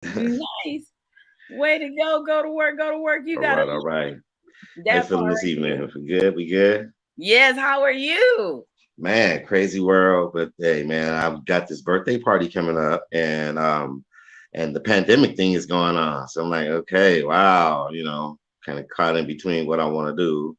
Nice. Way to go. Go to work. Go to work. You All got to right, all right. How you that part feeling this right there. evening? We good? We good? Yes. How are you? Man, crazy world. But hey, man, I've got this birthday party coming up, and the pandemic thing is going on. So I'm like, okay, wow, kind of caught in between what I want to do.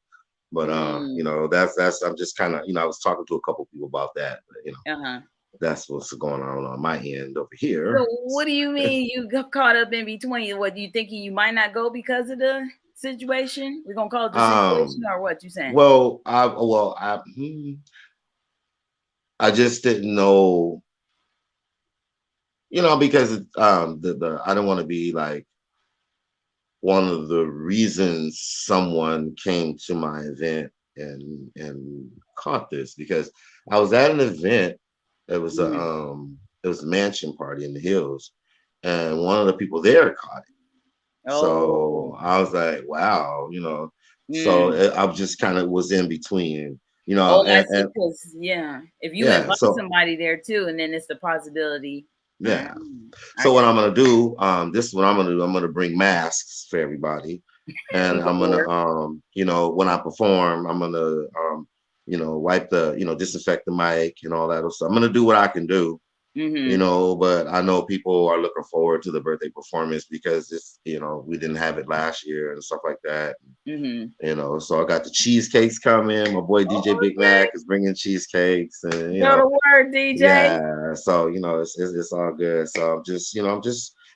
But Mm, that's I'm just kind of, I was talking to a couple people about that, but uh-huh. that's what's going on my end over So here. what do you mean you got caught up in between? What you thinking you might not go because of the situation? We're gonna call it the situation Um, or what you saying? I just didn't know, because the I don't want to be like one of the reasons someone came to my event and caught this, because I was at an event. It was Mm. a mansion party in the hills, and one of the people there caught it. So Oh. I was like, wow, So Mm. I just kind of was in between, Oh, I see. and Because yeah, if you yeah. invite So somebody there too, and then it's the possibility. yeah. Mm, I So what got I'm gonna do, this is what I'm gonna do. I'm gonna bring masks for everybody, and you. Go I'm to gonna, work. when I perform, I'm gonna, wipe disinfect the mic and all that stuff. I'm gonna do what I can do, Mm-hmm. but I know people are looking forward to the birthday performance because we didn't have it last year and stuff like that. Mm-hmm. So I got the cheesecakes coming. My boy DJ Big Okay. Mac is bringing cheesecakes, and Go to work, DJ. yeah, so it's all good. So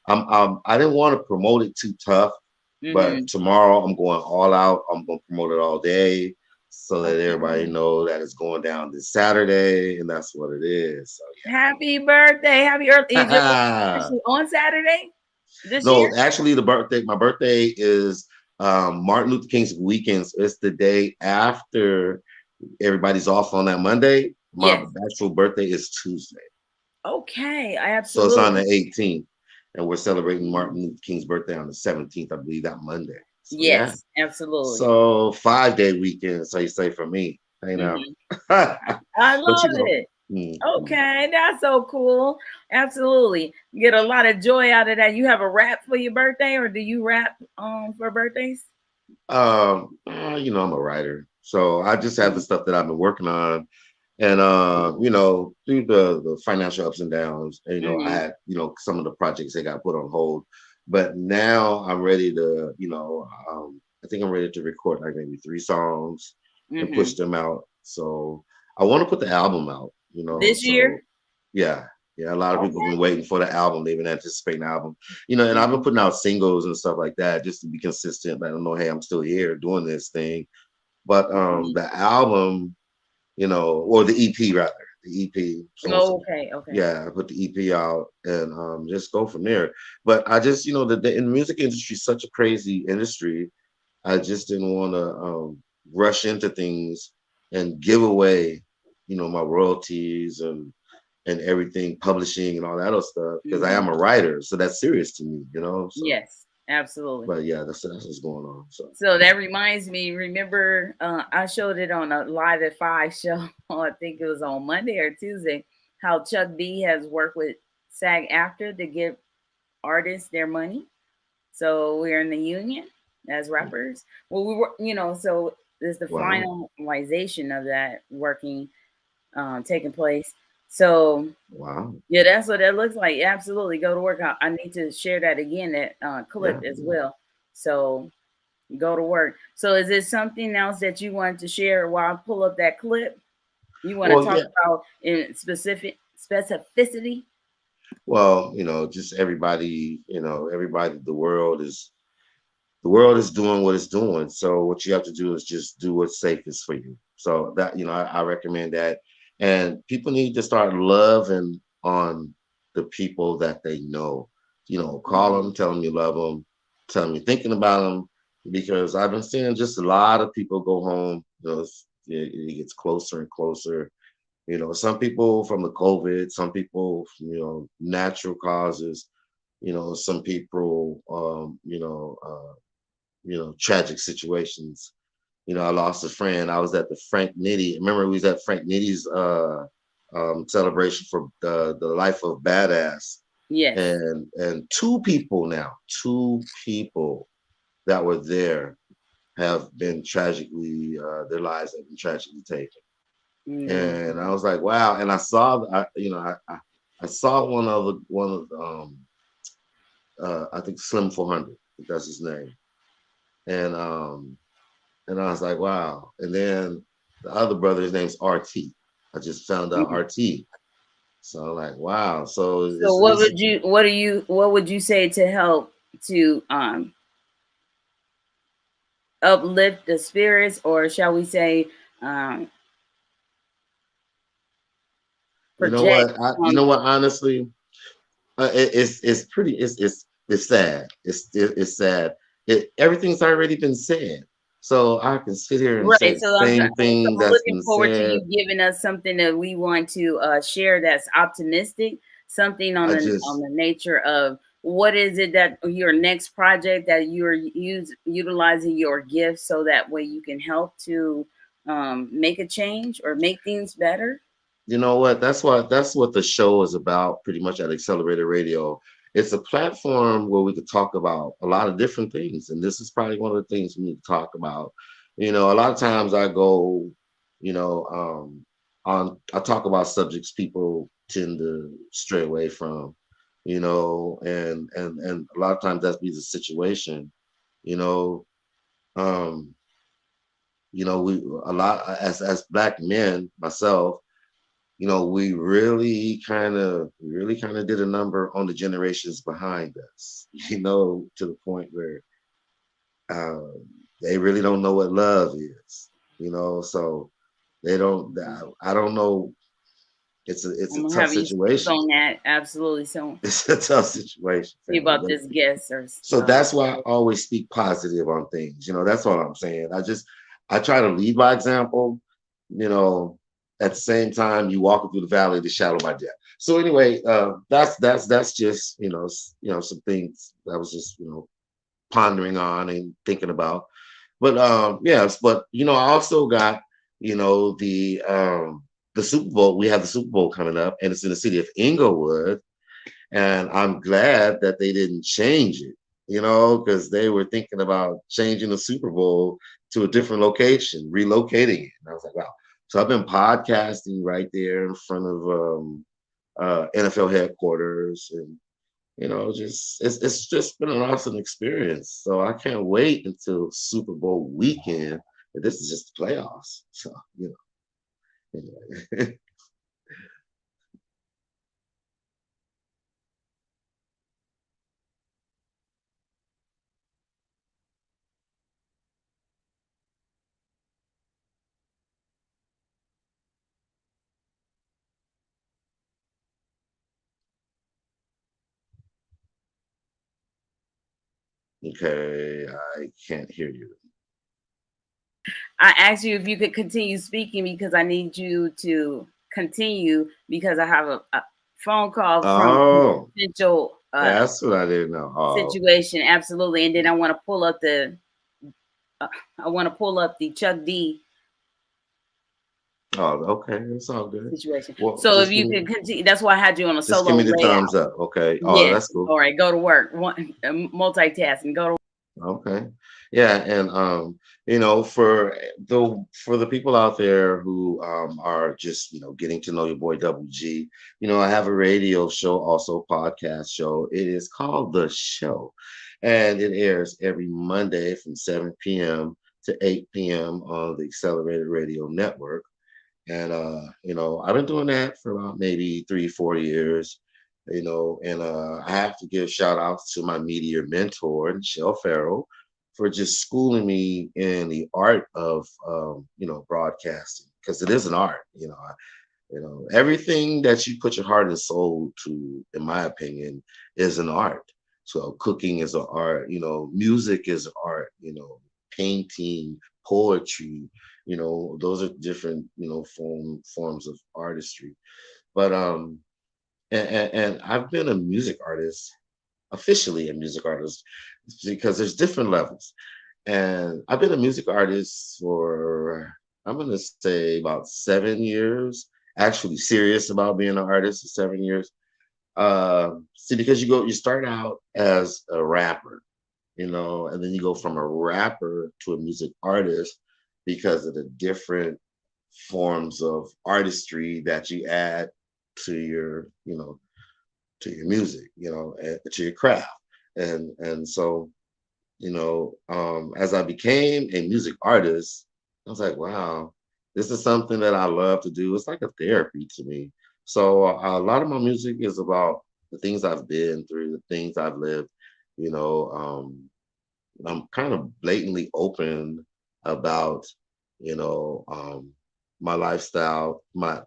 I didn't want to promote it too tough, but Mm-hmm. tomorrow I'm going all out. I'm gonna promote it all day so that everybody Okay. know that it's going down this Saturday, and that's what it is. So Happy birthday. Happy early. Is your birthday yeah. actually on Saturday this year? No, actually, my birthday is Martin Luther King's weekend. So it's the day after everybody's off on that Monday. My Yes. actual birthday is Tuesday. Okay. I So it's on absolutely. the 18th, and we're celebrating Martin Luther King's birthday on the 17th, I believe, that Monday. So yeah, Yes, absolutely. so 5 day weekend. So you say for me, Hmm. but I love you know, it. mhm. Okay, that's so cool. Absolutely. Get a lot of joy out of that. You have a rap for your birthday, or do you rap for birthdays? I'm a writer, so I just have the Mm. stuff that I've been working on, and through the financial ups and downs, and, I Mhm. had some of the projects that got put on hold, but now I'm ready to, I think I'm ready to record like maybe 3 songs and push Mhm. them out. So I want to put the album out, This year? so yeah. Yeah, a lot of people have been Okay. waiting for the album. They've been anticipating the album, and I've been Mhm. putting out singles and stuff like that just to be consistent. Let them know, hey, I'm still here doing this thing. But Mhm. the album, or the EP rather, the EP. Oh, okay, okay. Yeah, I put the EP out and just go from there. But I just, the in music industry is such a crazy industry. I just didn't want to rush into things and give away, my royalties and everything, publishing and all that other stuff, because I am Mhm. a writer, so that's serious to me, So, Yes, absolutely. but yeah, that's what's going on. So, So that reminds me, remember I showed it on a Live at Five show, I think it was on Monday or Tuesday, how Chuck D has worked with SAG after to give artists their money. So we're in the union as rappers. Well, we were, so there's the wow, finalization of that working, taking place. So wow, yeah, that's what that looks like. Absolutely, go to work. I need to share that again, that clip yeah. as well. So go to work. So is there something else that you want to share while I pull up that clip? You want to Well, talk yeah. about in specific specificity? Well, just everybody, everybody, the world is doing what it's doing. So what you have to do is just do what's safest for you. So that, I recommend that. And people need to start loving on the people that they know. Call Mhm. them, tell them you love them, tell them you're thinking about them. Because I've been seeing just a lot of people go home. It gets closer and closer. Some people from the COVID, some people, natural causes. Some people, tragic situations. I lost a friend. I was at the Frank Nitty. Remember, we was at Frank Nitty's celebration for the life of Badass. Yes. and two people that were there have been tragically their lives have been tragically taken. And I Mm. was like, wow. And I saw, I saw one of the, I think Slim 400, I think that's his name. And and I was like, wow. And then the other brother, his name's RT. I just found out Mhm. RT. So I'm like, wow. So So it's what would you say to help to uplift the spirits, or shall we say um you know project what I you um know what honestly, it's pretty it's sad. It's sad. Everything's already been said. So I can sit here and say right. the So I'm same thing that's looking been forward to said. you giving us something that we want to share that's optimistic, something I on just the nature of what is it that your next project that you're utilizing your gifts so that way you can help to make a change or make things better. You know what? That's what the show is about, pretty much at Accelerated Radio. It's a platform where we could talk about a lot of different things, and this is probably one of the things we need to talk about. A lot of times I go, you know, on I talk about subjects people tend to stray away from, and a lot of times that be the situation, you know. Um, we a lot as black men, myself, we really kind of did a number on the generations behind us, to the point where um, they really don't know what love is, so they don't. I don't know. It's I'm a gonna tough have you speak situation. on that. Absolutely. So It's a tough situation, see family. about this guest or So that's why I always speak positive on things. That's all I'm saying. I try to lead by example. You know, at the same time, you walking through the valley of the shadow of my death. So anyway, that's just some things that I was just pondering on and thinking about. But yes, but I also got the Super Bowl. We have the Super Bowl coming up, and it's in the city of Inglewood, and I'm glad that they didn't change it, because they were thinking about changing the Super Bowl to a different location, relocating it. And I was like, wow. So I've been podcasting right there in front of NFL headquarters, and just it's just been an awesome experience. So I can't wait until Super Bowl weekend. And this is just the playoffs. So anyway. Okay, I can't hear you. I asked you if you could continue speaking because I need you to continue because I have a phone call from Oh, potential that's what I didn't know. Oh, situation. Absolutely. And then uh, I want to pull up the Chuck D oh, okay, it's all good. situation. Well, So if you could continue, that's why I had you on a just give solo me the layout. thumbs up. Okay. Oh, Yes. that's cool. All right. Go to work. Multitasking. Go to. Okay. Yeah, and for the people out there who are just getting to know your boy Double G, I have a radio show, also podcast show. It is called The Show, and it airs every Monday from 7 p.m. to 8 p.m. on the Accelerated Radio Network. And I've been doing that for about maybe 3, 4 years. And I have to give shout outs to my media mentor, Michelle Farrell, for just schooling me in the art of broadcasting, because it is an art. Everything that you put your heart and soul to, in my opinion, is an art. So cooking is an art, music is art, painting, poetry, those are different, forms of artistry. But and I've been a music artist, officially a music artist, because there's different levels. And I've been a music artist for, I'm gonna say, about 7 years. Actually serious about being an artist for 7 years. See, because you start out as a rapper, and then you go from a rapper to a music artist because of the different forms of artistry that you add to your music, and to your craft. And so, as I became a music artist, I was like, wow, this is something that I love to do. It's like a therapy to me. So a lot of my music is about the things I've been through, the things I've lived. You know, I'm kind of blatantly open about, you know, my lifestyle, my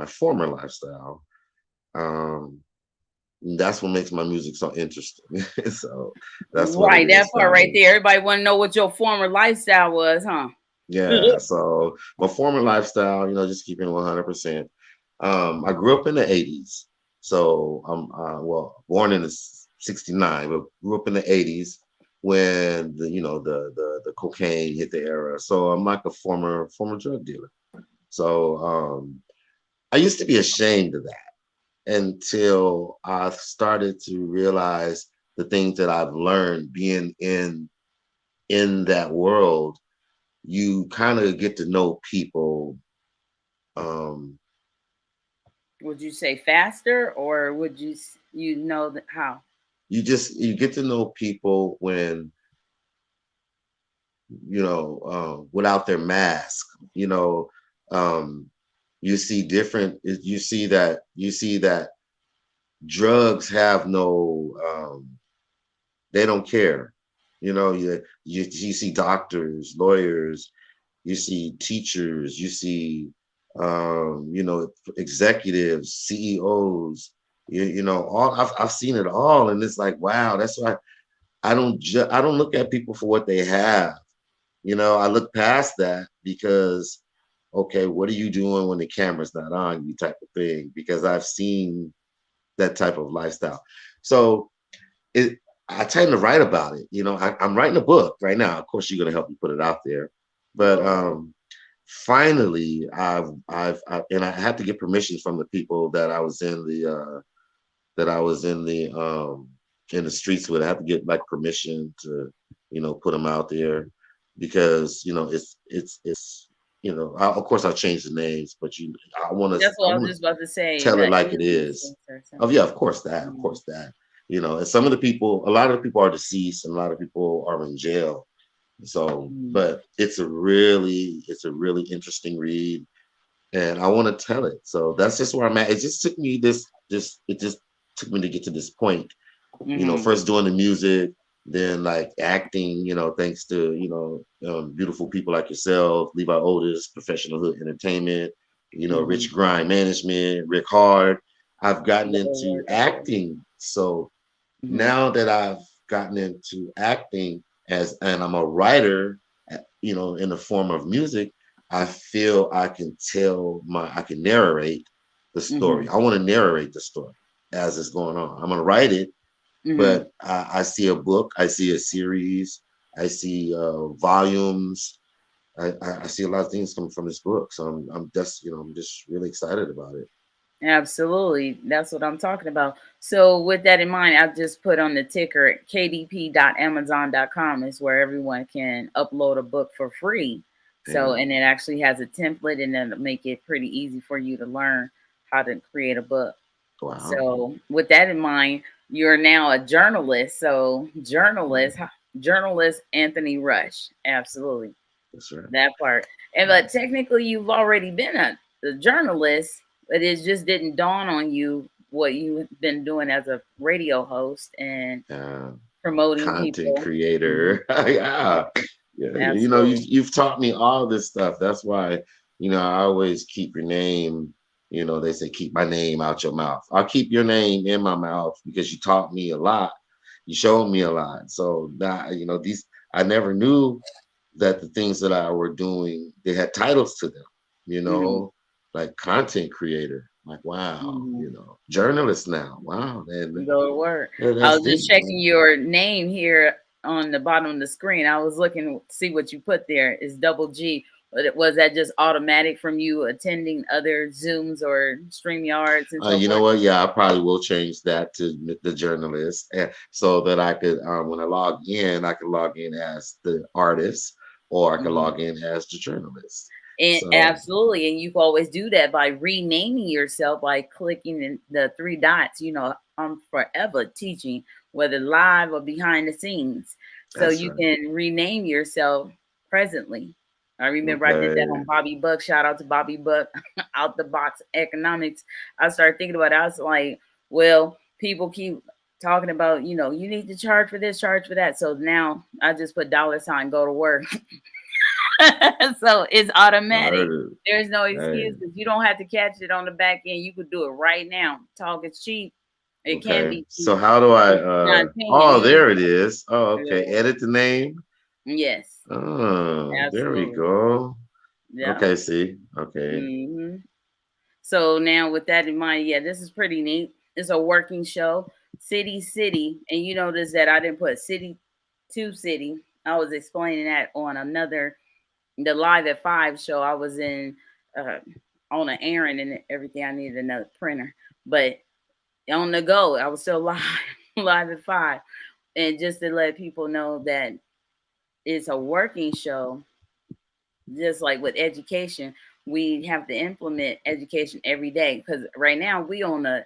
former lifestyle. Um, that's what makes my music so interesting. So that's what it Right, that is for part right me. there. Everybody want to know what your former lifestyle was, huh? Yeah. So my former lifestyle, just keeping it 100%. I grew up in the 80s. So I'm well born in the 69, but grew up in the 80s when the cocaine hit the era. So I'm like a former drug dealer. So I used to be ashamed of that until I started to realize the things that I've learned being in that world. You kind of get to know people. Um, Would you say faster, or would you know how? you get to know people when without their mask. Um, you see different. You see that drugs have no. They don't care. You see doctors, lawyers, you see teachers, you see executives, CEOs, all I've seen it all, and it's like, wow, that's why I don't look at people for what they have. I look past that because, okay, what are you doing when the camera's not on you, type of thing, because I've seen that type of lifestyle. So it I tend to write about it. I'm writing a book right now. Of course, you're going to help me put it out there, but finally, and I had to get permission from the people that I was in the streets with. I have to get like permission to put them out there because of course I'll change the names, but That's I what I was want to just about to say. tell it The like it is. innocence or Oh yeah, something. of course that, of Mm. course that. And some of the people, a lot of the people are deceased, and a lot of people are in jail. So, Mm. but it's a really interesting read, and I want to tell it. So that's just where I'm at. It just took me to get to this point. Hmm. First doing the music, then like acting. Thanks to beautiful people like yourself, Levi Otis, Professional Hood Entertainment. Hmm. Rich Grind Management, Rick Hard. I've gotten Love into work out there. acting. So Hmm. now that I've gotten into acting and I'm a writer, in the form of music, I feel I can narrate the story. Hmm. I want to narrate the story as it's going on. I'm gonna write it, Hmm. but I see a book, I see a series, I see volumes. I see a lot of things coming from this book, so I'm just really excited about it. Absolutely. That's what I'm talking about. So, with that in mind, I just put on the ticker kdp.amazon.com is where everyone can upload a book for free. So, And and it actually has a template and it'll make it pretty easy for you to learn how to create a book. wow, So, with that in mind, you're now a journalist. So, journalist Anthony Rush. Absolutely. that's right. That part. And but technically you've already been a journalist, but it just didn't dawn on you what you've been doing as a radio host and Uh, promoting Content people. Mhm. creator. Yeah. Yeah. Absolutely. You've taught me all this stuff. That's why, I always keep your name. They say keep my name out your mouth. I'll keep your name in my mouth because you taught me a lot. You showed me a lot. So that, these, I never knew that the things that I were doing, they had titles to them, Hmm. like content creator. Like, wow, Hmm. journalist now. Wow, man, Go to work. I that's was just deep, checking man. your name here on the bottom of the screen. I was looking to see what you put there. Is double G. But was that just automatic from you attending other Zooms or StreamYards and so You know forth? what? Yeah, I probably will change that to the journalist, so that I could, when I log in, I can log in as the artist, or I can Mhm. log in as the journalist. And So absolutely, and you can always do that by renaming yourself by clicking the three dots. I'm forever teaching, whether live or behind the scenes, so that's you right. can rename yourself presently. I remember I did that on Okay. Bobby Buck. Shout out to Bobby Buck, out the box economics. I started thinking about it. I was like, well, people keep talking about, you need to charge for this, charge for that. So now I just put $, go to work. So it's I automatic. heard it. There's no Hey, excuses. You don't have to catch it on the back end. You could do it right now. Talk is cheap. It can okay. be So cheap, how do but I? if it's not paying, Oh, you ain't. there it is. Oh, okay. Yeah. Edit the name. Yes, Oh, there we absolutely. go. Yeah. Okay. See. Okay. hmm So now with that in mind, yeah, this is pretty neat. It's a working show, city, and you notice that I didn't put city to city. I was explaining that on the Live at 5 show. I was in uh, on an errand and everything. I needed another printer, but on the go, I was still live, live at 5, and just to let people know that it's a working show. Just like with education, we have to implement education every day because right now we on a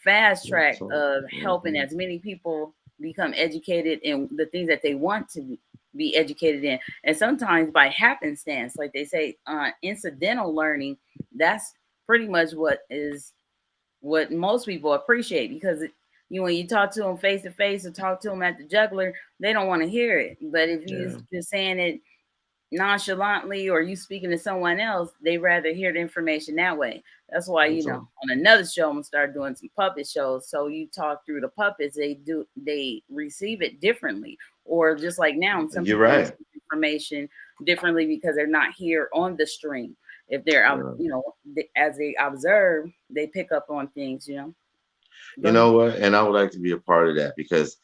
fast track So, of helping mhm. as many people become educated in the things that they want to be educated in, and sometimes by happenstance, like they say, incidental learning. That's pretty much what most people appreciate because when you talk to them face to face or talk to them at the juggler, they don't want to hear it. But if you Yeah. just saying it nonchalantly or you speaking to someone else, they rather hear the information that way. That's why, That's all. on another show, I'm gonna start doing some puppet shows. So you talk through the puppets, they receive it differently. Or just like now, some You're people right. receive information differently because they're not here on the stream. If they're Yeah. as they observe, they pick up on things. Go You ahead. know what? And I would like to be a part of that because,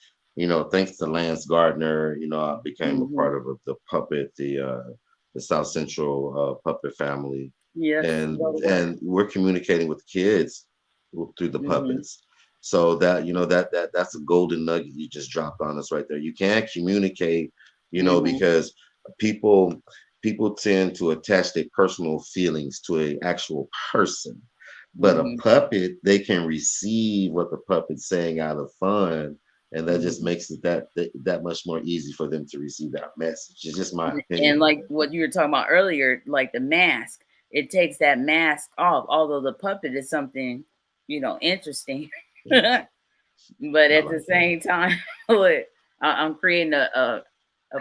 thanks to Lance Gardner, I became a Hmm. part of the puppet, the South Central puppet family, Yes, and go to work. and we're communicating with the kids through the Hmm. puppets. So that that's a golden nugget you just dropped on us right there. You can't communicate, Hmm. because people people tend to attach their personal feelings to a actual person, but a Hmm. puppet, they can receive what the puppet's saying out of fun, and that just Hmm. makes it that much more easy for them to receive that message. It's just my And opinion on like it. what you were talking about earlier, like the mask, it takes that mask off. Although the puppet is something, interesting, but I at the like that. same time, look, I'm creating a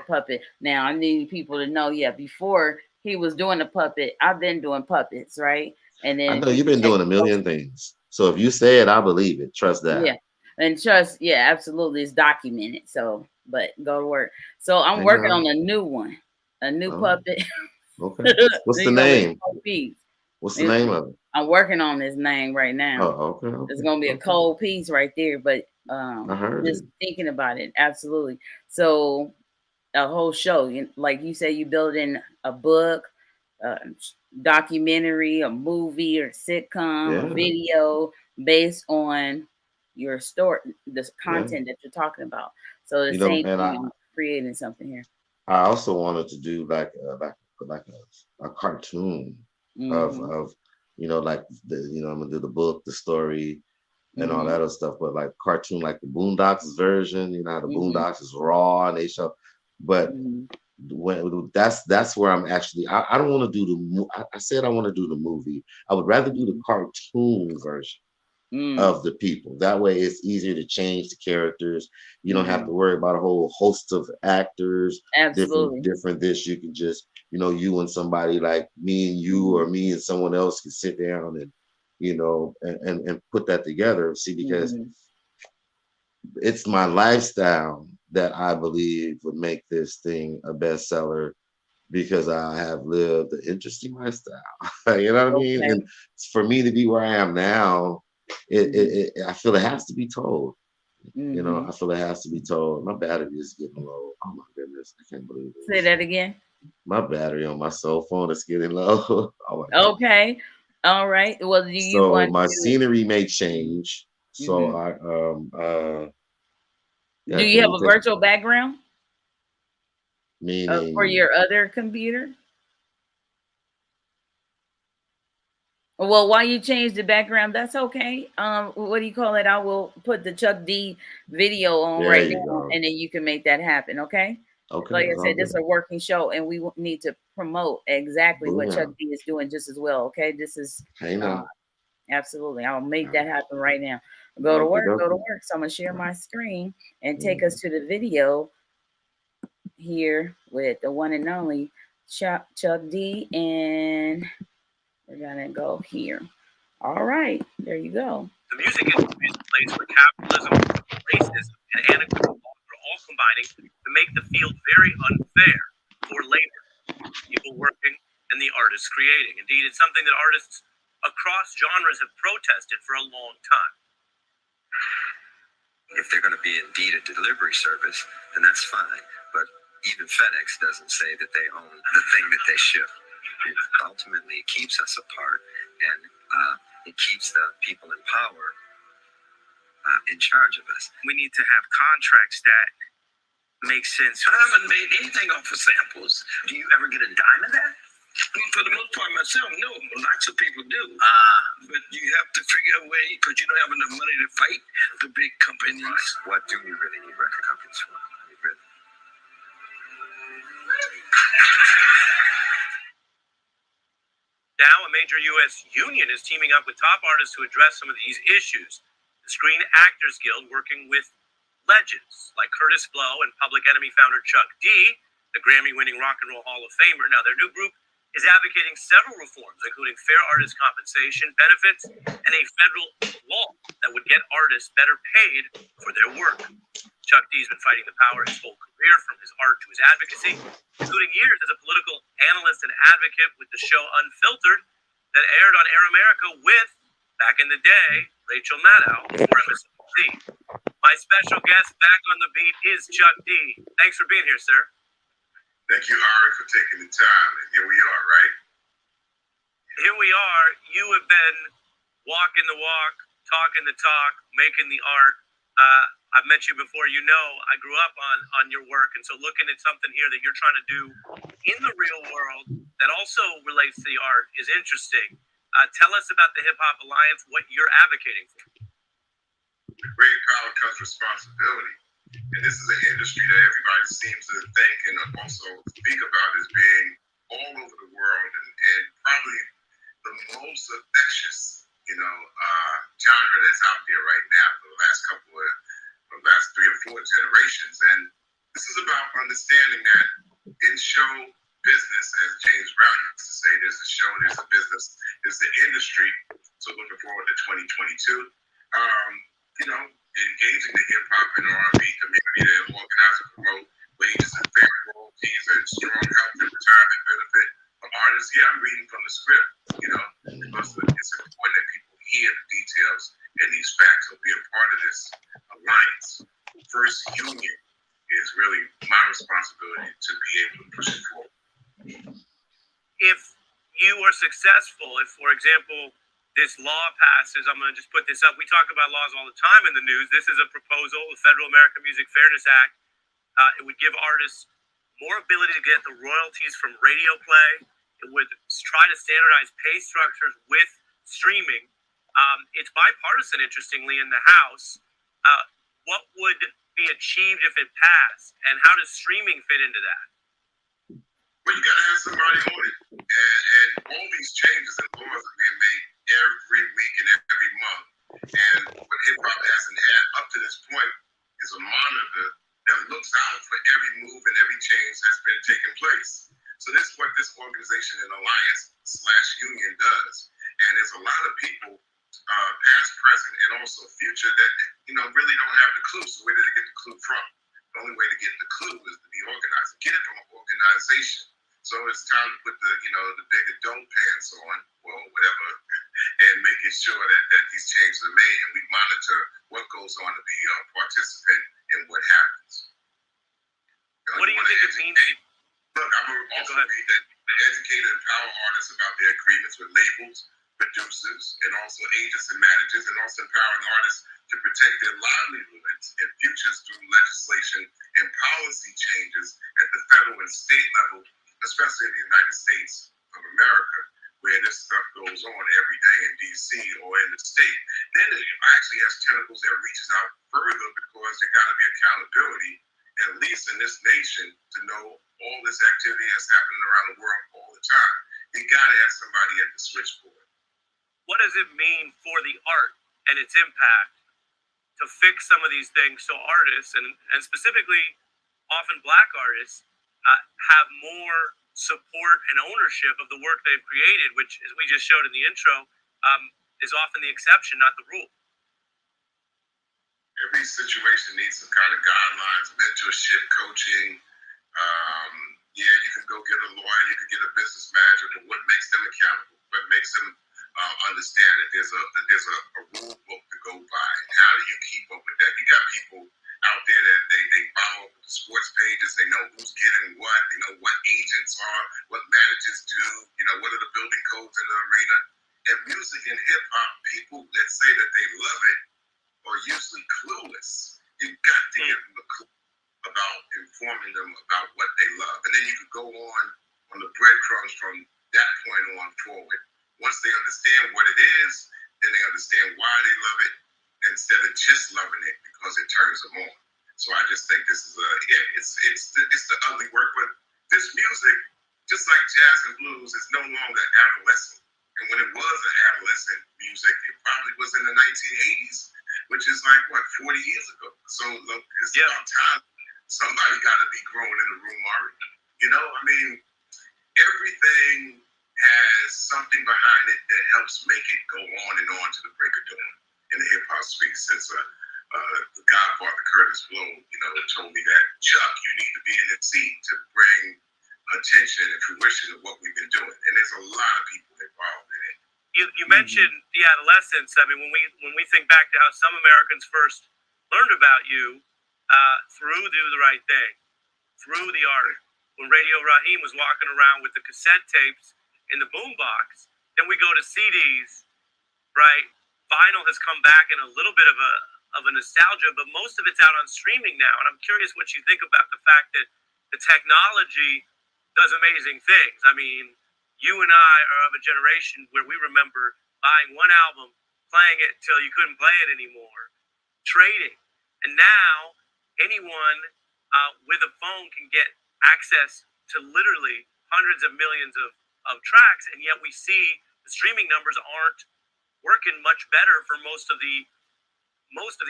puppet now. I need people to know. Yeah, before he was doing the puppet, I've been doing puppets, right? And I then know you've been doing a million things. So if you say it, I believe it. Trust that. yeah, and trust, yeah, absolutely, it's documented. So, but go to work. So I'm working Amen. on a new one, a new Oh, puppet. okay. What's the It's gonna be a name? cold piece. What's the name of it? I'm working on this name right now. Oh, okay, It's okay, gonna be a okay. cold piece right there, but I heard just it. thinking about it, absolutely. So a whole show, like you say, you build in a book, a documentary, a movie, or sitcom, a Yeah, video based on your story, the yeah. content that you're talking about. So the same And thing, I'm creating something here. I also wanted to do like a cartoon of Hmm. like I'm gonna do the book, the story, and all that Hmm. other stuff, but like cartoon, like the Boondocks version. How the Hmm. Boondocks is raw and they show, but Hmm. when that's where I'm actually. I don't want to do I said I want to do the movie. I would rather do the Hmm. cartoon version Mm. of the people. That way, it's easier to change the characters. You don't have Hmm. to worry about a whole host of actors, Absolutely. different this. You can just, you and somebody like me and you, or Hmm. me and someone else can sit down and, and put that together. See, because Hmm. it's my lifestyle that I believe would make this thing a bestseller because I have lived an interesting lifestyle. You know what I mean? Okay. And for me to be where I am now, Hmm. I feel it has to be told. Hmm. I feel it has to be told. My battery is getting low. Oh my goodness, I can't believe Say this. that again. My battery on my cell phone is getting low. Oh my god. Okay. All right. Well, do you So want my to? scenery may change. So Mhm. I Do yeah, you can have you a just virtual background for meaning your other computer? Well, while you change the background, that's okay. What do you call it? I will put the Chuck D video on there right you now, go. and then you can make that happen. Okay. Okay, Like I it's all said, this is good. a working show, and we need to promote exactly what Chuck Booyah. D is doing just as well. Okay. This is Hey uh, now. absolutely. I'll make Uh, that happen right now. Go to Okie work. Go to dokie. work. So I'm gonna share my screen and take us Mhm. to the video here with the one and only Chuck D, and we're gonna go here. All right, there you go. The music industry is a place where capitalism, racism, and antiquated laws are all combining to make the field very unfair for labor, people working, and the artists creating. Indeed, it's something that artists across genres have protested for a long time. If they're going to be indeed a delivery service, then that's fine. But even FedEx doesn't say that they own the thing that they ship. It ultimately keeps us apart, and it keeps the people in power in charge of us. We need to have contracts that make sense. I haven't made anything off of samples. Do you ever get a dime of that? For the most part, myself, no. Lots of people do. But you have to figure a way because you don't have enough money to fight the big companies. Right. What do we really need record companies for? Now, a major U.S. union is teaming up with top artists to address some of these issues. The Screen Actors Guild working with legends like Curtis Blow and Public Enemy founder Chuck D, the Grammy-winning Rock and Roll Hall of Famer. Now, their new group is advocating several reforms, including fair artist compensation, benefits, and a federal law that would get artists better paid for their work. Chuck D's been fighting the power his whole career, from his art to his advocacy, including years as a political analyst and advocate with the show Unfiltered that aired on Air America with, back in the day, Rachel Maddow for MSNBC. My special guest back on the beat is Chuck D. Thanks for being here, sir. Thank you, Ari, for taking the time. And here we are, right? Here we are. You have been walking the walk, talking the talk, making the art. I've met you before. You know, I grew up on your work, and so looking at something here that you're trying to do in the real world that also relates to the art is interesting. Tell us about the Hip Hop Alliance, what you're advocating for. With great power comes responsibility. And this is an industry that everybody seems to think and also speak about as being all over the world and probably the most infectious, genre that's out there right now for the last 3 or 4 generations. And this is about understanding that in show business, as James Brown used to say, there's a show, there's a business, there's the industry. So looking forward to 2022. Engaging the hip hop and R&B community to organize and promote wages and fair royalties and strong health and retirement benefit for artists. Yeah, I'm reading from the script, because it's important that people hear the details and these facts will be a part of this alliance. First Union is really my responsibility to be able to push it forward. If you are successful, if, for example, this law passes, I'm going to just put this up. We talk about laws all the time in the news. This is a proposal, the Federal American Music Fairness Act. It would give artists more ability to get the royalties from radio play. It would try to standardize pay structures with streaming. It's bipartisan, interestingly, in the House. What would be achieved if it passed, and how does streaming fit into that? Well, you got to have somebody on it. And all these changes and laws are being made every week and every month. And what hip hop hasn't had up to this point is a monitor that looks out for every move and every change that's been taking place. So this is what this organization and alliance/union does. And there's a lot of people, past, present, and also future, that really don't have the clue. So where did they get the clue from? The only way to get the clue is to be organized. Get it from an organization. So it's time to put the big adult pants on, or whatever, and making sure that these changes are made, and we monitor what goes on to be a participant in what happens. What do you think it means? Look, I'm an also read that they educate and empower artists about their agreements with labels, producers, and also agents and managers, and also empowering artists to protect their livelihoods and futures through legislation and policy changes at the federal and state level, especially in the United States of America, where this stuff goes on every day in DC or in the state. Then it actually has tentacles that reaches out further because there got to be accountability, at least in this nation, to know all this activity that's happening around the world all the time. You got to have somebody at the switchboard. What does it mean for the art and its impact to fix some of these things so artists, and specifically often Black artists, have more support and ownership of the work they've created, which, as we just showed in the intro, is often the exception, not the rule? Every situation needs some kind of guidelines, mentorship, coaching. Yeah, you can go get a lawyer, you can get a business manager, but what makes them accountable? What makes them understand that there's a rule book to go by? And how do you keep up with that? You got people out there that they follow up with the sports pages. They know who's getting what. They know what agents are, what managers do. You know, what are the building codes in the arena? And music and hip hop, people that say that they love it are usually clueless. You got to give them a clue about informing them about what they love, and then you can go on the breadcrumbs from that point on forward. Once they understand what it is, then they understand why they love it, instead of just loving it because it turns them on. So I just think this is it's the ugly work, but this music, just like jazz and blues, is no longer adolescent. And when it was an adolescent music, it probably was in the 1980s, which is like, what, 40 years ago. So look, it's about time somebody got to be growing in the room already. You know, I mean, everything has something behind it that helps make it go on and on to the break of dawn. In the hip hop speak, since the Godfather Curtis Blow, you know, told me that, Chuck, you need to be in the seat to bring attention and fruition of what we've been doing. And there's a lot of people involved in it. You mentioned the adolescence. I mean, when we think back to how some Americans first learned about you, through Do the Right Thing, through the art, when Radio Raheem was walking around with the cassette tapes in the boombox, then we go to CDs, right? Vinyl has come back in a little bit of a nostalgia, but most of it's out on streaming now. And I'm curious what you think about the fact that the technology does amazing things. I mean, you and I are of a generation where we remember buying one album, playing it till you couldn't play it anymore, trading. And now anyone with a phone can get access to literally hundreds of millions of tracks, and yet we see the streaming numbers aren't working much better for most of the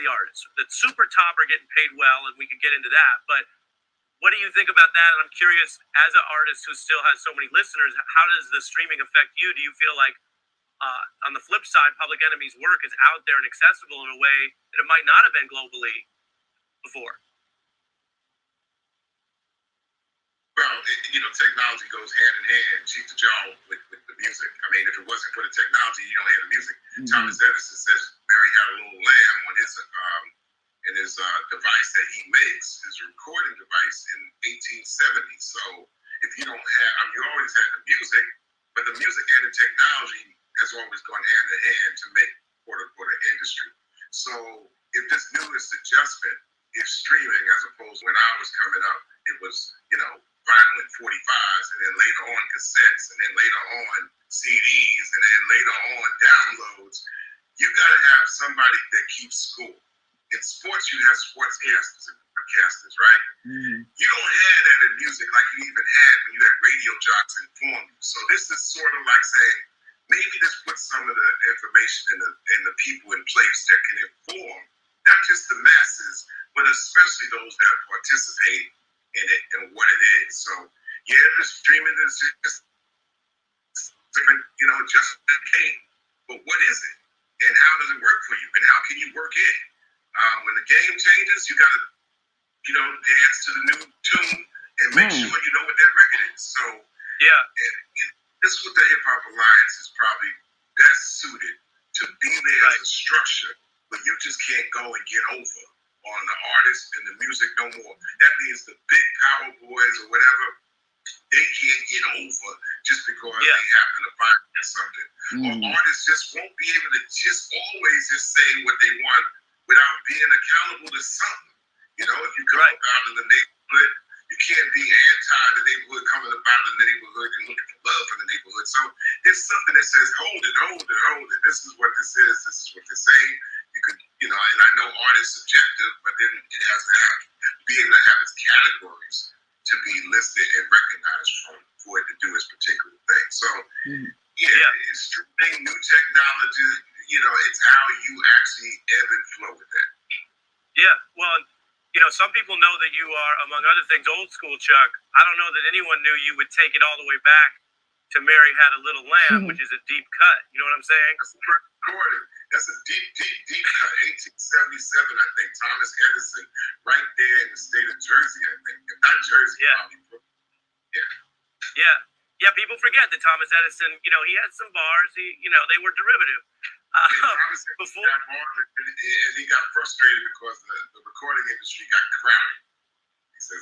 artists. The super top are getting paid well, and we could get into that. But what do you think about that? And I'm curious, as an artist who still has so many listeners, how does the streaming affect you? Do you feel like, on the flip side, Public Enemy's work is out there and accessible in a way that it might not have been globally before? Well, you know, technology goes hand in hand, cheek to jaw with the music. I mean, if it wasn't for the technology, you don't hear the music. Thomas Edison says Mary had a little lamb on his device that he makes, his recording device in 1870. So if you don't have, I mean, you always had the music, but the music and the technology has always gone hand in hand to make quote unquote an industry. So if this newest adjustment is streaming, as opposed to when I was coming up, it was, you know, vinyl and 45s, and then later on cassettes, and then later on CDs, and then later on downloads. You got to have somebody that keeps score. In sports, you have sportscasters and broadcasters, right? You don't have that in music like you even had when you had radio jocks inform you. So this is sort of like saying, maybe this puts some of the information in the people in place that can inform not just the masses, but especially those that participate in it and what it is. So yeah, the streaming is just different, you know, just a game. But what is it? And how does it work for you? And how can you work it? When the game changes, you got to, you know, dance to the new tune and make sure you know what that record is. So yeah, this is what the Hip Hop Alliance is probably best suited to be there as a structure, but you just can't go and get over on the artist and the music no more. That means the big power boys or whatever, they can't get over just because they happen to find something. Or artists just won't be able to just always just say what they want without being accountable to something. You know, if you come about in the neighborhood, you can't be anti the neighborhood coming about the neighborhood and looking for love for the neighborhood. So there's something that says, hold it, hold it, hold it. This is what this is what they say. You could, you know, and I know art is subjective, but then it has to be able to have its categories to be listed and recognized for it to do its particular thing. So it's streaming, new technology, you know, it's how you actually ebb and flow with that. Yeah, well, you know, some people know that you are, among other things, old school, Chuck. I don't know that anyone knew you would take it all the way back to Mary Had a Little Lamb, which is a deep cut. You know what I'm saying? That's a recording. That's a deep cut. 1877, I think. Thomas Edison, right there in the state of Jersey, I think. If not Jersey, probably. Yeah, people forget that Thomas Edison, you know, he had some bars. You know, they were derivative. Before and he got frustrated because the recording industry got crowded. He says,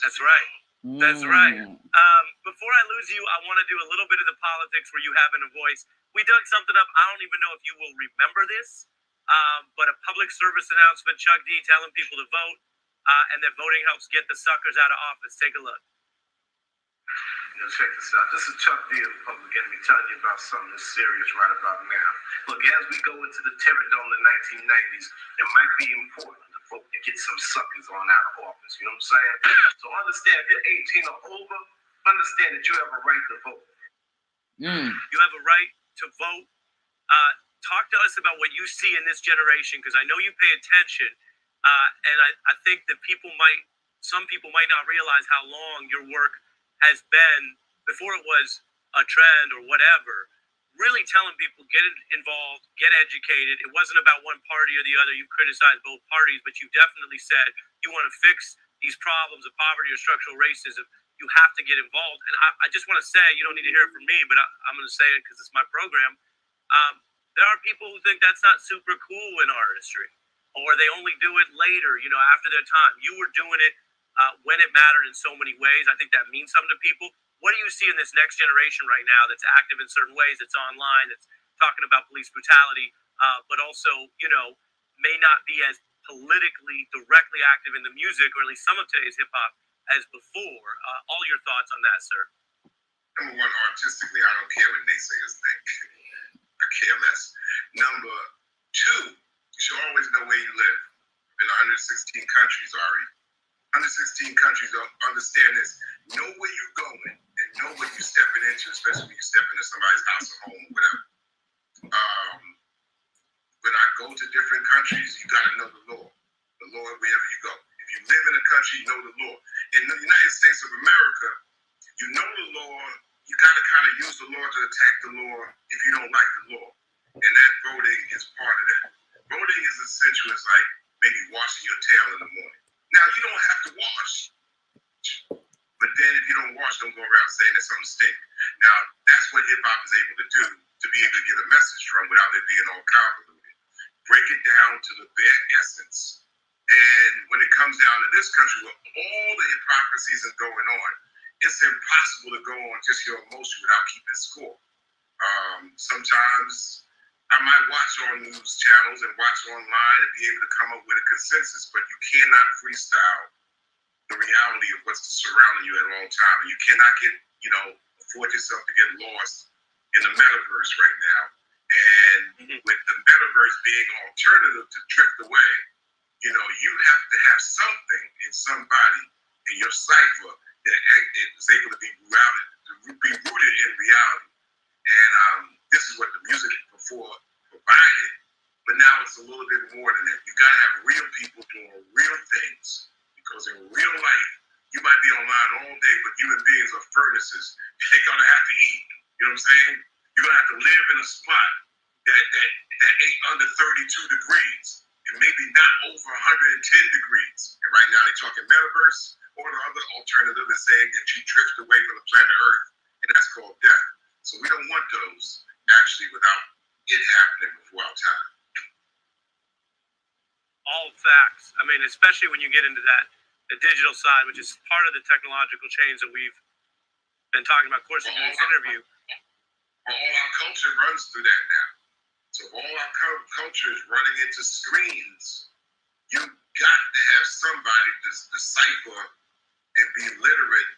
that's right. That's right. Before I lose you, I want to do a little bit of the politics where you have in a voice. We dug something up. I don't even know if you will remember this, but a public service announcement, Chuck D telling people to vote, and that voting helps get the suckers out of office. Take a look. You know, check this out. This is Chuck D of Public Enemy telling you about something that's serious right about now. Look, as we go into the Terror Dome in the 1990s, it might be important to vote to get some suckers on out of office. You know what I'm saying? So understand, if you're 18 or over, understand that you have a right to vote. You have a right to vote. Talk to us about what you see in this generation, because I know you pay attention, and I think that some people might not realize how long your work has been, before it was a trend or whatever, really telling people, get involved, get educated. It wasn't about one party or the other. You criticized both parties, but you definitely said you want to fix these problems of poverty or structural racism. You have to get involved. And I just want to say, you don't need to hear it from me, but I'm going to say it because it's my program. There are people who think that's not super cool in artistry, or they only do it later, you know, after their time. You were doing it when it mattered in so many ways. I think that means something to people. What do you see in this next generation right now that's active in certain ways, that's online, that's talking about police brutality, but also, you know, may not be as politically directly active in the music, or at least some of today's hip hop, as before? All your thoughts on that, sir? Number one, artistically, I don't care what naysayers think. I care less. Number two, you should always know where you live. Been 116 countries, Ari. 116 countries don't understand this. Know where you're going and know what you're stepping into, especially when you step into somebody's house or home or whatever. When I go to different countries, you got to know the law. The law wherever you go. If you live in a country, you know the law. In the United States of America, you know the law. You got to kind of use the law to attack the law if you don't like the law. And that voting is part of that. Voting is essential. It's like maybe washing your tail in the morning. Now, you don't have to wash. But then if you don't wash, don't go around saying that something stinks. Now, that's what hip-hop is able to do, to be able to get a message from without it being all convoluted. Break it down to the bare essence. And when it comes down to this country, where all the hypocrisies are going on, it's impossible to go on just your emotion without keeping score. Sometimes I might watch on news channels and watch online and be able to come up with a consensus, but you cannot freestyle the reality of what's surrounding you at all times. And you cannot afford yourself to get lost in the metaverse right now. And with the metaverse being an alternative to drift away, you have to have something in somebody in your cipher that is able to be rooted in reality. And this is what the music before provided, but now it's a little bit more than that. You gotta have real people doing real things, because in real life, you might be online all day, but human beings are furnaces. They're gonna have to eat. You know what I'm saying? You're gonna have to live in a spot that ain't under 32 degrees, and maybe not over 110 degrees. And right now they're talking metaverse, or the other alternative is saying that you drift away from the planet Earth, and that's called death. So we don't want those actually without it happening before our time. All facts. I mean, especially when you get into the digital side, which is part of the technological change that we've been talking about, of course, in this interview. All our culture runs through that now. So all our culture is running into screens. You got to have somebody to decipher and be literate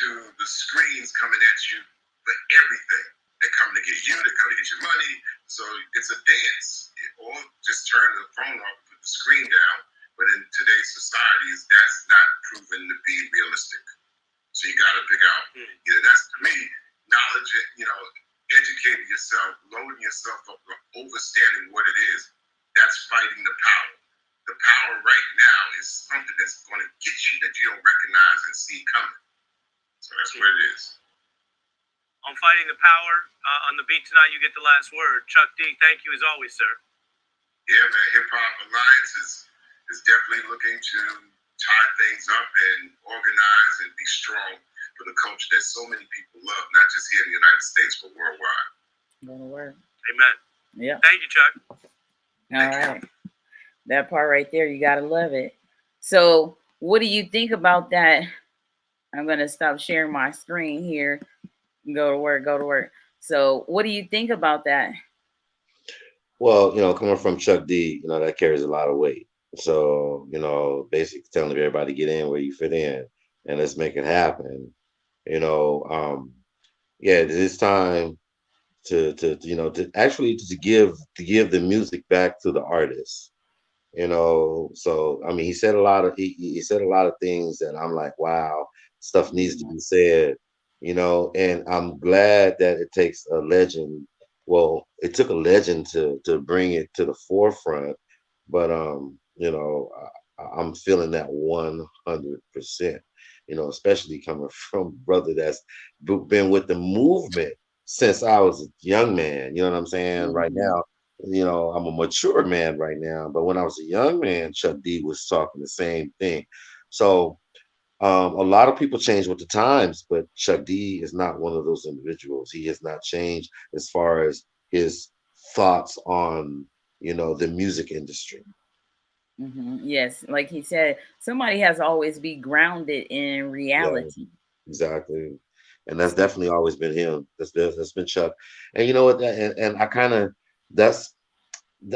to the screens coming at you for everything. They're coming to get you, they're coming to get your money. So it's a dance. Or just turn the phone off, put the screen down. But in today's societies, that's not proven to be realistic. So you got to figure out, that's to me, knowledge, educating yourself, loading yourself up, understanding what it is. That's fighting the power. The power right now is something that's going to get you that you don't recognize and see coming. So that's what it is. On Fighting the Power, on the beat tonight, you get the last word. Chuck D, thank you as always, sir. Yeah, man. Hip Hop Alliance is definitely looking to tie things up and organize and be strong for the culture that so many people love, not just here in the United States, but worldwide. Gonna work. Amen. Yeah. Thank you, Chuck. All right. That part right there, you gotta love it. So what do you think about that? I'm gonna stop sharing my screen here. Go to work. So what do you think about that? Well, coming from Chuck D, that carries a lot of weight. So, basically telling everybody get in where you fit in and let's make it happen. Yeah, it's time to actually to give the music back to the artists. So I mean, he said a lot of he said a lot of things that I'm like, wow, stuff needs to be said. And I'm glad that it takes a legend. Well, it took a legend to bring it to the forefront, but I'm feeling that 100%. Especially coming from a brother that's been with the movement since I was a young man. You know what I'm saying? Right now, I'm a mature man right now, but when I was a young man, Chuck D was talking the same thing. So a lot of people change with the times, but Chuck D is not one of those individuals. He has not changed as far as his thoughts on, the music industry. Yes, like he said, somebody has to always be grounded in Yeah, reality. exactly. And that's definitely always been him. That's been Chuck. And you know what? And I kind of that's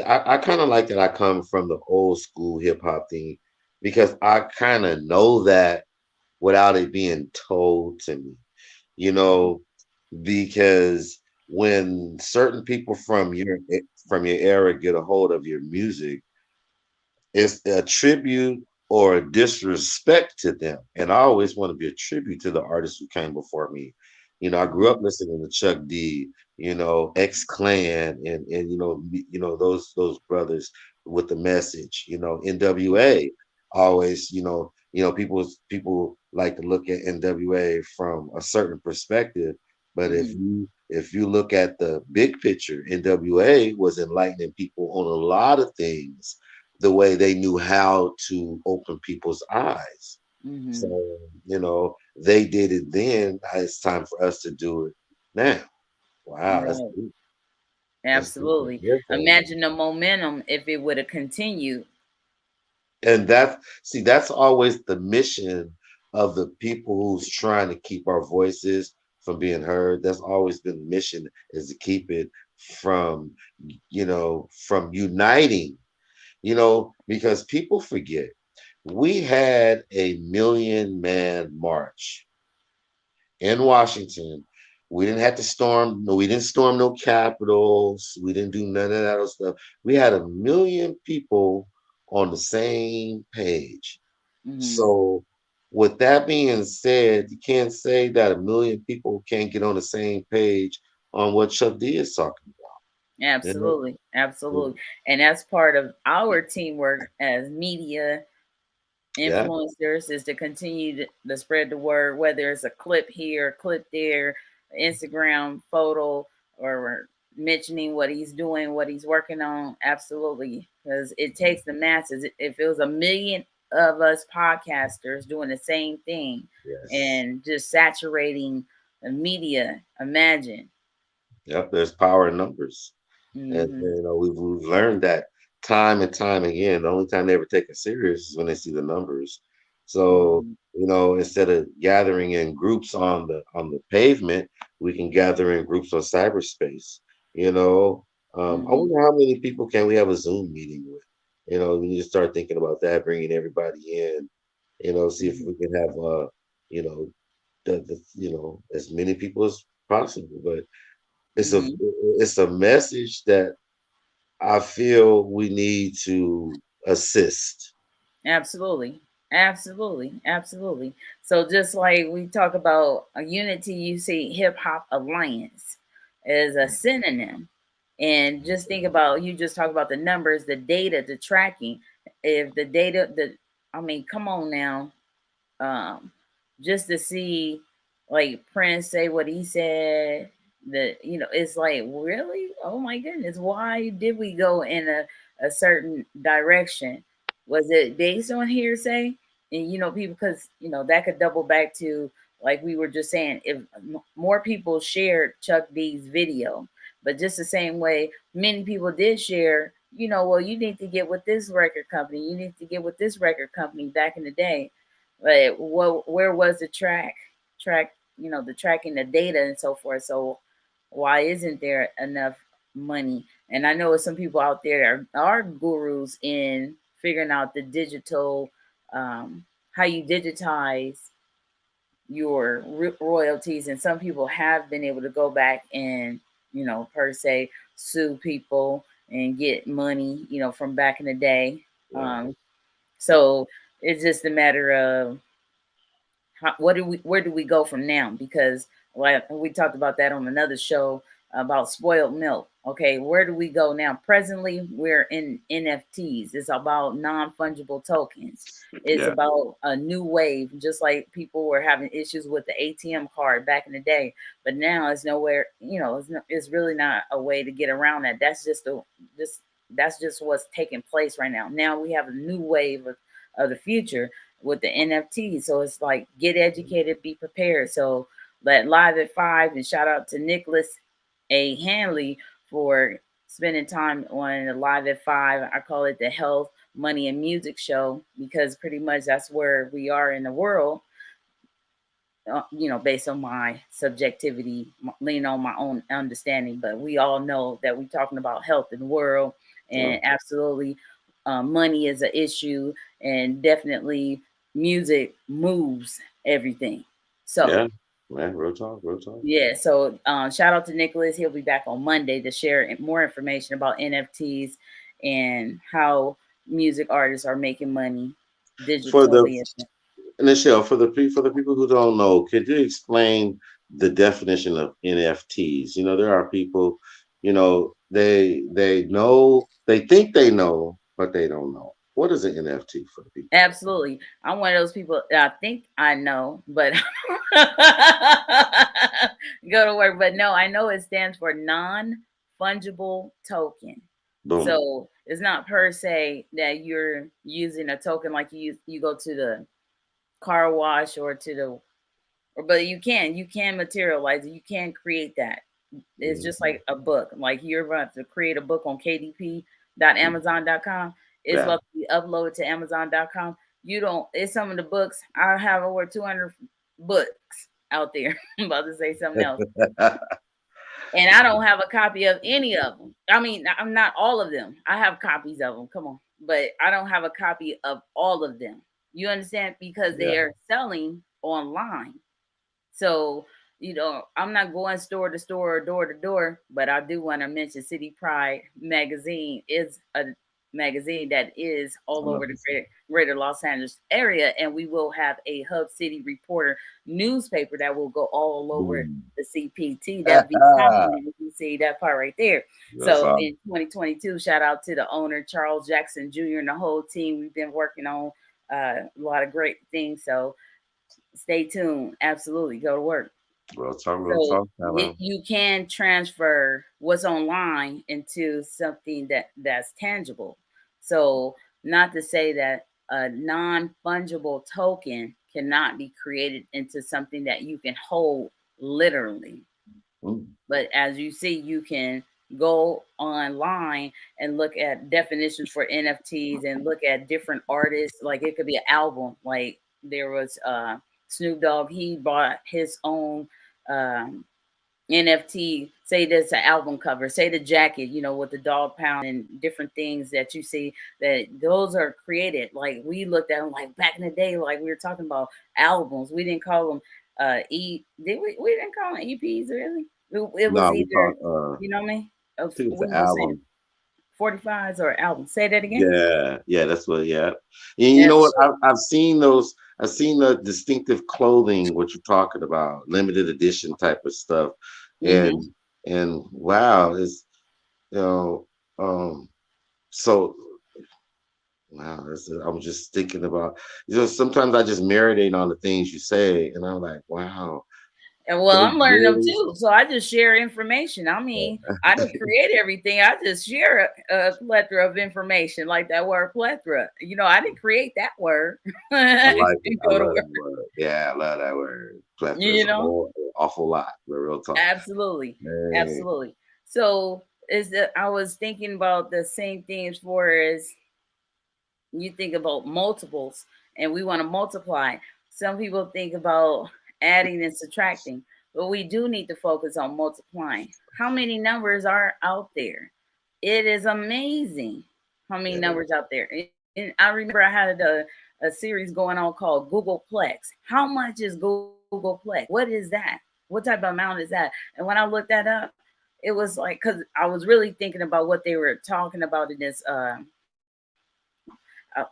I kind of like that I come from the old school hip hop thing because I kind of know that without it being told to me, you know, because when certain people from your era get a hold of your music, it's a tribute or a disrespect to them. And I always want to be a tribute to the artists who came before me. I grew up listening to Chuck D, X Clan, and those brothers with the message. NWA always, people like to look at NWA from a certain perspective, but if you look at the big picture, NWA was enlightening people on a lot of things the way they knew how to open people's eyes. So, they did it then. It's time for us to do it now. Wow, that's Right. deep. That's deep. Absolutely. Imagine the momentum if it would have continued. And that's always the mission of the people who's trying to keep our voices from being heard. That's always been the mission, is to keep it from, from uniting, because people forget we had a 1,000,000-man march in Washington. We didn't have to storm. No, we didn't storm no capitals. We didn't do none of that other stuff. We had 1,000,000 people on the same page. So, with that being said, you can't say that 1,000,000 people can't get on the same page on what Chuck D is talking about. Absolutely. And that's part of our teamwork as media Yeah. influencers, is to continue to spread the word, whether it's a clip here, a clip there, Instagram photo, or mentioning what he's doing, what he's working on. Absolutely. Because it takes the masses. If it was 1,000,000 of us podcasters doing the same thing Yes. and just saturating the media, imagine. Yep. There's power in numbers. And Mhm. we've learned that time and time again. The only time they ever take it serious is when they see the numbers. So Mhm. You know, instead of gathering in groups on the pavement, we can gather in groups on cyberspace. You know, I Mhm. wonder how many people can we have a Zoom meeting with? You know, we need to start thinking about that, bringing everybody in. You know, see if Mhm. we can have you know, as many people as possible. But it's a Mhm. it's a message that I feel we need to assist. Absolutely. Absolutely. Absolutely. So just like we talk about a unity, you see hip hop alliance is a synonym. And just think about you just talk about the numbers, the data, the tracking. If the data the I mean, come on now. Um, just to see like Prince say what he said, that it's like really, oh my goodness, why did we go in a certain direction? Was it based on hearsay? And people, because that could double back to, like we were just saying, if more people shared Chuck D's video, but just the same way many people did share, well, you need to get with this record company, you need to get with this record company back in the day. But where was the track, the tracking the data and so forth? So why isn't there enough money? And I know some people out there are gurus in figuring out the digital, how you digitize your royalties, and some people have been able to go back and per se sue people and get money from back in the day. Right. So it's just a matter of where do we go from now? Because like we talked about that on another show about spoiled milk. Okay, where do we go now? Presently, we're in NFTs. It's about non-fungible tokens. It's Yeah. about a new wave, just like people were having issues with the ATM card back in the day. But now it's nowhere, it's really not a way to get around that. Just that's just what's taking place right now. Now we have a new wave of the future with the NFT. So it's like get educated, be prepared. So let Live at Five, and shout out to Nicholas A. Hanley for spending time on the Live at Five. I call it the Health, Money, and Music Show because pretty much that's where we are in the world. Based on my subjectivity, lean on my own understanding, but we all know that we're talking about health in the world, Yeah. and absolutely, money is an issue, and definitely music moves everything. So Yeah. Man, real talk, real talk. yeah, so shout out to Nicholas. He'll be back on Monday to share more information about NFTs and how music artists are making money For the digitally. Michelle, for the people who don't know, could you explain the definition of NFTs? You know, there are people, they know, they think they know, but they don't know. What is an NFT for the people? Absolutely. I'm one of those people that I think I know, but go to work. But no, I know it stands for non fungible token. Boom. So it's not per se that you're using a token like you go to the car wash or to the but you can materialize it. You can create that. It's just Mhm. like a book. Like you're about to create a book on kdp.amazon.com. It's Yeah. about to be uploaded to amazon.com. You don't, it's some of the books. I have over 200 books out there. I'm about to say something else. And I don't have a copy of any of them. I mean, I'm not all of them. I have copies of them. Come on. But I don't have a copy of all of them. You understand? Because they Yeah. are selling online. So, I'm not going store to store or door to door, but I do want to mention City Pride magazine is a magazine that is all over the greater Los Angeles area. And we will have a Hub City Reporter newspaper that will go all over Boom. the CPT. That be happening. You see that part right there. That's So all. in 2022, shout out to the owner, Charles Jackson Jr., and the whole team. We've been working on a lot of great things. So stay tuned. Absolutely. Go to work. Real So talk, hello. you can transfer what's online into something that's tangible. So not to say that a non-fungible token cannot be created into something that you can hold literally. Mm. But as you see, you can go online and look at definitions for NFTs and look at different artists. Like it could be an album. Like there was Snoop Dogg. He bought his own NFT. Say this an album cover. Say the jacket, with the dog pound and different things that you see. That those are created. Like we looked at them like back in the day. Like we were talking about albums. We didn't call them Did we? We didn't call them EPs really. It was No, we either called you know what I mean. I think it's We the were saying album. 45s or albums. Say that again. Yeah, that's what. Yeah, and you Yeah. know what? I've seen those. I've seen the distinctive clothing. What you're talking about, limited edition type of stuff, and Mm-hmm. wow, it's you know, so wow. I'm just thinking about. Sometimes I just marinate on the things you say, and I'm like, wow, And well, there's I'm learning them really. too. So I just share information. I mean, I didn't create everything. I just share a plethora of information, like that word plethora. I didn't create that word. I like it. I Go to love work. that word. Yeah, I love that word. Plethora is You a know, whole awful lot. The real talk. absolutely, Hey. absolutely. So is that I was thinking about the same thing as far as you think about multiples, and we want to multiply. Some people think about adding and subtracting, but we do need to focus on multiplying. How many numbers are out there? It is amazing how many Yeah. numbers out there. And I remember I had a series going on called Googleplex. How much is Googleplex? What is that? What type of amount is that? And when I looked that up, it was like, because I was really thinking about what they were talking about in this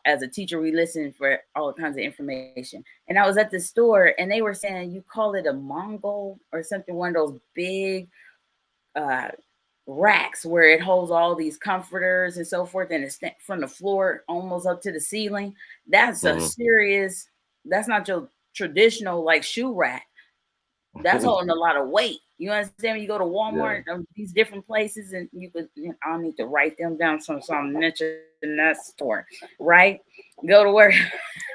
as a teacher, we listen for all kinds of information. And I was at the store and they were saying you call it a Mongol or something, one of those big uh, racks where it holds all these comforters and so forth, and it's from the floor almost up to the ceiling. That's a Mhm. serious. That's not your traditional like shoe rack. That's holding a lot of weight. You understand? When you go to Yeah. Walmart, these different places, and you could, I'll need to write them down so I'm mentioning that store, right? Go to work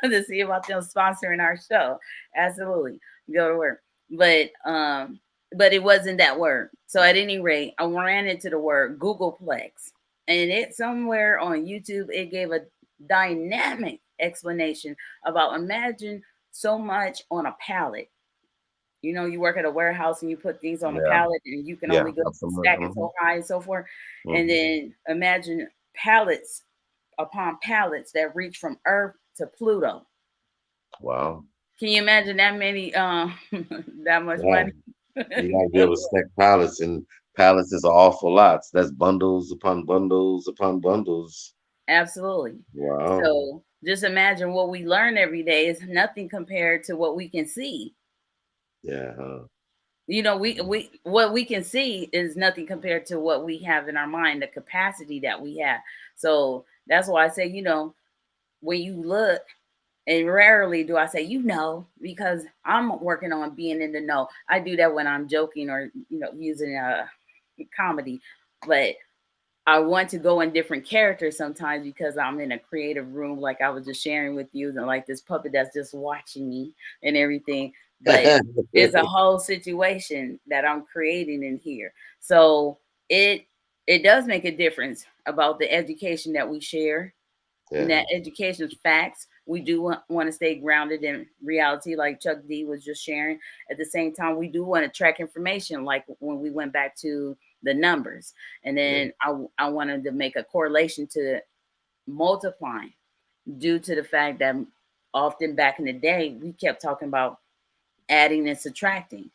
to see about them sponsoring our show. Absolutely, go to work. But it wasn't that word. So at any rate, I ran into the word Googleplex, and it somewhere on YouTube it gave a dynamic explanation about imagine so much on a pallet. You work at a warehouse and you put things on a Yeah. pallet and you can Yeah. only go I'm familiar. stack it so high and so forth. And Mhm. then imagine pallets upon pallets that reach from Earth to Pluto. Wow. Can you imagine that many that much Yeah. money? You gotta be able to stack pallets, and pallets is an awful lot. So that's bundles upon bundles upon bundles. Absolutely. Wow. So just imagine what we learn every day is nothing compared to what we can see. Yeah. Huh. We what we can see is nothing compared to what we have in our mind, the capacity that we have. So that's why I say, when you look, and rarely do I say, because I'm working on being in the know. I do that when I'm joking or, using a comedy, but I want to go in different characters sometimes because I'm in a creative room, like I was just sharing with you, and like this puppet that's just watching me and everything. But it's a whole situation that I'm creating in here. So it does make a difference about the education that we share, and Yeah. that education is facts. We do want to stay grounded in reality, like Chuck D was just sharing. At the same time, we do want to track information, like when we went back to the numbers. And Yeah. then I wanted to make a correlation to multiplying due to the fact that often back in the day, we kept talking about adding and subtracting.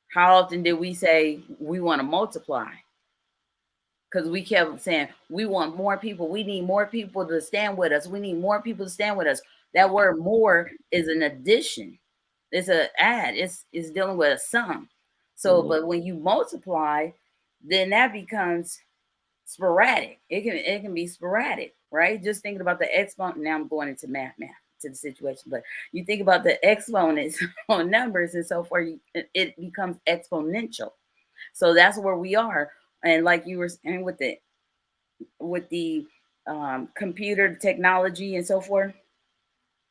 How often did we say we want to multiply? Because we kept saying we want more people. We need more people to stand with us. We need more people to stand with us. That word "more" is an addition. It's an add. It's dealing with a sum. So, Mhm. but when you multiply, then that becomes sporadic. It can be sporadic, right? Just thinking about the exponent. Now I'm going into math to the situation, but you think about the exponents on numbers and so forth. It becomes exponential. So that's where we are. And like you were saying with the computer technology and so forth,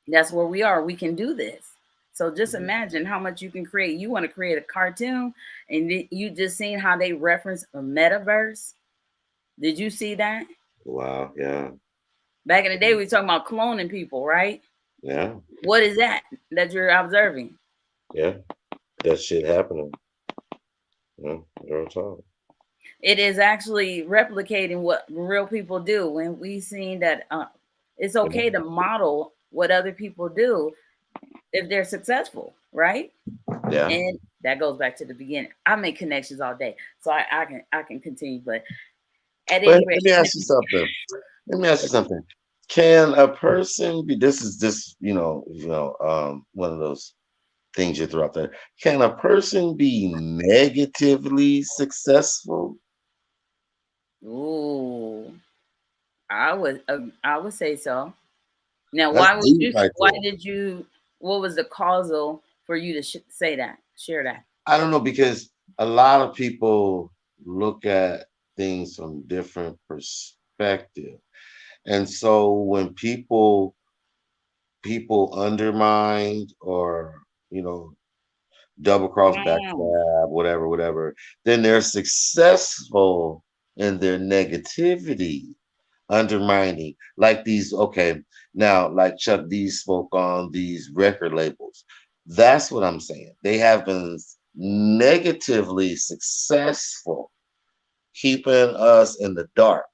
that's where we are. We can do this. So just Mhm. imagine how much you can create. You want to create a cartoon, and you just seen how they reference a metaverse. Did you see that? Wow. Yeah. Back in the day, we were talking about cloning people, right? Yeah. What is that you're observing? Yeah. That shit happening. Yeah. Real talk. It is actually replicating what real people do. When we seen that it's You okay to model what other people do if they're successful, right? know? Yeah. And that goes back to the beginning. I make connections all day, so I can continue. But at But any rate, let me ask you something. Let me ask you something. Can a person be this is this, one of those things you throw out there. Can a person be negatively successful? ooh, I would say so. Now, That's deep right why there. did you? What was the causal for you to say that? Share that. I don't know because a lot of people look at things from different perspective. And so when people undermine or you know double cross, Mm. backstab, whatever, then they're successful in their negativity, undermining. Like these, okay, now, like Chuck D spoke on these record labels. That's what I'm saying. They have been negatively successful, keeping us in the dark.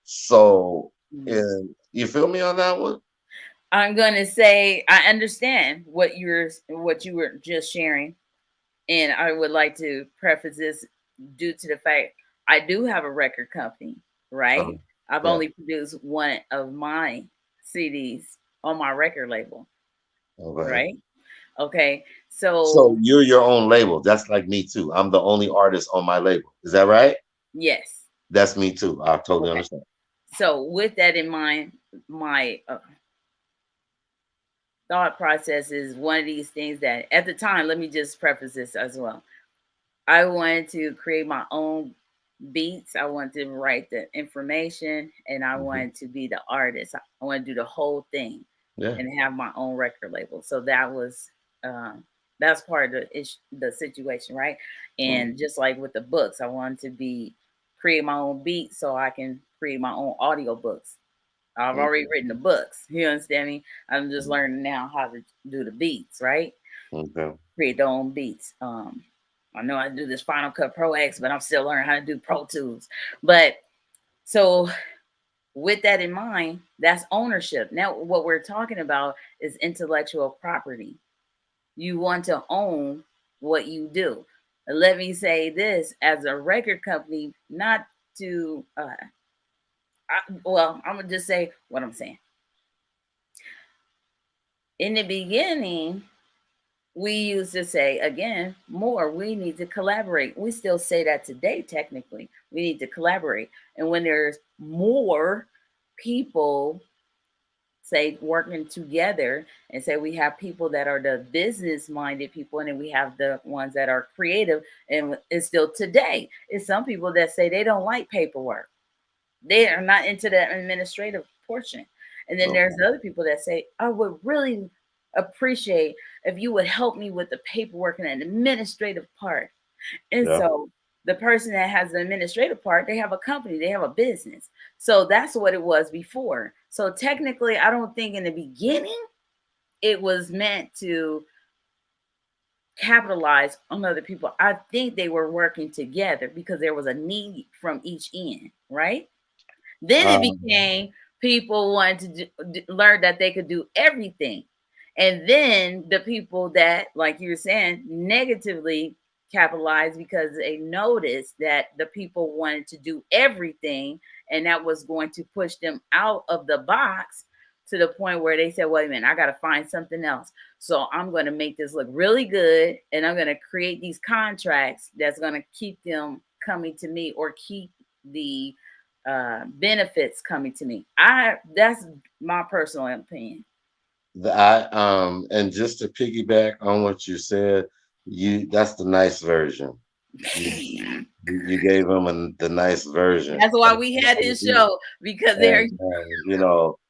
So, Mm. and you feel me on that one? I'm gonna say I understand what you were just sharing, and I would like to preface this due to the fact I do have a record company, Uh-huh. right? I've Yeah. only produced one of my CDs on my record label, Okay. right? Okay, So so you're your own label. That's like me too. I'm the only artist on my label. Is that right? yes, That's me too. I totally okay. understand. So with that in mind, my thought process is one of these things that at the time, let me just preface this as well. I wanted to create my own beats. I wanted to write the information and I Mhm. wanted to be the artist. I want to do the whole thing Yeah. and have my own record label. So that's part of the situation, right? Mm. And just like with the books, I wanted to create my own beats so I can create my own audio books. I've already Mhm. written the books. You understand me? I'm just Mhm. learning now how to do the beats, right? Okay. Create their own beats. I know I do this Final Cut Pro X, but I'm still learning how to do Pro Tools. But so with that in mind, that's ownership. Now, what we're talking about is intellectual property. You want to own what you do. Let me say this as a record company, not to, I'm going to just say what I'm saying. In the beginning, we used to say again more we need to collaborate. We still say that today. Technically we need to collaborate, and when there's more people say working together, and say we have people that are the business minded people and then we have the ones that are creative, and it's still today it's some people that say they don't like paperwork, they are not into the administrative portion. And then there's Okay. other people that say, I would really appreciate if you would help me with the paperwork and the administrative part. And Yeah. so the person that has the administrative part, they have a company, they have a business. So that's what it was before. So technically, I don't think in the beginning it was meant to capitalize on other people. I think they were working together because there was a need from each end, right? Then it Um, became people wanted to learn that they could do everything. And then the people that, like you were saying, negatively capitalized because they noticed that the people wanted to do everything and that was going to push them out of the box to the point where they said, wait a minute, I got to find something else. So I'm going to make this look really good and I'm going to create these contracts that's going to keep them coming to me or keep the benefits coming to me. That's my personal opinion. and just to piggyback on what you said, that's the nice version. You you gave him the nice version. That's why we had his show because there.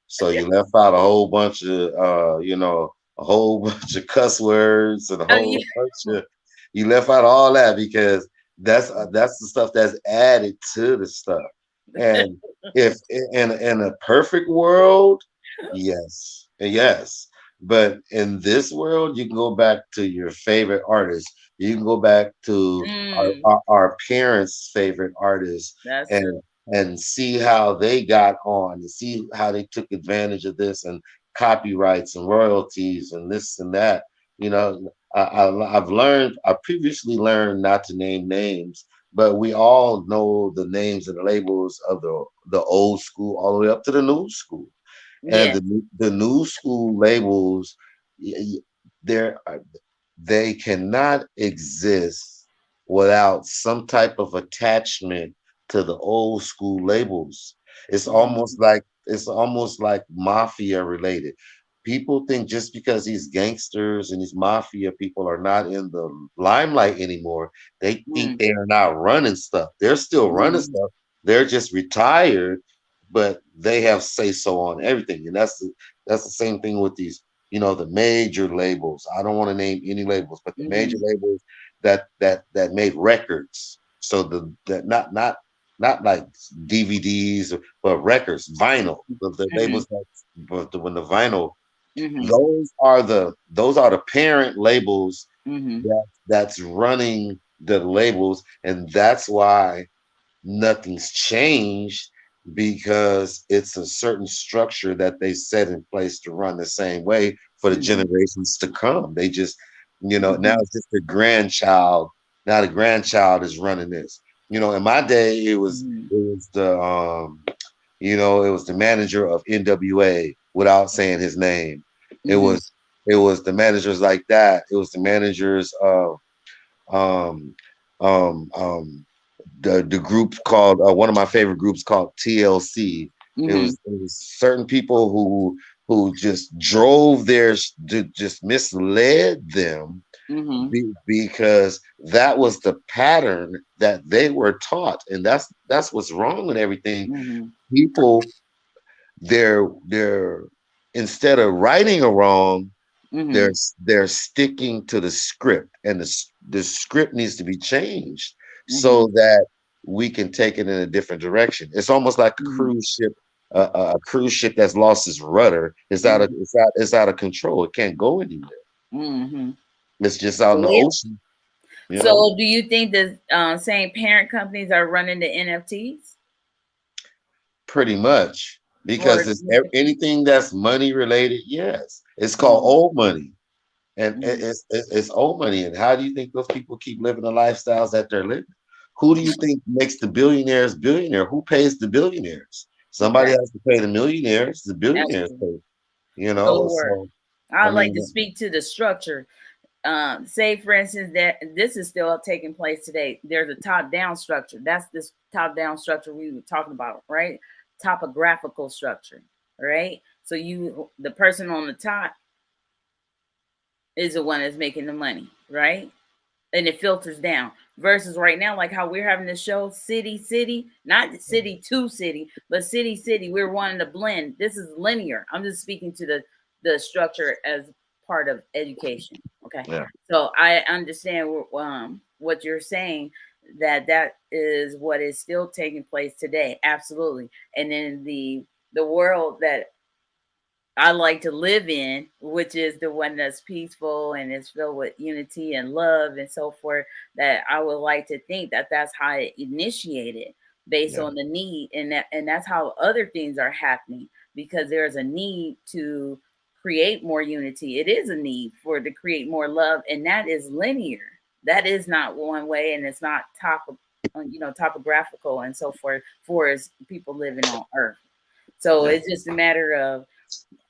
So you left out a whole bunch of a whole bunch of cuss words and a Oh whole yeah. bunch of you left out all that because that's the stuff that's added to the stuff. And if in a perfect world, yes, Yes, but in this world, you can go back to your favorite artist. You can go back to Mm, our parents' favorite artists that's true. and see how they got on, and see how they took advantage of this and copyrights and royalties and this and that. You know, I've learned. I previously learned not to name names, but we all know the names and the labels of the old school all the way up to the new school, and Yeah. the new school labels, there they cannot exist without some type of attachment to the old school labels. Mhm. It's almost like mafia related. People think just because these gangsters and these mafia people are not in the limelight anymore, they think Mm, they are not running stuff. They're still running mhm, stuff. They're just retired, but they have say so on everything. And that's the same thing with these, the major labels. I don't want to name any labels, but the major mhm, labels that made records. So that not like DVDs, but records, vinyl. The mhm, labels that, but when the vinyl, mhm, those are the parent labels mhm, that's running the labels, and that's why nothing's changed, because it's a certain structure that they set in place to run the same way for the mhm, generations to come. They just, now mhm, it's just the grandchild. Now the grandchild is running this. In my day, mhm, it was it was the manager of NWA without saying his name. It mhm, was it was the managers like that. It was the managers of um um the group called, one of my favorite groups called TLC. mhm, It was certain people who just drove just misled them, mhm, because that was the pattern that they were taught, and that's what's wrong with everything. mhm, People, they're instead of righting a wrong, they're mhm, they're sticking to the script, and the script needs to be changed so mhm, that we can take it in a different direction. It's almost like a mhm, cruise ship, a cruise ship that's lost its rudder. mhm, It's out of control. It can't go anywhere. mhm. It's just out in the Yeah. ocean, you know. So, do you think the same parent companies are running the NFTs Pretty much, or because significant? anything that's money related. Yes, it's called Mhm, old money. And mhm. it's old money. And how do you think those people keep living the lifestyles that they're living? Who do you think makes the billionaires billionaire? Who pays the billionaires? Somebody Exactly. has to pay the millionaires. The billionaires Absolutely. pay. So, So I I'd like mean, to speak to the structure. Say, for instance, that this is still taking place today. There's a top-down structure. That's this top-down structure we were talking about, right? Topographical structure, right? So the person on the top is the one that's making the money, right? And it filters down. Versus right now, like how we're having this show, city, not city to city, but city. We're wanting to blend. This is linear. I'm just speaking to the structure as part of education. Okay, yeah, so I understand what you're saying, that is what is still taking place today. Absolutely, and in the world that I like to live in, which is the one that's peaceful and is filled with unity and love and so forth. That I would like to think that that's how it initiated, based yeah, on the need, and that's how other things are happening, because there's a need to create more unity. It is a need for to create more love, and that is linear. That is not one way, and it's not topographical and so forth for us people living on Earth. So yeah. it's just a matter of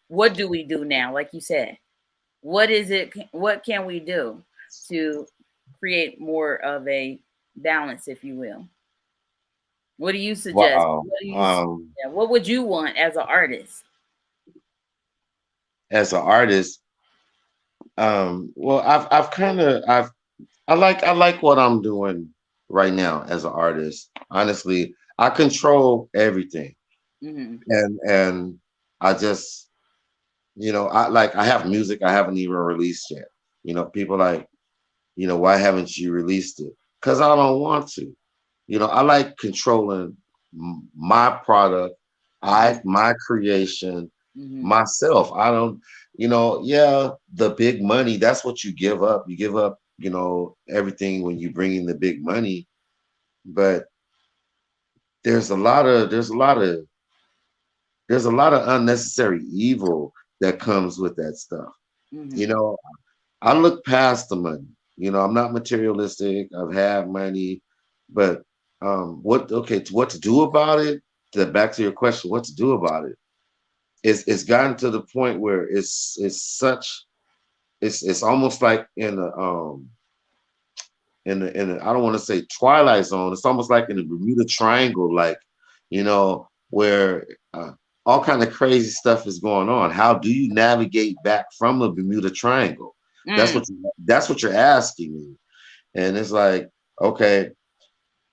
what do we do now? Like you said, what is it? What can we do to create more of a balance, if you will? What do you suggest? Wow. Yeah, what would you want as an artist? As an artist, well, I've kind of I've I like what I'm doing right now as an artist. Honestly, I control everything, Hmm. and I just, I have music I haven't even released yet. People like, why haven't you released it? Because I don't want to. I like controlling my product, Hmm. my creation. myself. I don't, yeah, the big money, that's what you give up. You give up, everything when you bring in the big money. But there's a lot of unnecessary evil that comes with that stuff. You know, I look past the money. I'm not materialistic. I've had money, but what to do about it? Back to your question, what to do about it? It's gotten to the point where it's almost like in I don't want to say Twilight Zone. It's almost like in the Bermuda Triangle, like, where all kind of crazy stuff is going on. How do you navigate back from the Bermuda Triangle? That's what you're asking me. And it's like, okay,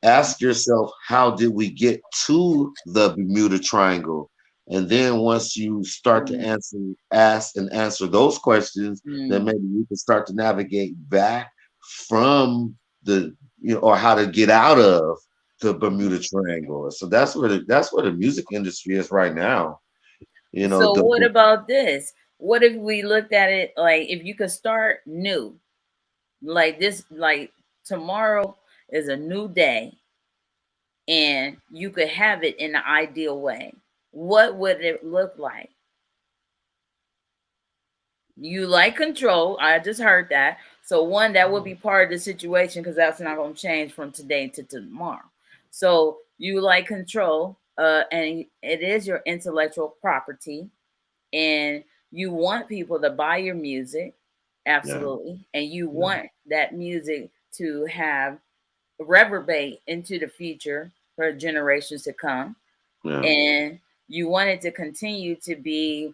ask yourself, how did we get to the Bermuda Triangle? And then once you start to answer those questions, then maybe you can start to navigate back from or how to get out of the Bermuda Triangle. So that's where the music industry is right now. So what about this? What if we looked at it like, if you could start new, like this, like tomorrow is a new day, and you could have it in the ideal way, what would it look like? You like control. I just heard that. So one, that would be part of the situation, because that's not going to change from today to tomorrow. So you like control, and it is your intellectual property, and you want people to buy your music, absolutely, and you want that music to have reverberate into the future for generations to come, and you want it to continue to be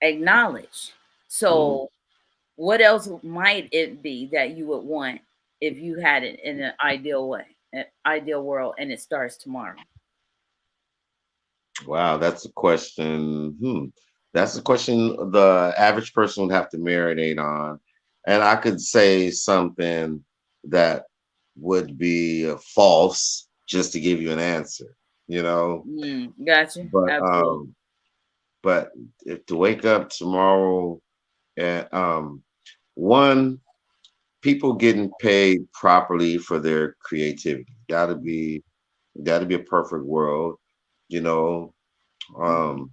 acknowledged. So what else might it be that you would want if you had it in an ideal way, an ideal world, and it starts tomorrow? Wow, that's a question. That's a question the average person would have to marinate on. And I could say something that would be false just to give you an answer, Gotcha. But Absolutely. but if to wake up tomorrow and one, people getting paid properly for their creativity. Gotta be a perfect world, you know. Um,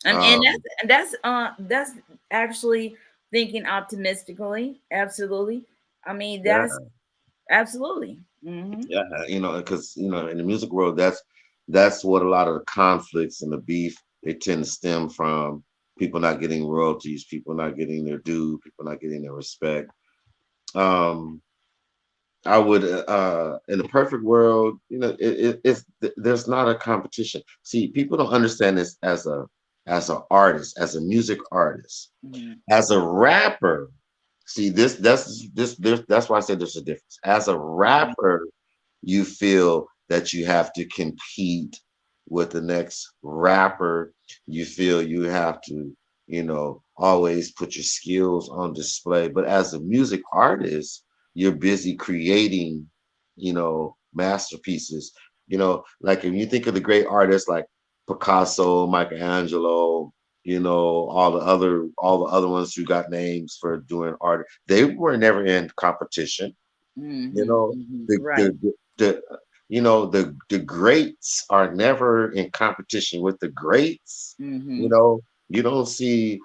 And um, that's actually thinking optimistically. Absolutely. I mean, yeah, that's absolutely. yeah, because in the music world, that's what a lot of the conflicts and the beef they tend to stem from. People not getting royalties, people not getting their due, people not getting their respect. Um, I would, in the perfect world, there's not a competition. See, people don't understand this as an artist, as a music artist, as a rapper. See, that's why I said there's a difference. As a rapper, you feel that you have to compete with the next rapper. You feel you have to, always put your skills on display. But as a music artist, you're busy creating, masterpieces. Like if you think of the great artists like Picasso, Michelangelo, all the other ones who got names for doing art, they were never in competition. You know, the Right. the greats are never in competition with the greats. You don't see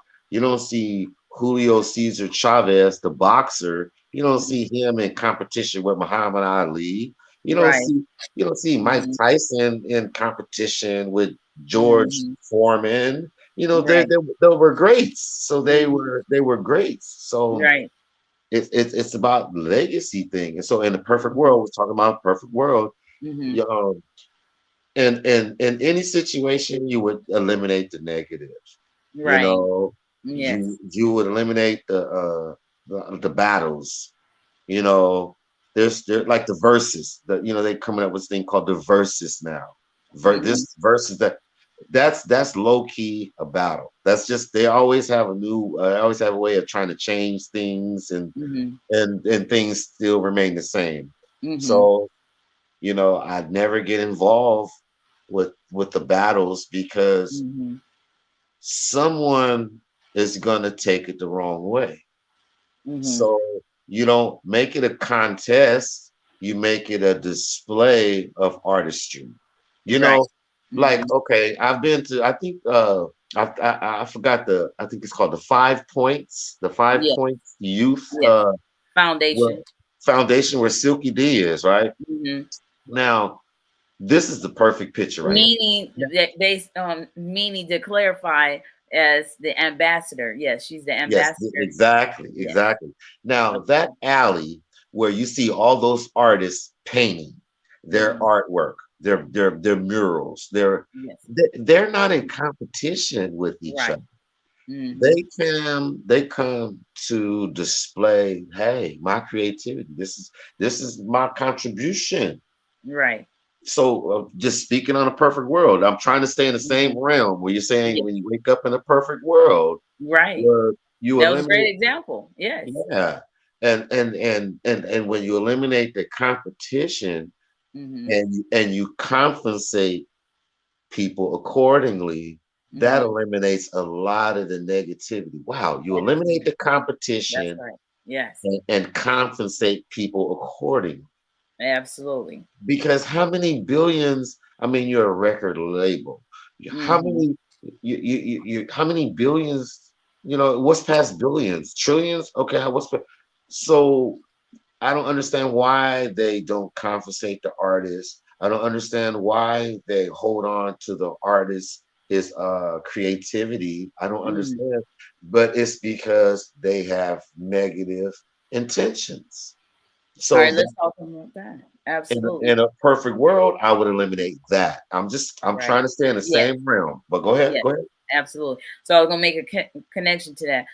Julio Cesar Chavez, the boxer. You don't see him in competition with Muhammad Ali. You don't Right. see you don't see Mike Tyson in competition with George Mhm. Foreman. They, Right. they they were greats, so they Mhm. were greats. So Right. it's about legacy thing. And so in the perfect world, we're talking about perfect world. Mhm. You know, and in any situation, you would eliminate the negative. You Right. know, Yes. you would eliminate the battles. You know, there's like the verses that they coming up with this thing called the verses now. Mhm. This verses that's low key a battle. That's just they always have always have a way of trying to change things Mhm. and things still remain the same. Mhm. So I'd never get involved with the battles because Hmm. someone is gonna take it the wrong way. Hmm. So you don't make it a contest, you make it a display of artistry. You Right. know, Hmm. like okay, I've been to I think I forgot I think it's called the 5 points, the five Yeah. points youth Yeah. where, Foundation. foundation where Silky D is, right? Hmm. Now, this is the perfect picture right here. Meaning that based on meaning to clarify as the ambassador. Yes, she's the Yes, ambassador. exactly, Yes. exactly. Now that Okay. alley where you see all those artists painting their Hmm. artwork, their murals, Yes. they're not in competition with each Right. other. Hmm. They come to display, hey, my creativity. This is my contribution. Right. So just speaking on a perfect world, I'm trying to stay in the Hmm. same realm where you're saying Yeah. when you wake up in a perfect world Right. where you That was a eliminate. great example. Yes. Yeah. And when you eliminate the competition Hmm. and you compensate people accordingly, that Hmm. eliminates a lot of the negativity. Wow, you eliminate Absolutely. the That's competition right. Yes. and compensate people accordingly. Absolutely. Because how many billions, I mean, you're a record label. How Hmm. many how many billions, what's past billions? Trillions? Okay, so I don't understand why they don't compensate the artist. I don't understand why they hold on to the artist, his creativity. I don't Hmm. understand, but it's because they have negative intentions. All So right, let's talk about that. in Absolutely. a perfect world, I would eliminate that. I'm Right. trying to stay in the Yes. same realm. But go ahead, Yes. go ahead. Absolutely. So I was gonna make a connection to that.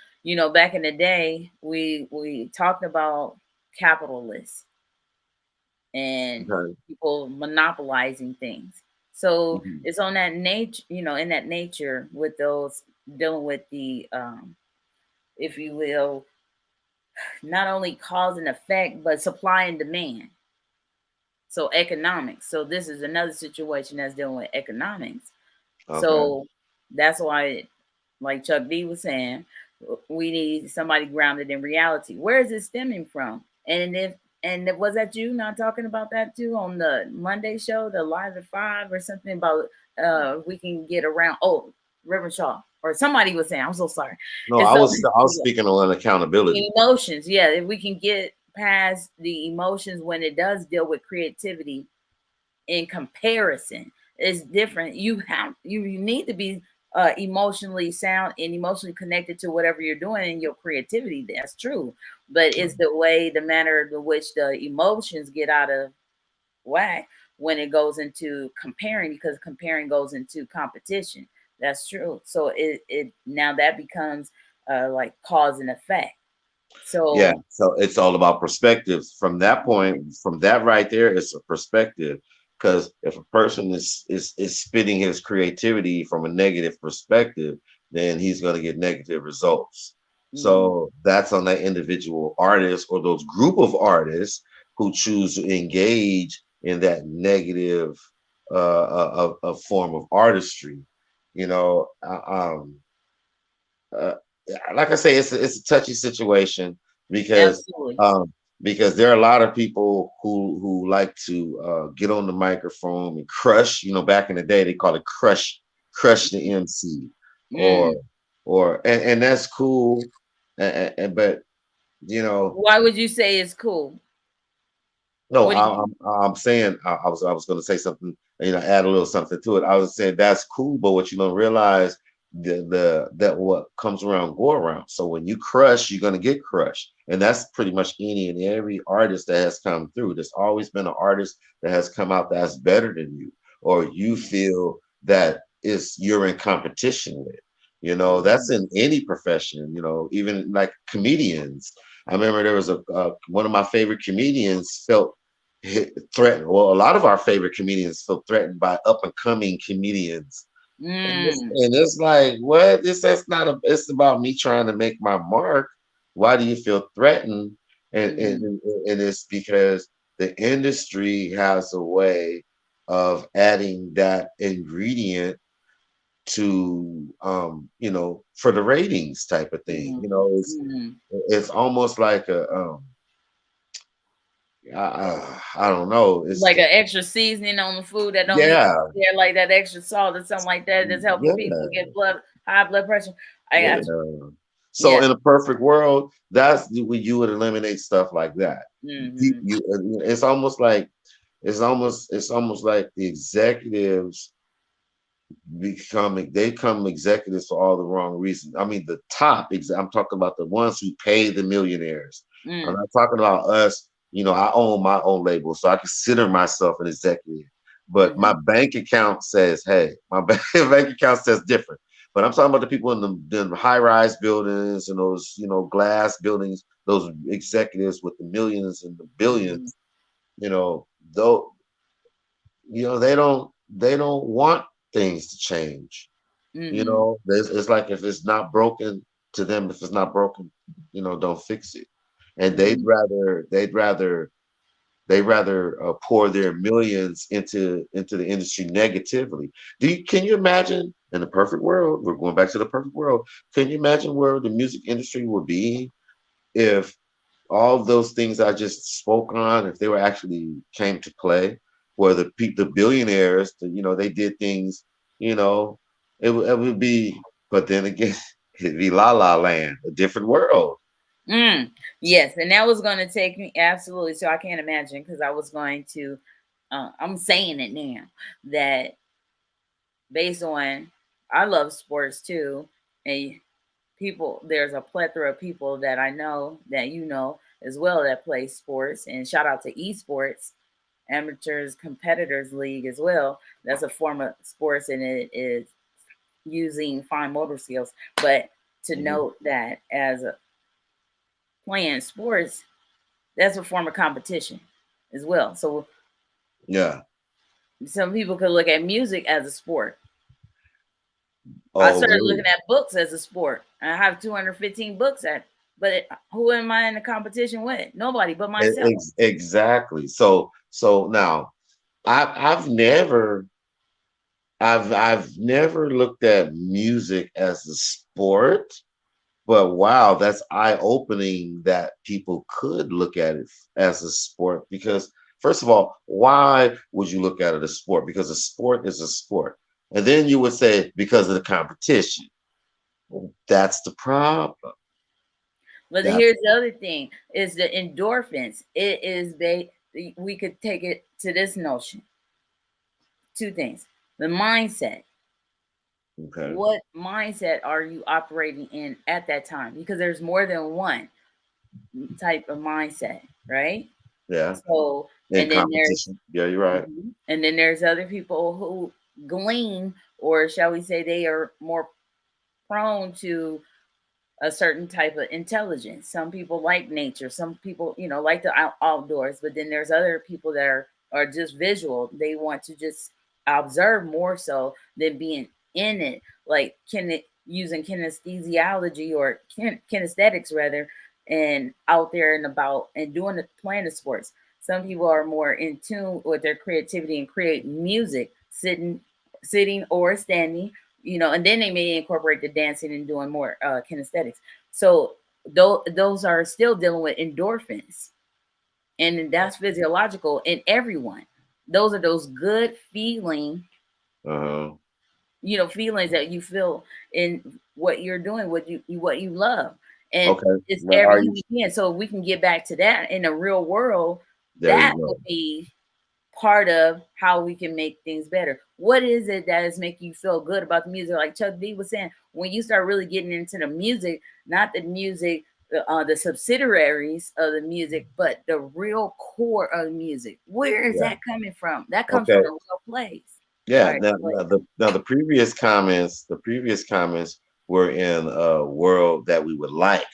Back in the day, we talked about capitalists and Okay. people monopolizing things. So Mhm. it's on that nature, in that nature with those dealing with the, if you will, not only cause and effect, but supply and demand. So economics. So this is another situation that's dealing with economics. Okay. So that's why, like Chuck D was saying, we need somebody grounded in reality. Where is it stemming from? Was that you not talking about that too on the Monday show, the Live at 5 or something about we can get around Reverend Shaw or somebody was saying, I'm so sorry. No, And I so was I was speaking on accountability. emotions, yeah, if we can get past the emotions when it does deal with creativity in comparison is different. You need to be emotionally sound and emotionally connected to whatever you're doing in your creativity. That's true, but it's the manner in which the emotions get out of whack when it goes into comparing, because comparing goes into competition. That's true. So it now that becomes like cause and effect. Yeah, So so it's all about perspective. From that point, from that right there, it's a perspective. Because if a person is spitting his creativity from a negative perspective, then he's going to get negative results. mhm, So that's on that individual artist or those group of artists who choose to engage in that negative form of artistry. You know, uh, like I say, it's a touchy situation because absolutely. um, because there are a lot of people who like to get on the microphone and crush. Back in the day they call it crush the MC, or Mm. and that's cool. But you know, Why would you say it's cool? no, What do you I'm saying I was going to say something, add a little something to it. I was saying that's cool, but what you don't realize that what comes around go around. So when you crush, you're going to get crushed, and that's pretty much any and every artist that has come through. There's always been an artist that has come out that's better than you, or you feel that you're in competition with. That's Mhm. in any profession. Even like comedians. I remember there was one of my favorite comedians felt threatened. Well, a lot of our favorite comedians feel threatened by up and coming comedians, Mm. and it's like, what? That's not It's about me trying to make my mark. Why do you feel threatened? And Mhm. and, and it's because the industry has a way. of adding that ingredient to for the ratings type of thing. It's almost like a I don't know. It's Like an extra seasoning on the food that don't need to yeah, be there, like that extra salt or something like that, that's helping people yeah, get high blood pressure. I yeah. got you. So Yeah. in a perfect world, that's when you would eliminate stuff like that. It's almost like the executives become executives for all the wrong reasons. I mean, the top. I'm talking about the ones who pay the millionaires. I'm not talking about us. I own my own label, so I consider myself an executive. But my bank account says, "Hey," my bank account says different. But I'm talking about the people in the high-rise buildings and those, glass buildings, those executives with the millions and the billions. Though, they don't want things to change. It's like if it's not broken to them, if it's not broken, don't fix it. And they'd rather pour their millions into the industry negatively. Can you imagine in the perfect world? We're going back to the perfect world. Can you imagine where the music industry would be if all of those things I just spoke on, if they were actually came to play, where the billionaires, they did things, it would be. But then again, it'd be La La Land, a different world. Yes, and that was going to take me absolutely. So I can't imagine, because I was going to. I'm saying it now that based on I love sports too, and there's a plethora of people that I know that as well that play sports, and shout out to esports, amateurs competitors league as well. That's a form of sports, and it is using fine motor skills. But to note that as a playing sports, that's a form of competition as well. So Yeah. some people could look at music as a sport. I Oh, started really? looking at books as a sport. I have 215 books but who am I in the competition with? Nobody but myself. Exactly. So now I've never looked at music as a sport, but wow, that's eye-opening that people could look at it as a sport. Because first of all, why would you look at it as a sport? Because a sport is a sport. And then you would say because of the competition. Well, that's the problem. But here's the other thing: is the endorphins. It is we could take it to this notion. Two things: the mindset. Okay. What mindset are you operating in at that time? Because there's more than one type of mindset, right? Yeah. So, In and then competition. Yeah, you're right. and then there's other people who glean, or shall we say, they are more prone to a certain type of intelligence. Some people like nature. Some people, like the outdoors. But then there's other people that are just visual. They want to just observe more so than being in it. Like using kinesthesiology or kinesthetics rather, and out there and about and playing the sports. Some people are more in tune with their creativity and create music sitting or standing, and then they may incorporate the dancing and doing more kinesthetics. So those are still dealing with endorphins, and that's physiological in everyone. Those are those good feelings that you feel in what you're doing, what you love, and Okay. it's Well, every human being. So we can get back to that in the real world. there That you go. would be part of how we can make things better. What is it that is making you feel good about the music? Like Chuck D was saying, when you start really getting into the music, not the music, the subsidiaries of the music, but the real core of the music. Where is Yeah. that coming from? That comes Okay. from a real place. All Yeah. right, The previous comments were in a world that we would like.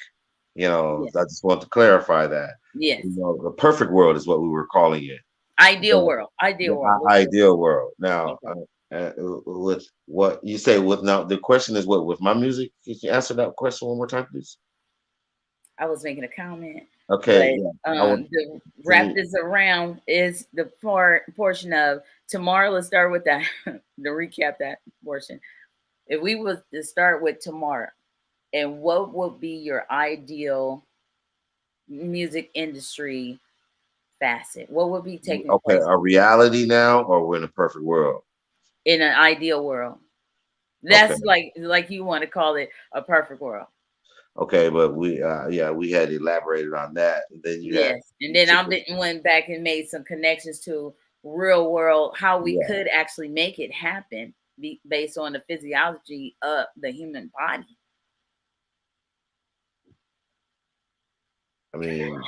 yes, I just want to clarify that. yes. The perfect world is what we were calling it. Ideal But world, the ideal world. ideal world. Now, Okay. with what you say, with now, the question is what with my music? Can you answer that question one more time, please? I was making a comment, Okay. but Yeah. I want to to. wrap this around is the portion of tomorrow, let's start with that to recap that portion. If we was to start with tomorrow, and what would be your ideal music industry facet? What would be taking Okay, place a reality now, or we're in a perfect world? in an ideal world? Okay, That's like you want to call it a perfect world. okay, but we had elaborated on that, and then you had Yes. And then I went back and made some connections to real world, how we yeah. could actually make it happen based on the physiology of the human body. I mean,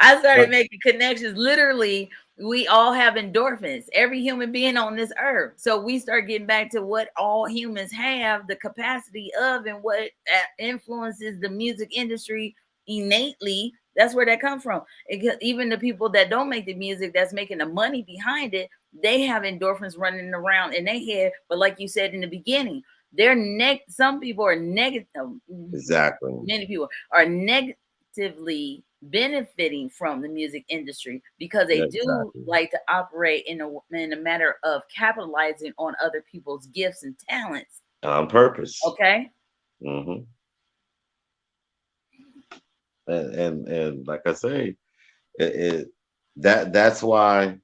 I started but making connections. Literally, we all have endorphins, every human being on this earth. So we start getting back to what all humans have the capacity of and what influences the music industry innately. That's where that comes from. Even the people that don't make the music, that's making the money behind it, they have endorphins running around in their head. But like you said in the beginning, some people are negative. exactly, Many people are negative actively benefiting from the music industry because they do exactly. like to operate in a matter of capitalizing on other people's gifts and talents. On purpose. Okay. Hmm. And like I say, it that's why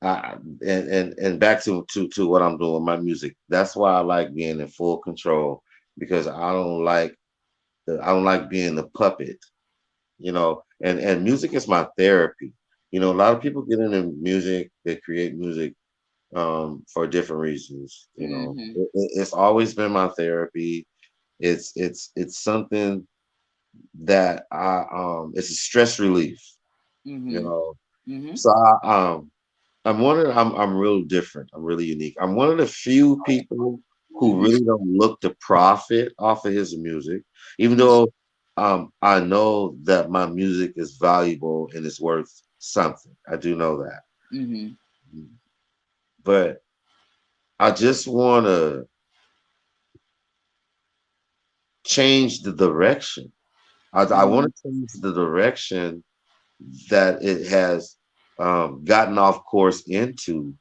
and back to what I'm doing with my music. That's why I like being in full control because I don't like being the puppet, and music is my therapy. A lot of people get into music, they create music for different reasons. Mm-hmm. It's always been my therapy. It's something that it's a stress relief, you Mm-hmm. know. Mm-hmm. So I'm real different. I'm really unique. I'm one of the few people who Mm-hmm. really don't look to profit off of his music, even Mm-hmm. though I know that my music is valuable and it's worth something. I do know that. Mm-hmm. But I just want to change the direction. I Mm-hmm. want to change the direction that it has gotten off course into.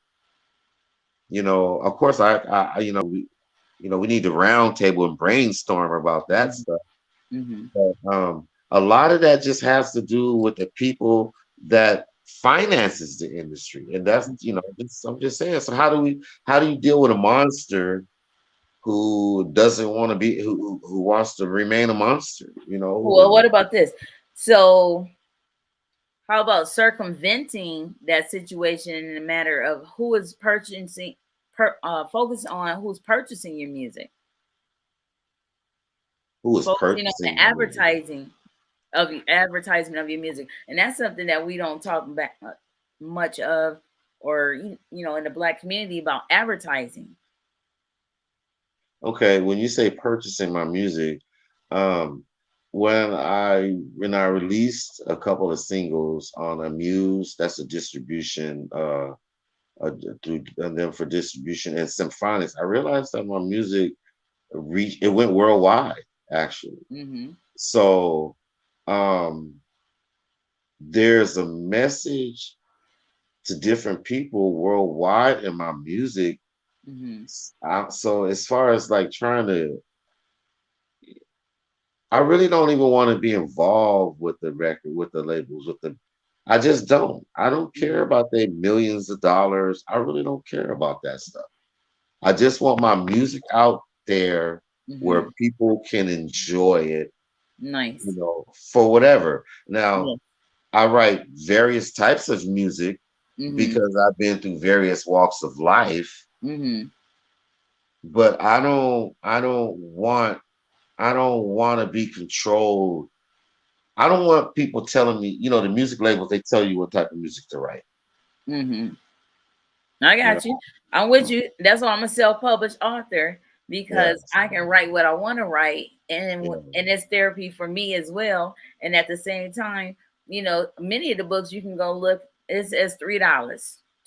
Of course, we need to round table and brainstorm about that stuff. Mm-hmm. But a lot of that just has to do with the people that finances the industry, and I'm just saying. So how do you deal with a monster who doesn't want to be who wants to remain a monster? Well, what about this? So how about circumventing that situation in a matter of who is purchasing, focus on who's purchasing your music, who is focusing on purchasing the my music? advertisement of your music, and that's something that we don't talk about much of, or in the Black community about advertising. Okay, when you say purchasing my music, um, when I released a couple of singles on Amuse, that's a distribution, and then for distribution and Symphonics, I realized that my music it went worldwide actually. Mm-hmm. So um, there's a message to different people worldwide in my music. Mm-hmm. So as far as like trying to I really don't even want to be involved with the record, with the labels, I just don't. I don't care about their millions of dollars. I really don't care about that stuff. I just want my music out there Mm-hmm. where people can enjoy it, Nice. for whatever. Now, Yes. I write various types of music Mm-hmm. because I've been through various walks of life, Mm-hmm. but I don't want to be controlled. I don't want people telling me, the music labels, they tell you what type of music to write. Mm-hmm. I You got you. know, I'm with you. That's why I'm a self-published author, yeah, because I can write what I want to write, and yeah. it's therapy for me as well. And at the same time, many of the books you can go look. It says $3,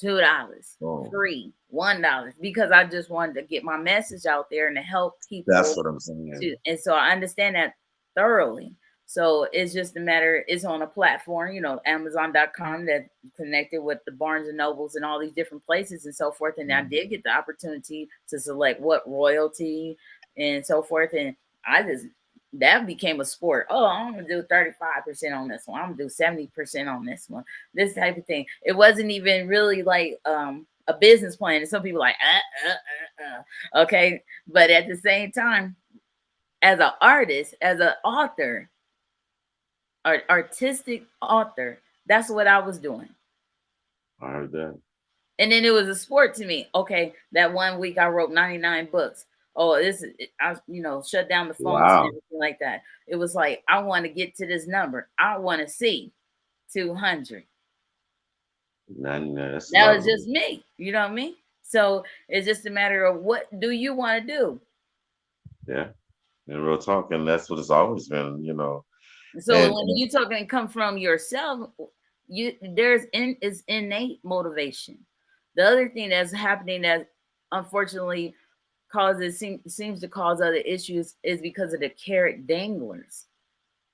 $2, Oh, free, $1, because I just wanted to get my message out there and to help that's people what I'm saying. and so I understand that thoroughly. So it's just a matter, it's on a platform, you know, Amazon.com that connected with the Barnes and Nobles and all these different places and so forth. And I did get the opportunity to select what royalty and so forth. And I just, that became a sport. Oh, I'm gonna do 35% on this one. I'm gonna do 70% on this one. This type of thing. It wasn't even really like a business plan. And some people like, okay. But at the same time, as an artist, as an author, artistic author, that's what I was doing. I heard that. And then it was a sport to me. Okay, that one week I wrote 99 books. Oh, this is, I, you know, shut down the phones and Wow. everything like that. It was like, I want to get to this number. I want to see 200. 99. That's a That lot was of just me. You know what I mean? So it's just a matter of what do you want to do? yeah. And real talk, and that's what it's always been, you know. So And when you talking come from yourself, is innate motivation. The other thing that's happening that unfortunately seems to cause other issues is because of the carrot danglers.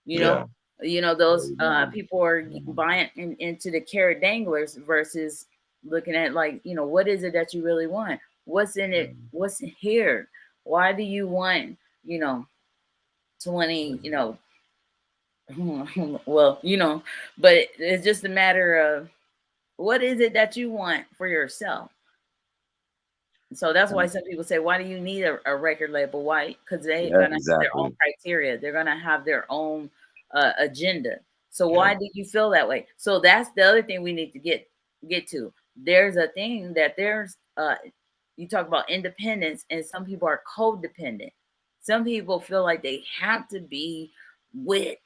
You yeah. know, those people are buying into the carrot danglers versus looking at, like, you know, what is it that you really want? What's in it? What's here? Why do you want, you know, 20, you know, well, you know, but it's just a matter of what is it that you want for yourself. So that's why some people say, why do you need a record label? Why? Because they're Yeah, gonna have their own exactly. criteria. They're gonna have their own agenda. So Yeah. why do you feel that way? So that's the other thing we need to get to. There's a thing that there's you talk about independence, and some people are codependent. Some people feel like they have to be with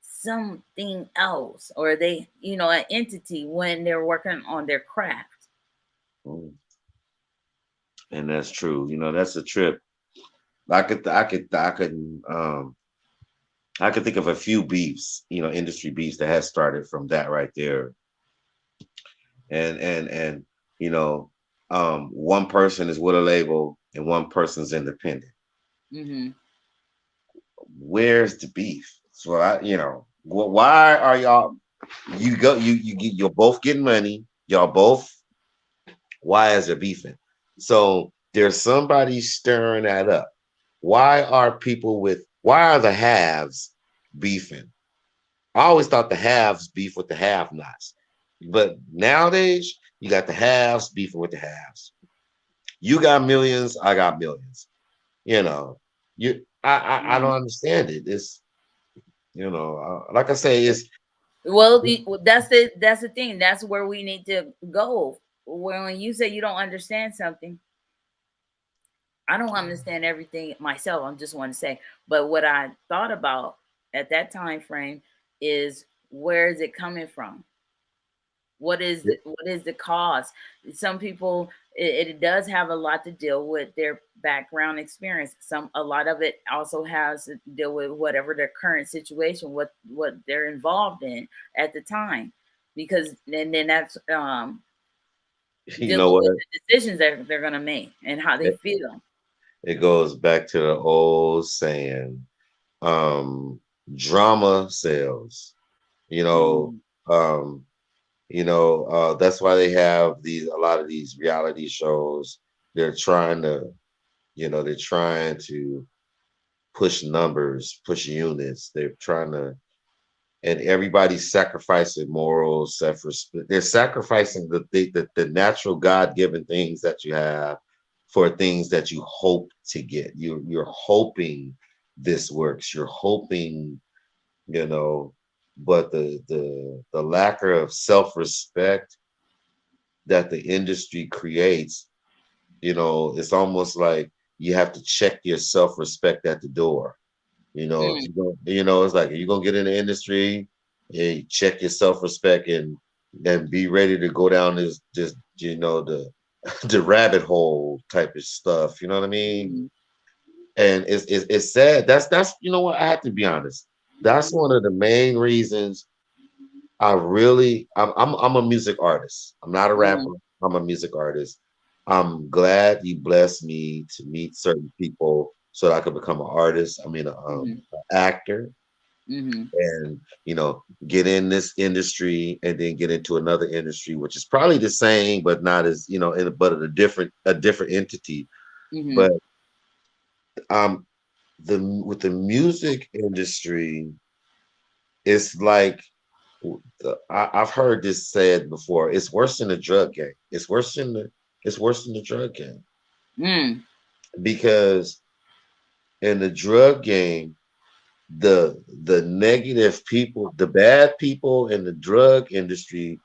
something else, or they, you know, an entity when they're working on their craft. Mm. And that's true. You know, that's a trip. I could think of a few beefs, you know, industry beefs that has started from that right there. And you know, one person is with a label and one person's independent. Mm-hmm. Where's the beef? So you know, why are y'all? You're both getting money. Y'all both. Why is there beefing? So there's somebody stirring that up. Why are people with? Why are the haves beefing? I always thought the haves beef with the have-nots, but nowadays you got the haves beefing with the haves. You got millions, I got millions. You know, I don't understand it. It's, you know, like I say, it's Well, that's the thing. That's where we need to go. When you say you don't understand something, I don't understand everything myself. I'm just want to say, but what I thought about at that time frame is, where is it coming from? What is the cause? Some people, it does have a lot to deal with their background experience. A lot of it also has to deal with whatever their current situation, what they're involved in at the time, because then that's you know dealing what? with the decisions that they're gonna make and how they It, feel. it goes back to the old saying, um, drama sells. You know, Mhm. um, that's why they have a lot of these reality shows. They're trying to, they're trying to push numbers, push units. They're trying to, and everybody's sacrificing morals, self-respect. They're sacrificing the natural God-given things that you have for things that you hope to get. You're hoping this works. You're hoping, you know, but the lack of self-respect that the industry creates, it's almost like you have to check your self-respect at the door. If Mm. you go, it's like, you're gonna get in the industry, you check your self-respect and then be ready to go down this the the rabbit hole type of stuff. You know what I mean? Mhm. And it's sad. That's what, I have to be honest. That's one of the main reasons I'm a music artist. I'm not a rapper. Mhm. I'm a music artist. I'm glad you blessed me to meet certain people so that I could become an artist. I mean, Mhm. an actor. Mm-hmm. and get in this industry and then get into another industry, which is probably the same but not as but a different entity. Mm-hmm. But um with the music industry, it's like I've heard this said before. It's worse than the drug game. It's worse than the drug game, Mm. because in the drug game, the negative people, the bad people in the drug industry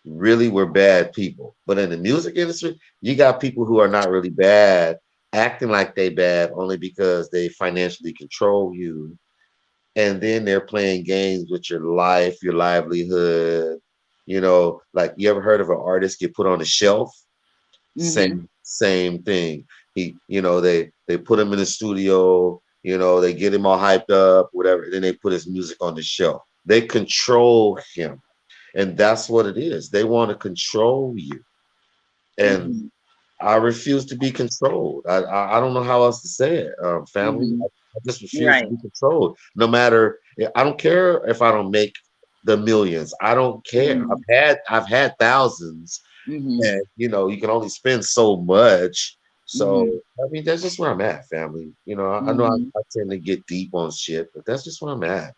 really were bad people. But in the music industry, you got people who are not really bad, acting like they bad only because they financially control you. And then they're playing games with your life, your livelihood. Like, you ever heard of an artist get put on a shelf? Mm-hmm. Same thing. They put him in the studio, they get him all hyped up, whatever. Then they put his music on the shelf. They control him. And that's what it is. They want to control you. And Mm-hmm. I refuse to be controlled. I don't know how else to say it, family. Mm-hmm. I just refuse to Right. be controlled. No matter, I don't care if I don't make the millions. I don't care. Mm-hmm. I've had thousands, Mm-hmm. and you can only spend so much. So Mm-hmm. I mean, that's just where I'm at, family. I know Mm-hmm. I tend to get deep on shit, but that's just where I'm at.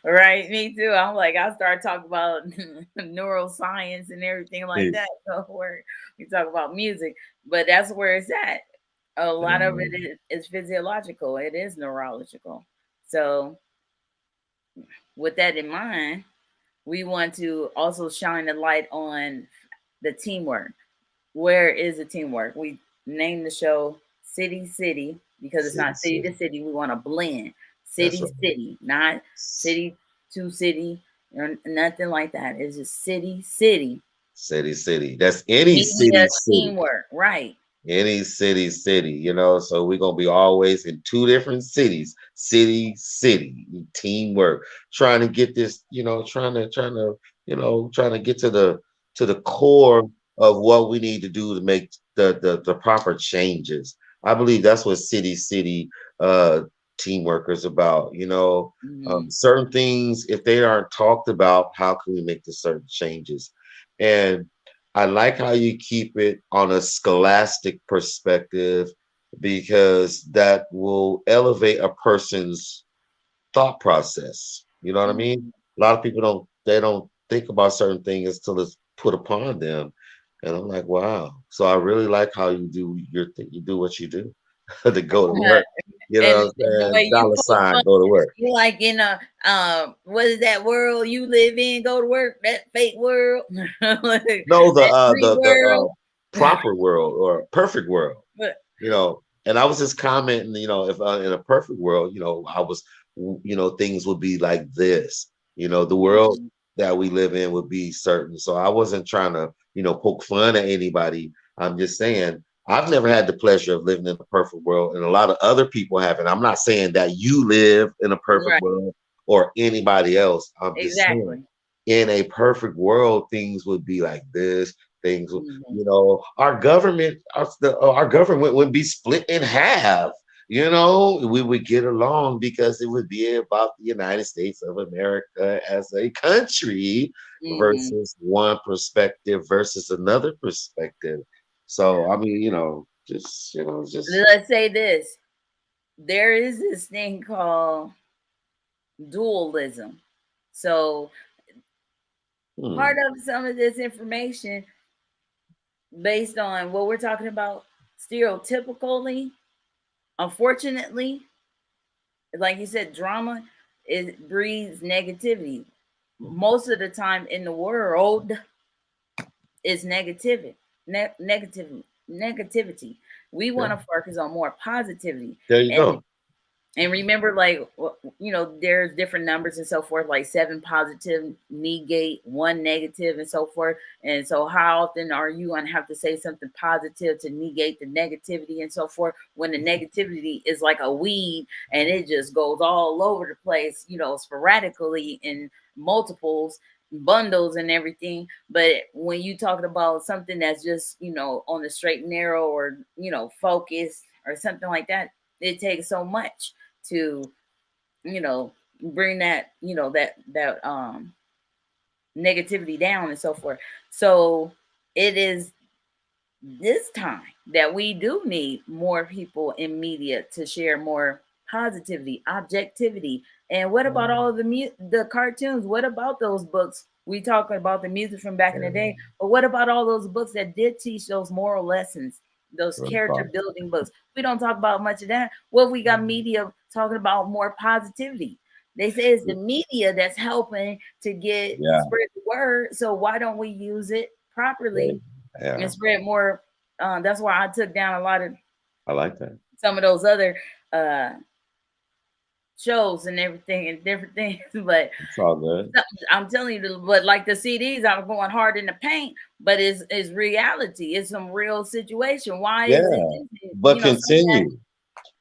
Right, me too. I'm like, I start talking about neuroscience and everything like Hey, that. So where we talk about music, but that's where it's at. A lot of it is physiological. It is neurological. So with that in mind, we want to also shine a light on the teamwork. Where is the teamwork? We named the show City City because it's city, not city city. to city. We want to blend That's city right. city, not city to city or nothing like that. It's just city city. City, city. That's any Media city, city. teamwork, right? Any city, so we're gonna be always in two different cities, city, teamwork, trying to get this, trying to get to the core of what we need to do to make the proper changes. I believe that's what city uh teamwork is about. Hmm. Certain things, if they aren't talked about, how can we make the certain changes? And I like how you keep it on a scholastic perspective, because that will elevate a person's thought process. You know what I mean? Hmm. A lot of people don't think about certain things until it's put upon them. And I'm like, wow. So I really like how you do your thing. You do what you do to go to work. You know And what I'm the saying? way you Dollar poke fun, sign, go to work. you like in a what is that world you live in? Go to work, that fake world, like, No, that dream the world. proper world or perfect world. But And I was just commenting, if in a perfect world, things would be like this. The world mhm, that we live in would be certain. So I wasn't trying to, poke fun at anybody. I'm just saying I've never had the pleasure of living in a perfect world, and a lot of other people haven't. I'm not saying that you live in a perfect right, world or anybody else. I'm just saying exactly. in a perfect world, things would be like this. Things would, Mhm, our government would be split in half. We would get along because it would be about the United States of America as a country mhm. versus one perspective versus another perspective. So I mean, just Let's say this: there is this thing called dualism. So part hmm, of some of this information, based on what we're talking about, stereotypically, unfortunately, like you said, drama it breeds negativity. Most of the time in the world is negativity, negativity. We yeah, want to focus on more positivity, there you and go. remember, like, there's different numbers and so forth, like 7 positive negate 1 negative and so forth. And so how often are you going to have to say something positive to negate the negativity and so forth, when the negativity is like a weed and it just goes all over the place, sporadically in multiples, bundles and everything. But when you talking about something that's just, on the straight and narrow, or focus or something like that, it takes so much to bring that, that negativity down and so forth. So it is this time that we do need more people in media to share more positivity, objectivity. And what about all of the cartoons? What about those books? We talk about the music from back in the day, but what about all those books that did teach those moral lessons, those character building books? We don't talk about much of that. Well, we got media talking about more positivity. They say it's the media that's helping to spread the word. So why don't we use it properly and spread more? That's why I took down a lot of. I like that. Some of those other shows and everything and different things, but it's all good. I'm telling you, but like the CDs, I'm going hard in the paint, but it's reality. It's some real situation. Why is it? But continue.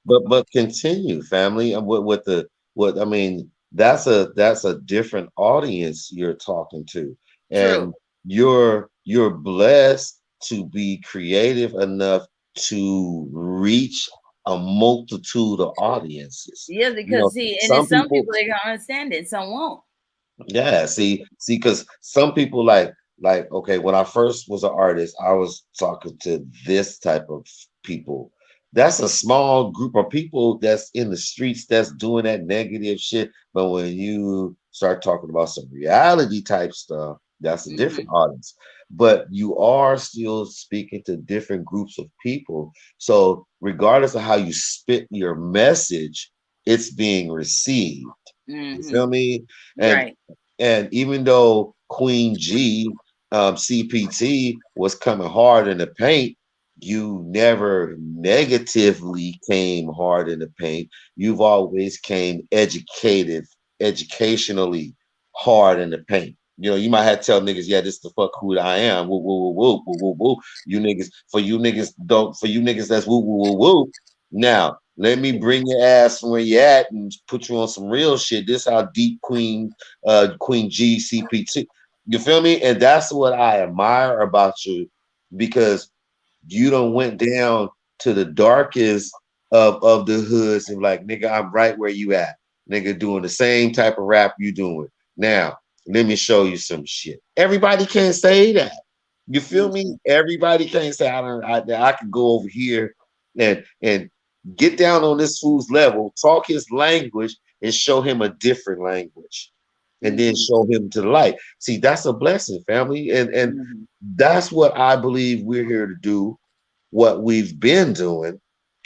But continue, family. What I mean, that's a different audience you're talking to, and you're blessed to be creative enough to reach a multitude of audiences. Yeah, because some people they can understand it, some won't. Yeah, see, because some people like okay, when I first was an artist, I was talking to this type of people. That's a small group of people that's in the streets that's doing that negative shit. But when you start talking about some reality type stuff, that's a different audience. But you are still speaking to different groups of people. So regardless of how you spit your message, it's being received. You feel me? And even though Queen G, CPT was coming hard in the paint, you never negatively came hard in the paint. You've always came educationally hard in the paint. You might have to tell niggas, yeah, this is the fuck who I am. Woo, woo, woo, woo, woo, woo. You niggas, for you niggas that's woo, woo, woo, woo. Now, let me bring your ass from where you at and put you on some real shit. This how deep Queen G CPT. You feel me? And that's what I admire about you, because you done went down to the darkest of the hoods and like, nigga, I'm right where you at. Nigga, doing the same type of rap you doing. Now, let me show you some shit. Everybody can't say that. You feel me? Everybody can't say I can go over here and get down on this fool's level, talk his language, and show him a different language, and then show him to the light. See, that's a blessing, family, and that's what I believe we're here to do. What we've been doing.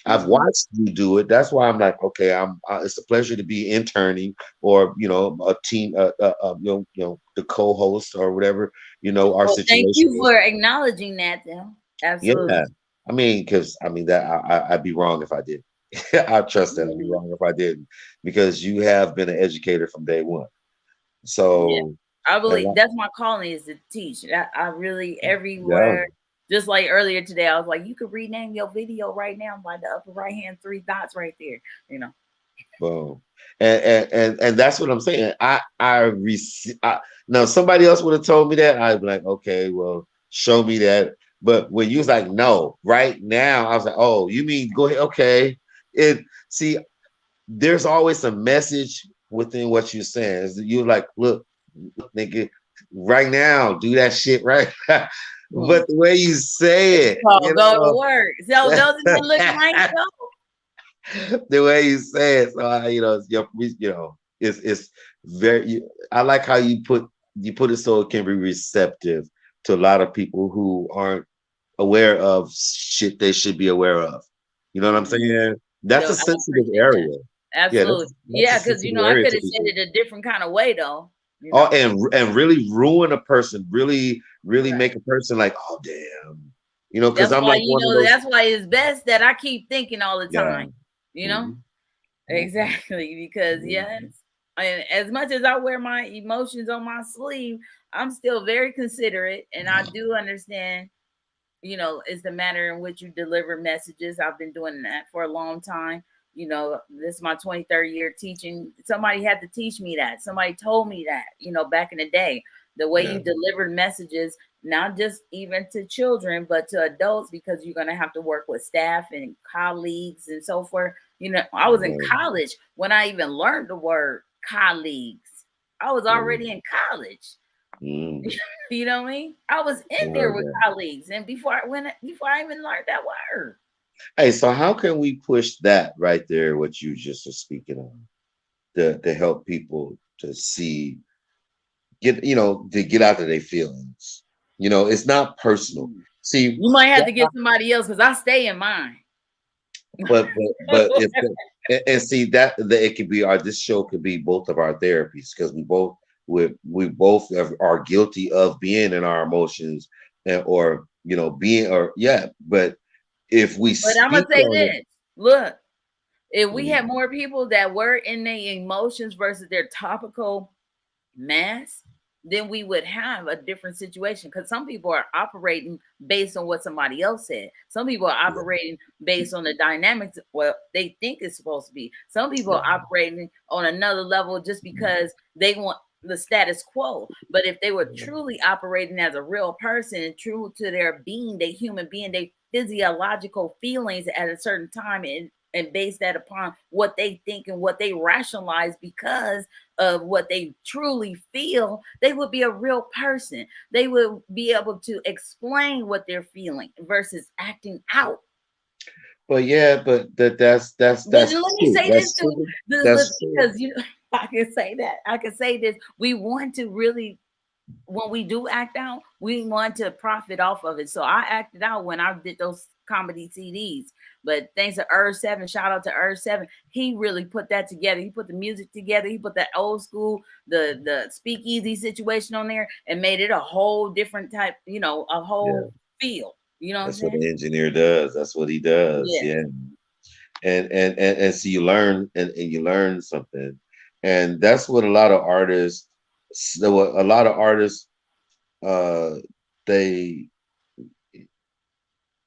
I've watched you do it. That's why I'm like, okay, it's a pleasure to be interning, or a team, the co-host or whatever. Our situation. Thank you for acknowledging that, though. Absolutely. Yeah, because that I'd be wrong if I did. I trust that I'd be wrong if I didn't, because you have been an educator from day one. So I believe that's my calling, is to teach. I really everywhere. Just like earlier today, I was like, you could rename your video right now by the upper right hand 3 dots right there. Boom. And that's what I'm saying. Now somebody else would have told me that, I'd be like, okay, well, show me that. But when you was like, no, right now, I was like, oh, you mean go ahead? Okay. See, there's always a message within what you're saying. You're like, look, nigga, right now, do that shit right. But the way you say it, go to work. So doesn't it look like so? The way you say it, so it's very. I like how you put it so it can be receptive to a lot of people who aren't aware of shit they should be aware of. You know what I'm saying? That's a sensitive area. Absolutely, because I could have said it a different kind of way, though. Oh, and really ruin a person, really make a person like, oh damn, because I'm like one of those. That's why it's best that I keep thinking all the time. Exactly, because and as much as I wear my emotions on my sleeve, I'm still very considerate, and I do understand. It's the manner in which you deliver messages. I've been doing that for a long time. This is my 23rd year teaching. Somebody had to teach me that. Somebody told me that, back in the day, the way you delivered messages, not just even to children, but to adults, because you're going to have to work with staff and colleagues and so forth. You know, I was in Mhm. college when I even learned the word colleagues. I was already in college. Mhm. You know what I mean? I was I in there heard with that. colleagues, and before I even learned that word. Hey, so how can we push that right there, what you just are speaking on, to help people to see, to get out of their feelings? It's not personal. See, You might have that- to get somebody else because I stay in mine. but if and see that it could be this show could be both of our therapies because we both are guilty of being in our emotions or being or yeah, but if we But I'm gonna speak say on it. this: look, if we Mhm. had more people that were in their emotions versus their topical mass, then we would have a different situation. Because some people are operating based on what somebody else said. Some people are Yeah, operating based on the dynamics what they think it's supposed to be. Some people yeah, are operating on another level just because they want the status quo. But if they were truly operating as a real person and true to their being, they human being, they physiological feelings at a certain time and base that upon what they think and what they rationalize because of what they truly feel, they would be a real person. They would be able to explain what they're feeling versus acting out. but yeah, but But that's let me true. say this That's too, true. That's true. because I can say that. I can say this. We want to really, when we do act out, we want to profit off of it. So I acted out when I did those comedy CDs. But thanks to Earth 7, shout out to Earth 7. He really put that together. He put the music together. He put that old school, the speakeasy situation on there and made it a whole different type, a Yeah, whole feel. You know what I'm that's what saying? the engineer does. That's what he does. Yeah. Yeah. And so you learn and you learn something, and that's what a lot of artists a lot of artists uh they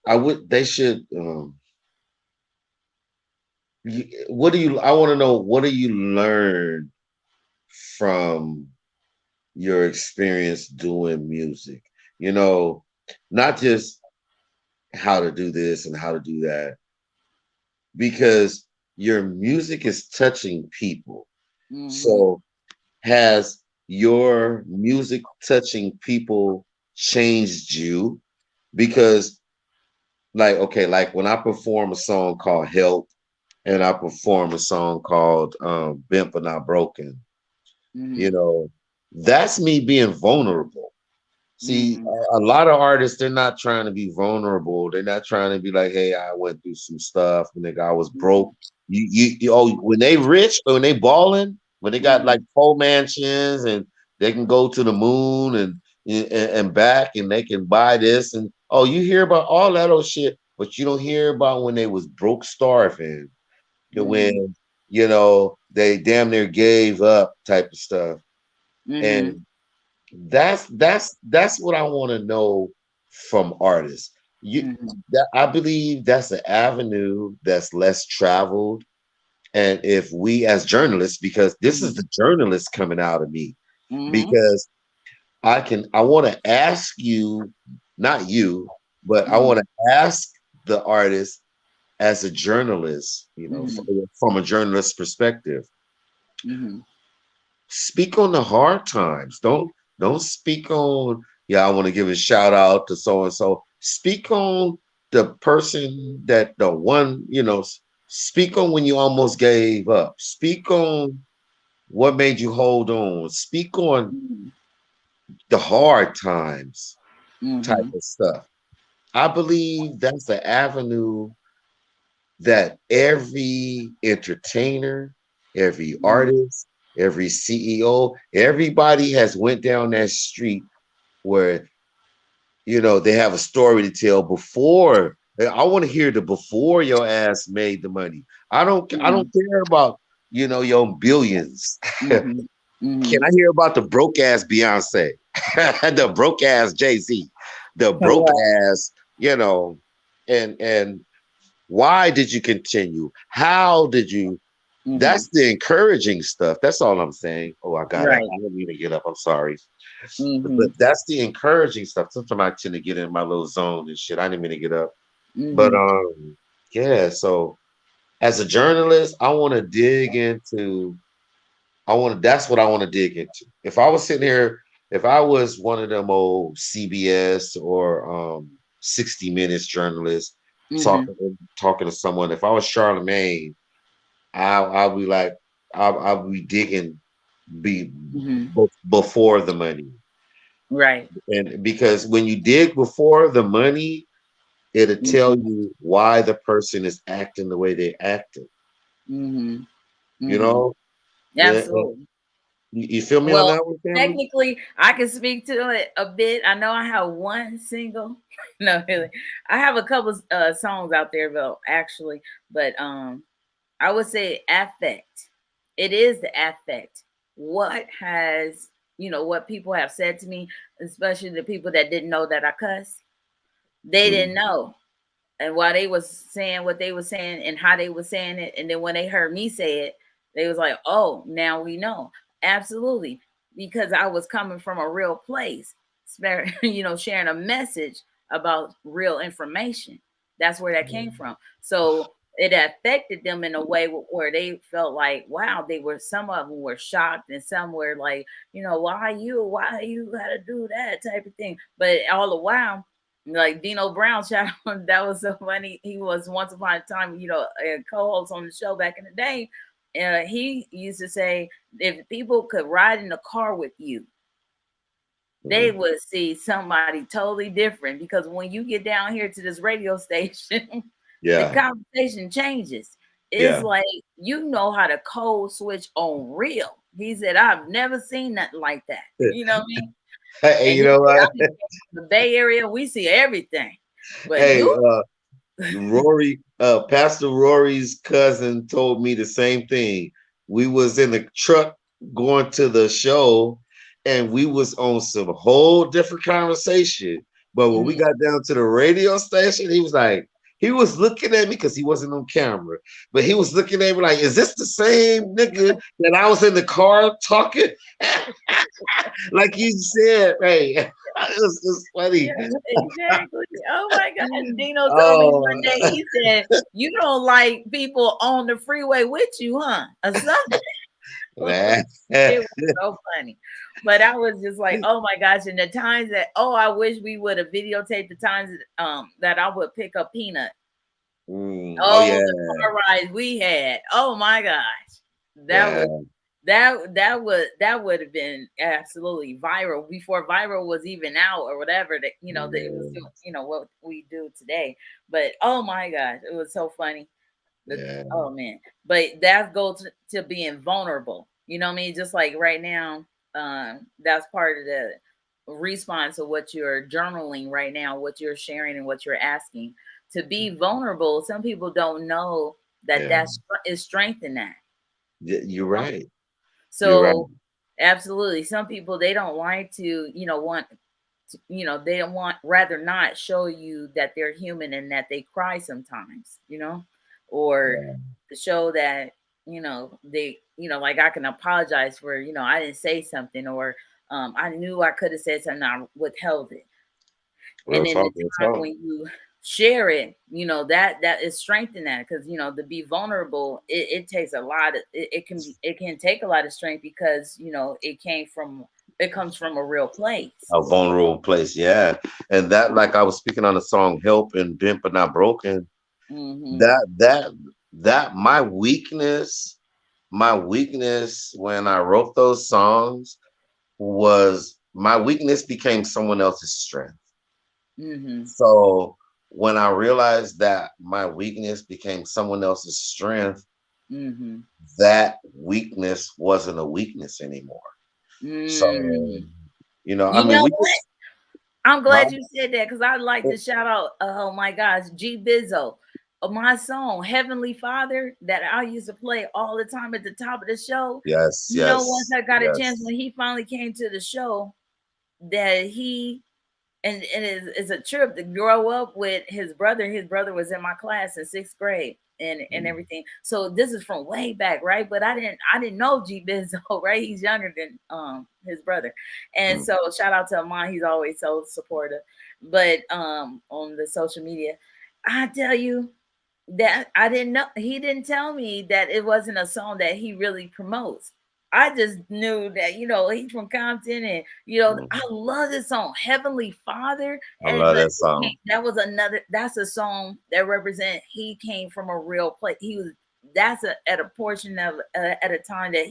they should what do you I want to know, what do you learn from your experience doing music, you know not just how to do this and how to do that, because your music is touching people. Mm-hmm. So has your music touching people changed you? Because, like, okay, like when I perform a song called Help and I perform a song called Bent But Not Broken, you Mm-hmm. know, that's me being vulnerable. See, Mm-hmm. a lot of artists, they're not trying to be vulnerable. They're not trying to be like, "Hey, I went through some stuff, and nigga, I was broke." When they rich or when they balling, when they got Mm-hmm. like 4 mansions and they can go to the moon and back, and they can buy this and you hear about all that old shit, but you don't hear about when they was broke, starving, Mm-hmm. when they damn near gave up, type of stuff, Mm-hmm. and that's what I want to know from artists. Mm-hmm. I believe that's an avenue that's less traveled. And if we as journalists, because this is Mm-hmm. the journalist coming out of me, Mm-hmm. because I want to ask you, not you, but I want to ask the artist as a journalist, Mm-hmm. from a journalist perspective. Mm-hmm. Speak on the hard times. Don't speak on, yeah, I want to give a shout out to so and so. Speak on the person that the one, speak on when you almost gave up. Speak on what made you hold on. Speak on Mm-hmm. the hard times, type Mm-hmm. of stuff. I believe that's the avenue that every entertainer, every Mm-hmm. artist, every CEO, everybody has went down that street where they have a story to tell before. I want to hear the before your ass made the money. I don't care about your billions. Mm-hmm. Can Mm-hmm. I hear about the broke ass Beyonce, the broke ass Jay-Z, the broke Right. ass, and why did you continue? How did you? Mm-hmm. That's the encouraging stuff. That's all I'm saying. Oh, I got up. Right. I didn't mean to get up. I'm sorry. Mm-hmm. But that's the encouraging stuff. Sometimes I tend to get in my little zone and shit. I didn't mean to get up. But Mm-hmm. yeah, so as a journalist, I want to dig into. That's what I want to dig into. If I was sitting here, if I was one of them old CBS or 60 Minutes journalists Mm-hmm. talking to someone, if I was Charlemagne, I'll be like, I'll be digging Mm-hmm. before the money. Right. And because when you dig before the money, it'll tell Mm-hmm. you why the person is acting the way they acted. Mm-hmm. You Mm-hmm. know? Yeah. Absolutely. You feel me on Well, that one, Cameron? technically, I can speak to it a bit. I know I have one single. No, really, I have a couple songs out there though, actually. But I would say affect. It is the affect. What has what people have said to me, especially the people that didn't know that I cuss. They didn't Mm, know, and while they was saying what they were saying and how they were saying it, and then when they heard me say it, they was like, "Oh, now we know." Absolutely, because I was coming from a real place, sharing a message about real information. That's where that came from. So it affected them in a way where they felt like, wow, some of them were shocked, and some were like, why you gotta do that type of thing. But all the while, like Dino Brown, shout out, that was so funny. He was once upon a time, a co-host on the show back in the day. He used to say, if people could ride in a car with you, they mm. would see somebody totally different, because when you get down here to this radio station, the Yeah, conversation changes. It's yeah. like you know how to code switch on real. He said, I've never seen nothing like that. You know what I mean? Hey, And you he know said, what? I'm in the Bay Area, we see everything. But Hey, you Rory, Pastor Rory's cousin told me the same thing. We was in the truck going to the show, and we was on some whole different conversation. But when we Mhm. got down to the radio station, he was looking at me because he wasn't on camera, but he was looking at me like, "Is this the same nigga that I was in the car talking?" Like you said, right? It's funny. Yeah, exactly. Oh my gosh. Dino told me Oh, one day, he said, you don't like people on the freeway with you, huh? Or something. man. It was so funny. But I was just like, oh my gosh. And the times that, I wish we would have videotaped the times that I would pick up Peanut. Oh Oh, yeah, the car rides we had. Oh my gosh. That yeah, was that would have been absolutely viral before viral was even out, or whatever, that that it was yeah, doing, what we do today. But oh my gosh, it was so funny. yeah, Oh man. But that goes to being vulnerable. You know what I mean? Just like right now, that's part of the response of what you're journaling right now, what you're sharing and what you're asking. To be vulnerable, some people don't know that yeah. that's is strength in that. You're right. You're right. So absolutely, some people, they don't like to, want to, they don't want, rather not show you that they're human and that they cry sometimes, or Yeah, to show that, they, like, I can apologize for, I didn't say something, or I knew I could have said something, I withheld it. real And in the talk, real time talk. when you share it, that is strength in that, because to be vulnerable, it takes a lot of it can take a lot of strength, because it comes from a real place. A vulnerable place, yeah. And that, like I was speaking on the song "Help" and "Bent but Not Broken." Hmm. That my weakness when I wrote those songs was my weakness became someone else's strength. Hmm. So when I realized that my weakness became someone else's strength, Hmm. that weakness wasn't a weakness anymore. So, Mm. I You mean, know we what? just, I'm huh? glad you said that, because I'd like to shout out, oh my gosh, G Bizzo. My song, Heavenly Father, that I used to play all the time at the top of the show. Yes, Once yes, I got a chance, yes. when he finally came to the show, that he and it's a trip to grow up with his brother. His brother was in my class in sixth grade, and Mm, everything. So this is from way back, right? But I didn't know G Bizzo, right? He's younger than his brother. And mm. so shout out to Amon, he's always so supportive. But on the social media, I tell you, that I didn't know. He didn't tell me that it wasn't a song that he really promotes. I just knew that, he's from Compton, and I Mhm. love this song, Heavenly Father. I And love but that song. that was that's a song that represent he came from a real place. That's at a portion of at a time that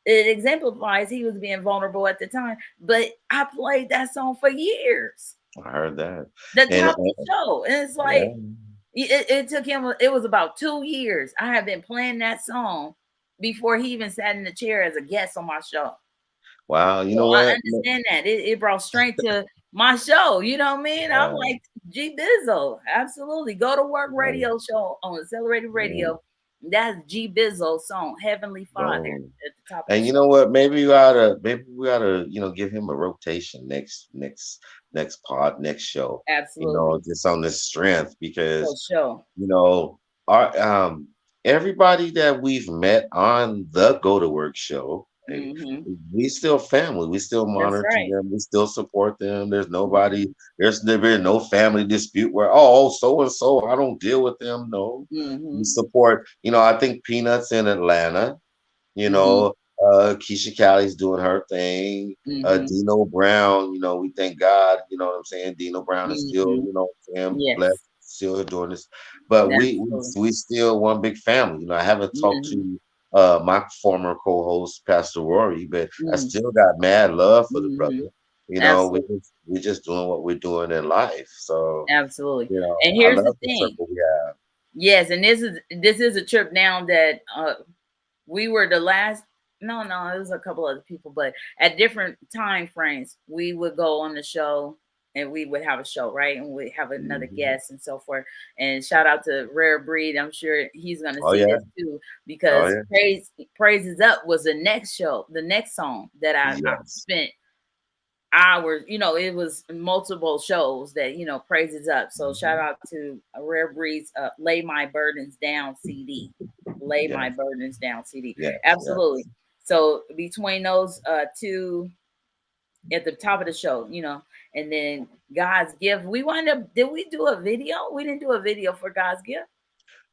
it exemplifies he was being vulnerable at the time. But I played that song for years, I heard that. the And top of the show. And it's yeah. like it took him, it was about 2 years. I have been playing that song before he even sat in the chair as a guest on my show. Wow, you So know I what? understand that. It brought strength to my show. You know what I mean? I'm Uh, like, G Bizzle, absolutely. Go to work uh, radio show on Accelerated uh, Radio. That's G Bizzle song, Heavenly Father, um, at the top of the and you show. know what? Maybe we oughta, give him a rotation next pod, next show. Absolutely. Just on this strength For because sure. you know, our everybody that we've met on the Go to Work show, Hmm. we still family. We still That's monitor right. them. We still support them. There's nobody. Hmm. There's never no family dispute where so and so I don't deal with them. No, we Hmm. support. I think Peanuts in Atlanta. You Hmm. know, Keisha Callie's doing her thing. Hmm. Dino Brown, we thank God, you know what I'm saying? Dino Brown is still, Hmm. what I'm saying, blessed, Yes. still doing this. But Absolutely. we still one big family. I haven't talked Hmm. to my former co-host, Pastor Rory, but I Hmm. still got mad love for the Hmm. brother. Absolutely. We just doing what we're doing in life. So, Absolutely. And I here's the love the thing. circle we have. Yes, and this is a trip down that we were the last. No, no, it was a couple other people, but at different time frames, we would go on the show and we would have a show, right? And we'd have another Mhm. guest and so forth. And shout out to Rare Breed. I'm sure he's gonna Oh see yeah. this too, Oh because yeah. Praises Up was the next show, the next song that I Yes. spent hours. It was multiple shows that Praises Up. So shout Mhm. out to Rare Breeds, Lay My Burdens Down CD. Lay My Yes. Burdens Down CD. Yes. Absolutely. Yes. So between those two at the top of the show, and then God's Gift, we wound up, did we do a video? We didn't do a video for God's Gift.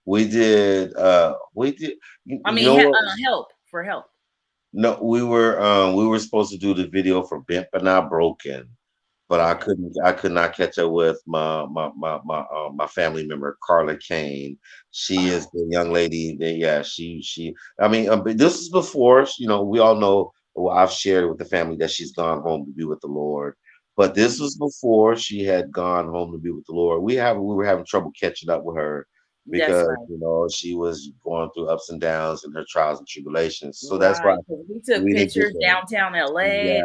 We did. I You mean, know what? help for help. No, we were supposed to do the video for Bent but Not Broken, but Okay. I could not catch up with my family member Carla Kane. She is Oh, the young lady that, yeah, she I mean, but this is before, we all know, well, I've shared with the family that she's gone home to be with the Lord. But this mhm. was before she had gone home to be with the Lord. We were having trouble catching up with her That's because right. she was going through ups and downs in her trials and tribulations. So that's why Right. 'Cause we took we didn't get pictures there. downtown LA and Yeah,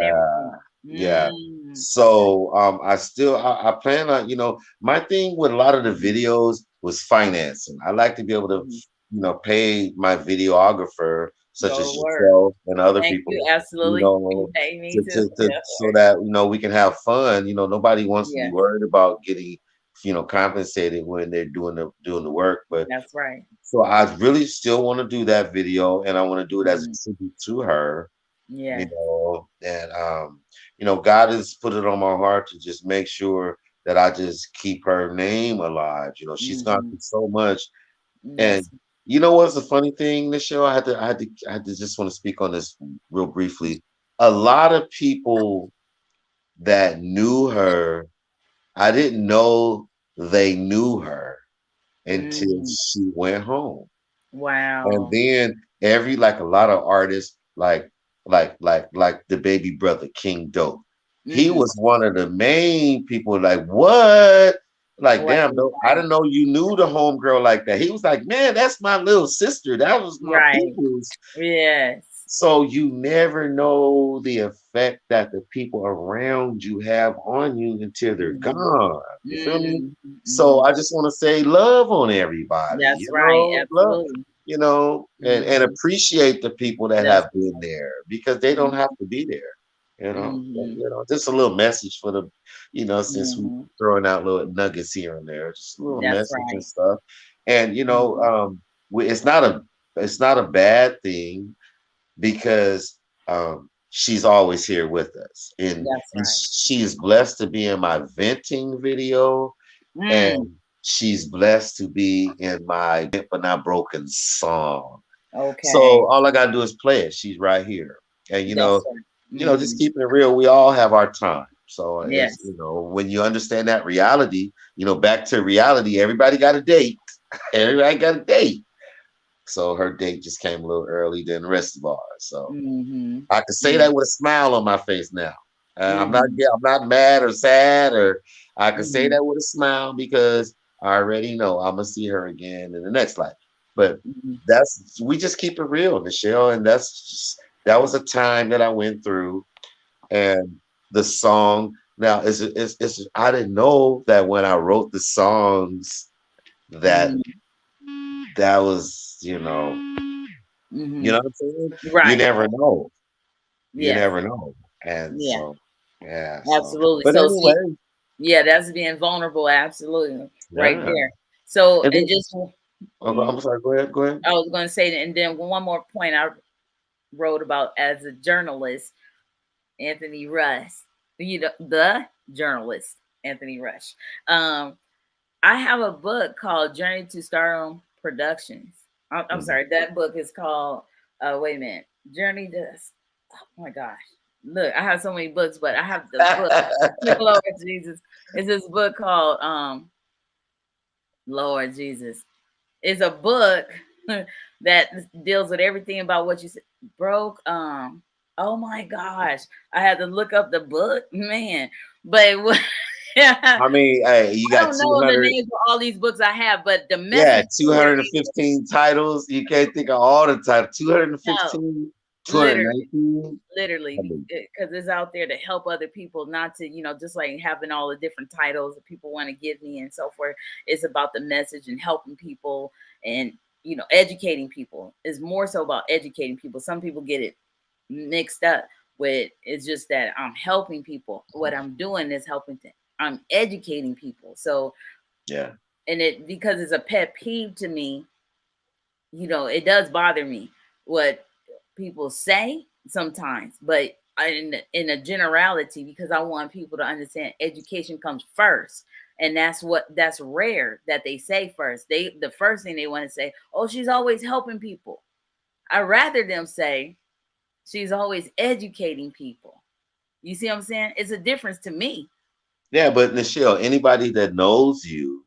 everything. yeah. Okay. So I plan on, my thing with a lot of the Mhm. videos was financing. I like to be able to, Mhm. pay my videographer, such Go as to work. yourself and other Thank people, you. Absolutely. You pay me too. Yeah. so that we can have fun. Nobody wants to be Yeah. worried about getting, compensated when they're doing the work. But That's right. so I really still want to do that video, and I want to do it as a Mhm. tribute to her. Yeah. And God has put it on my heart to just make sure that I just keep her name alive. She's gone Mhm. through so much. And Yes. what's the funny thing, this show? I had to just want to speak on this real briefly. A lot of people that knew her, I didn't know they knew her until Mm. she went home. And Wow. then like a lot of artists, like the baby brother King Dope, he Mhm. was one of the main people. Like, what? Like, Wow. damn, Dope, I didn't know you knew the homegirl like that. He was like, man, that's my little sister. That was my Right. people's. Yes. So you never know the effect that the people around you have on you until they're Mhm. gone. You feel me? Mhm. So Mhm. I just want to say love on everybody, That's right. love, Absolutely. and Mhm. appreciate the people that That's have been right. there because they don't have Mhm. to be there. Mhm. Just a little message for the, since we Mhm. throwing out little nuggets here and there, just a little That's message and right. stuff. And Mhm. it's not a bad thing because she's always here with us, and That's right. she is blessed to be in my venting video, and Mm. she's blessed to be in my Bent But Not Broken song. So Okay. all I gotta do is play it. She's right here. And That's right. just Hmm. keeping it real, we all have our time. So it's Yes. when you understand that reality, back to reality, everybody got a date. Everybody got a date. So her date just came a little early than the rest of ours. So Hmm. I can say Yeah. that with a smile on my face now. Hmm. I'm not mad or sad, or I can say Hmm. that with a smile because I already know I'm gonna see her again in the next life. But Hmm. we just keep it real, Michelle, and that was a time that I went through, and the song. Now, I didn't know that when I wrote the songs that Hmm. that was Hmm. what I'm saying. You Right. never know. You Yes. never know. And Yeah. so, yeah, Absolutely. but So see, anyway, yeah, that's being vulnerable. Absolutely. Right yeah. there. So, And and then, just, okay, I'm sorry, go ahead. I was going to say, and then one more point I wrote about as a journalist, Anthony Rush, the journalist, Anthony Rush. Um, I have a book called Journey to Stardom Productions. I'm Mhm. sorry, that book is called, wait a minute, Journey to, oh my gosh. Look, I have so many books, but I have the book, Lord Jesus. It's this book called, Lord Jesus. It's a book that deals with everything about what you said. Broke. Oh my gosh, I had to look up the book, man. But yeah, I mean, hey, you I got don't know the 200, names of all these books I have, but the yeah, message here is 215 titles. You can't think of all the titles. no, 215, literally, 219. I literally, mean, because it's out there to help other people, not to, just like having all the different titles that people want to give me and so forth. It's about the message and helping people and, educating people. It's more so about educating people. Some people get it mixed up with, it's just that I'm helping people. What I'm doing is I'm educating people. So, yeah, and it, because it's a pet peeve to me, it does bother me what people say sometimes, but in a generality, because I want people to understand education comes first. And that's rare that they say first. The first thing they want to say, oh, she's always helping people. I rather them say she's always educating people. You see what I'm saying? It's a difference to me. yeah. But Michelle, anybody that knows you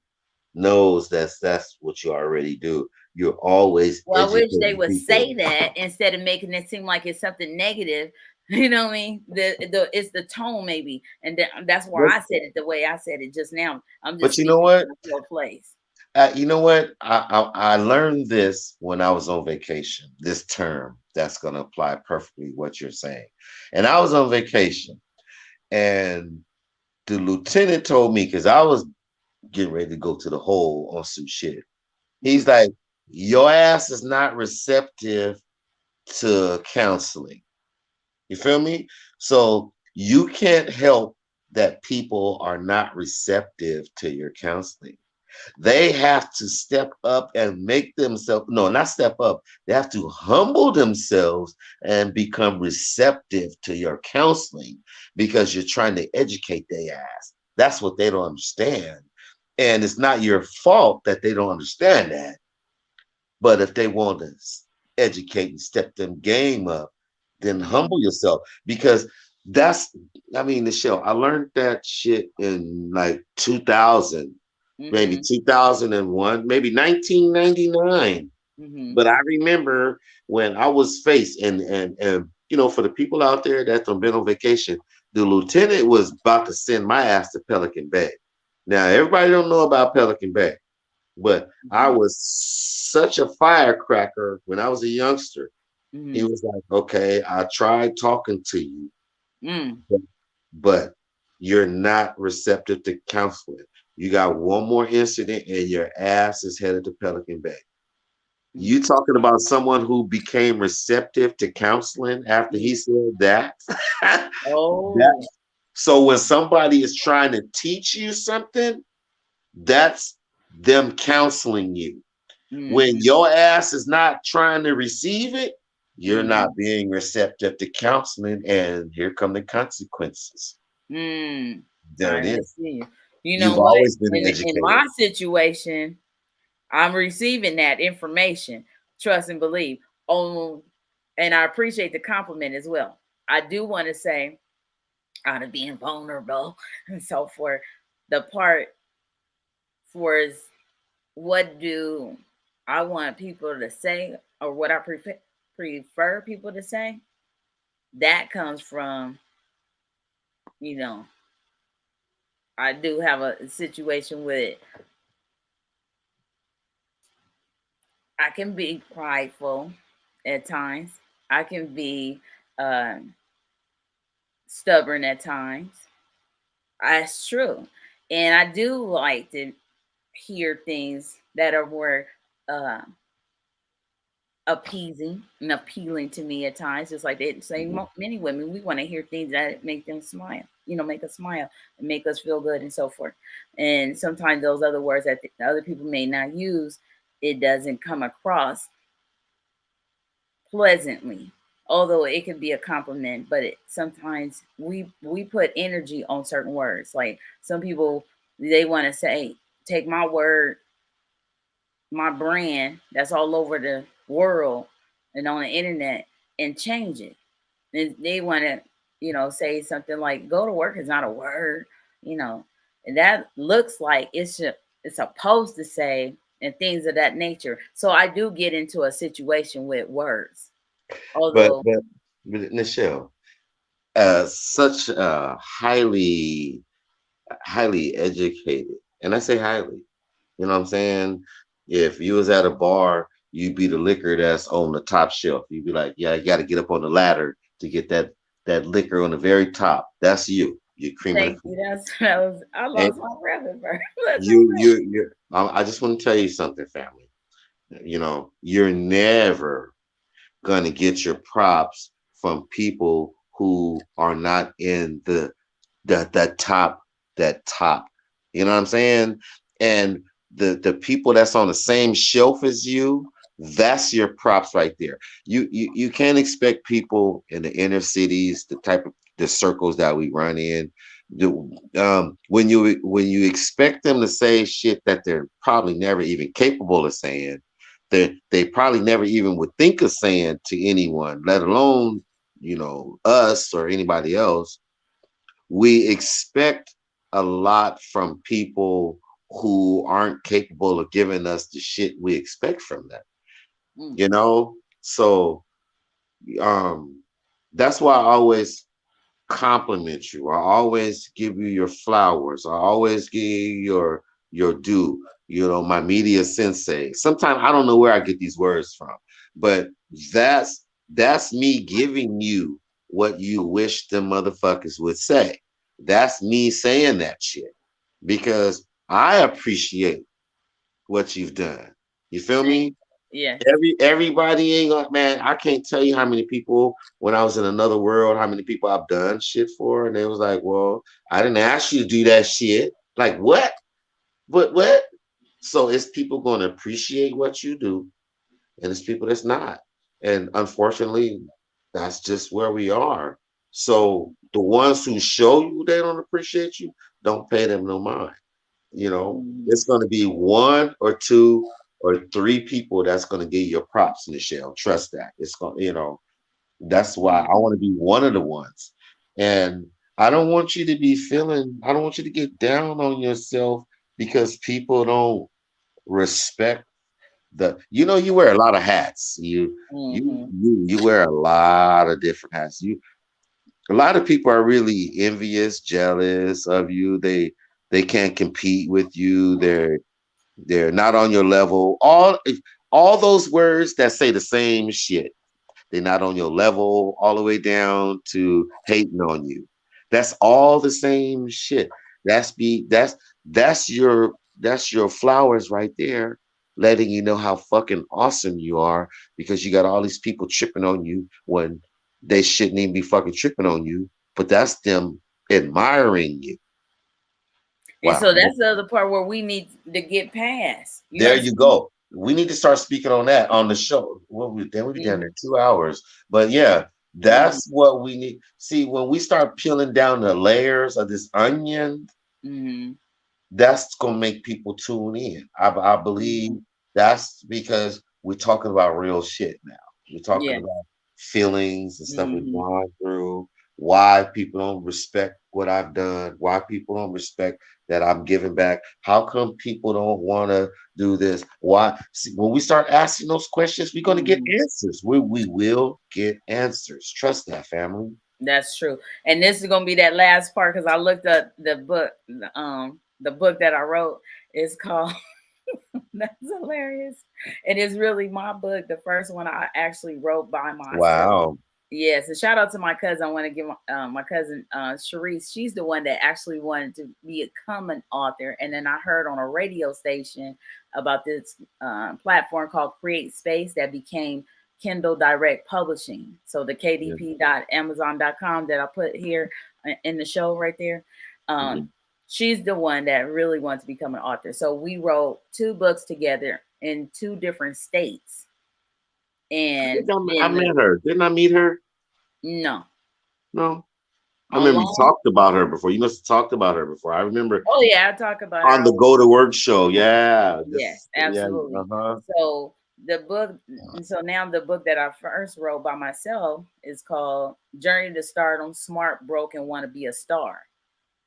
knows that's what you already do. You're always Well, I wish they educating would people. say that instead of making it seem like it's something negative. You know what I mean? The it's the tone maybe, and that's why But I said it the way I said it just now. I'm just but you know speaking what? from your place. You know what? I learned this when I was on vacation. This term that's going to apply perfectly what you're saying. And I was on vacation, and the lieutenant told me because I was getting ready to go to the hole on some shit. He's like, "Your ass is not receptive to counseling." You feel me? So you can't help that people are not receptive to your counseling. They have to step up and make themselves, no, not step up. They have to humble themselves and become receptive to your counseling because you're trying to educate their ass. That's what they don't understand. And it's not your fault that they don't understand that. But if they want to educate and step them game up, then humble yourself because that's, I mean, Michelle, I learned that shit in like 2000, maybe Mm-hmm. 2001, maybe 1999. Mm-hmm. But I remember when I was faced, and for the people out there that have been on vacation, the lieutenant was about to send my ass to Pelican Bay. Now everybody don't know about Pelican Bay, but I Mm-hmm. was such a firecracker when I was a youngster. He Mm-hmm. was like, "Okay, I tried talking to you, Mm. but, but you're not receptive to counseling. You got one more incident, and your ass is headed to Pelican Bay." You Mm. talking about someone who became receptive to counseling after he Mm. said that? that Oh. so when somebody is trying to teach you something, that's them counseling you. When Mm-hmm. your ass is not trying to receive it, you're Mm-hmm. not being receptive to counseling, and here come the consequences. Mm. There it I is. see. You know You've what? always been an In educator. my situation, I'm receiving that information, trust and believe. And I appreciate the compliment as well. I do want to say, out of being vulnerable and so forth, the part for is what do I want people to say or what I prefer people to say, that comes from, you know, I do have a situation with I can be prideful at times. I can be stubborn at times. That's true. And I do like to hear things that are more uh, appeasing and appealing to me at times. Just like they say, many women, we want to hear things that make them smile, make us smile and make us feel good and so forth. And sometimes those other words that the other people may not use, it doesn't come across pleasantly, although it could be a compliment. But sometimes we put energy on certain words. Like some people, they want to say, take my word, my brand that's all over the world and on the internet, and change it. And they want to, say something like "go to work" is not a word, and that looks like it's supposed to say, and things of that nature. So I do get into a situation with words, But although. but Nichelle, such a highly educated, and I say highly, you know what I'm saying? If you was at a bar, you'd be the liquor that's on the top shelf. You'd be like, yeah, you got to get up on the ladder to get that liquor on the very top. That's you. You're cream of the Thank crop. you. I And lost my breath at first. I just want to tell you something, family. You're never gonna get your props from people who are not in that top that top. You know what I'm saying? And the people that's on the same shelf as you, that's your props right there. You can't expect people in the inner cities, the circles that we run in. When you expect them to say shit that they're probably never even capable of saying, they probably never even would think of saying to anyone, let alone us or anybody else. We expect a lot from people who aren't capable of giving us the shit we expect from them. So um that's why I always compliment you. I always give you your flowers. I always give you your due. My media sensei. Sometimes I don't know where I get these words from, but that's me giving you what you wish the motherfuckers would say. That's me saying that shit because I appreciate what you've done. You feel me? Yeah. Everybody ain't gonna, man. I can't tell you how many people when I was in another world, how many people I've done shit for, and they was like, "Well, I didn't ask you to do that shit." Like what? What? So it's people gonna appreciate what you do, and it's people that's not. And unfortunately, that's just where we are. So the ones who show you they don't appreciate you, don't pay them no mind. It's going to be one or two or three people that's going to give you props, Nichelle. Trust that. It's going, that's why I want to be one of the ones. And I don't want you to I don't want you to get down on yourself because people don't respect you wear a lot of hats. You wear a lot of different hats. A lot of people are really envious, jealous of you. They can't compete with you. They're not on your level. All those words that say the same shit. They're not on your level, all the way down to hating on you. That's all the same shit. That's your flowers right there, letting you know how fucking awesome you are because you got all these people tripping on you when they shouldn't even be fucking tripping on you. But that's them admiring you. And Wow. so that's the other part where we need to get past. You There understand? you go. We need to start speaking on that on the show. We'll be down there 2 hours. But yeah, that's what we need. See, when we start peeling down the layers of this onion, that's gonna make people tune in. I believe that's because we're talking about real shit now. We're talking Yeah. about feelings and stuff we've Hmm. gone through, why people don't respect what I've done, why people don't respect that I'm giving back. How come people don't want to do this? Why? See, when we start asking those questions, we're going to get Hmm. answers. We will get answers. Trust that, family. That's true. And this is gonna be that last part because I looked up the book that I wrote is called that's hilarious. And it's really my book, the first one I actually wrote by myself. Wow. Yes, and shout out to my cousin. I want to give my cousin Sharice. She's the one that actually wanted to become an author, and then I heard on a radio station about this platform called Create Space that became Kindle Direct Publishing. So the Yeah. kdp.amazon.com that I put here in the show right there. Mhm. She's the one that really wants to become an author. So we wrote 2 books together in 2 different states, I think and I then met her. Didn't I meet her? no No. I remember you online. talked about her before. You must have talked about her before. I remember Oh yeah, I talk about her on the all. Go to Work show. Yeah. Yes, Yeah. absolutely. Uh-huh. So the book, and so now the book that I first wrote by myself is called Journey to Stardom: Smart, Broke, and Want to Be a Star.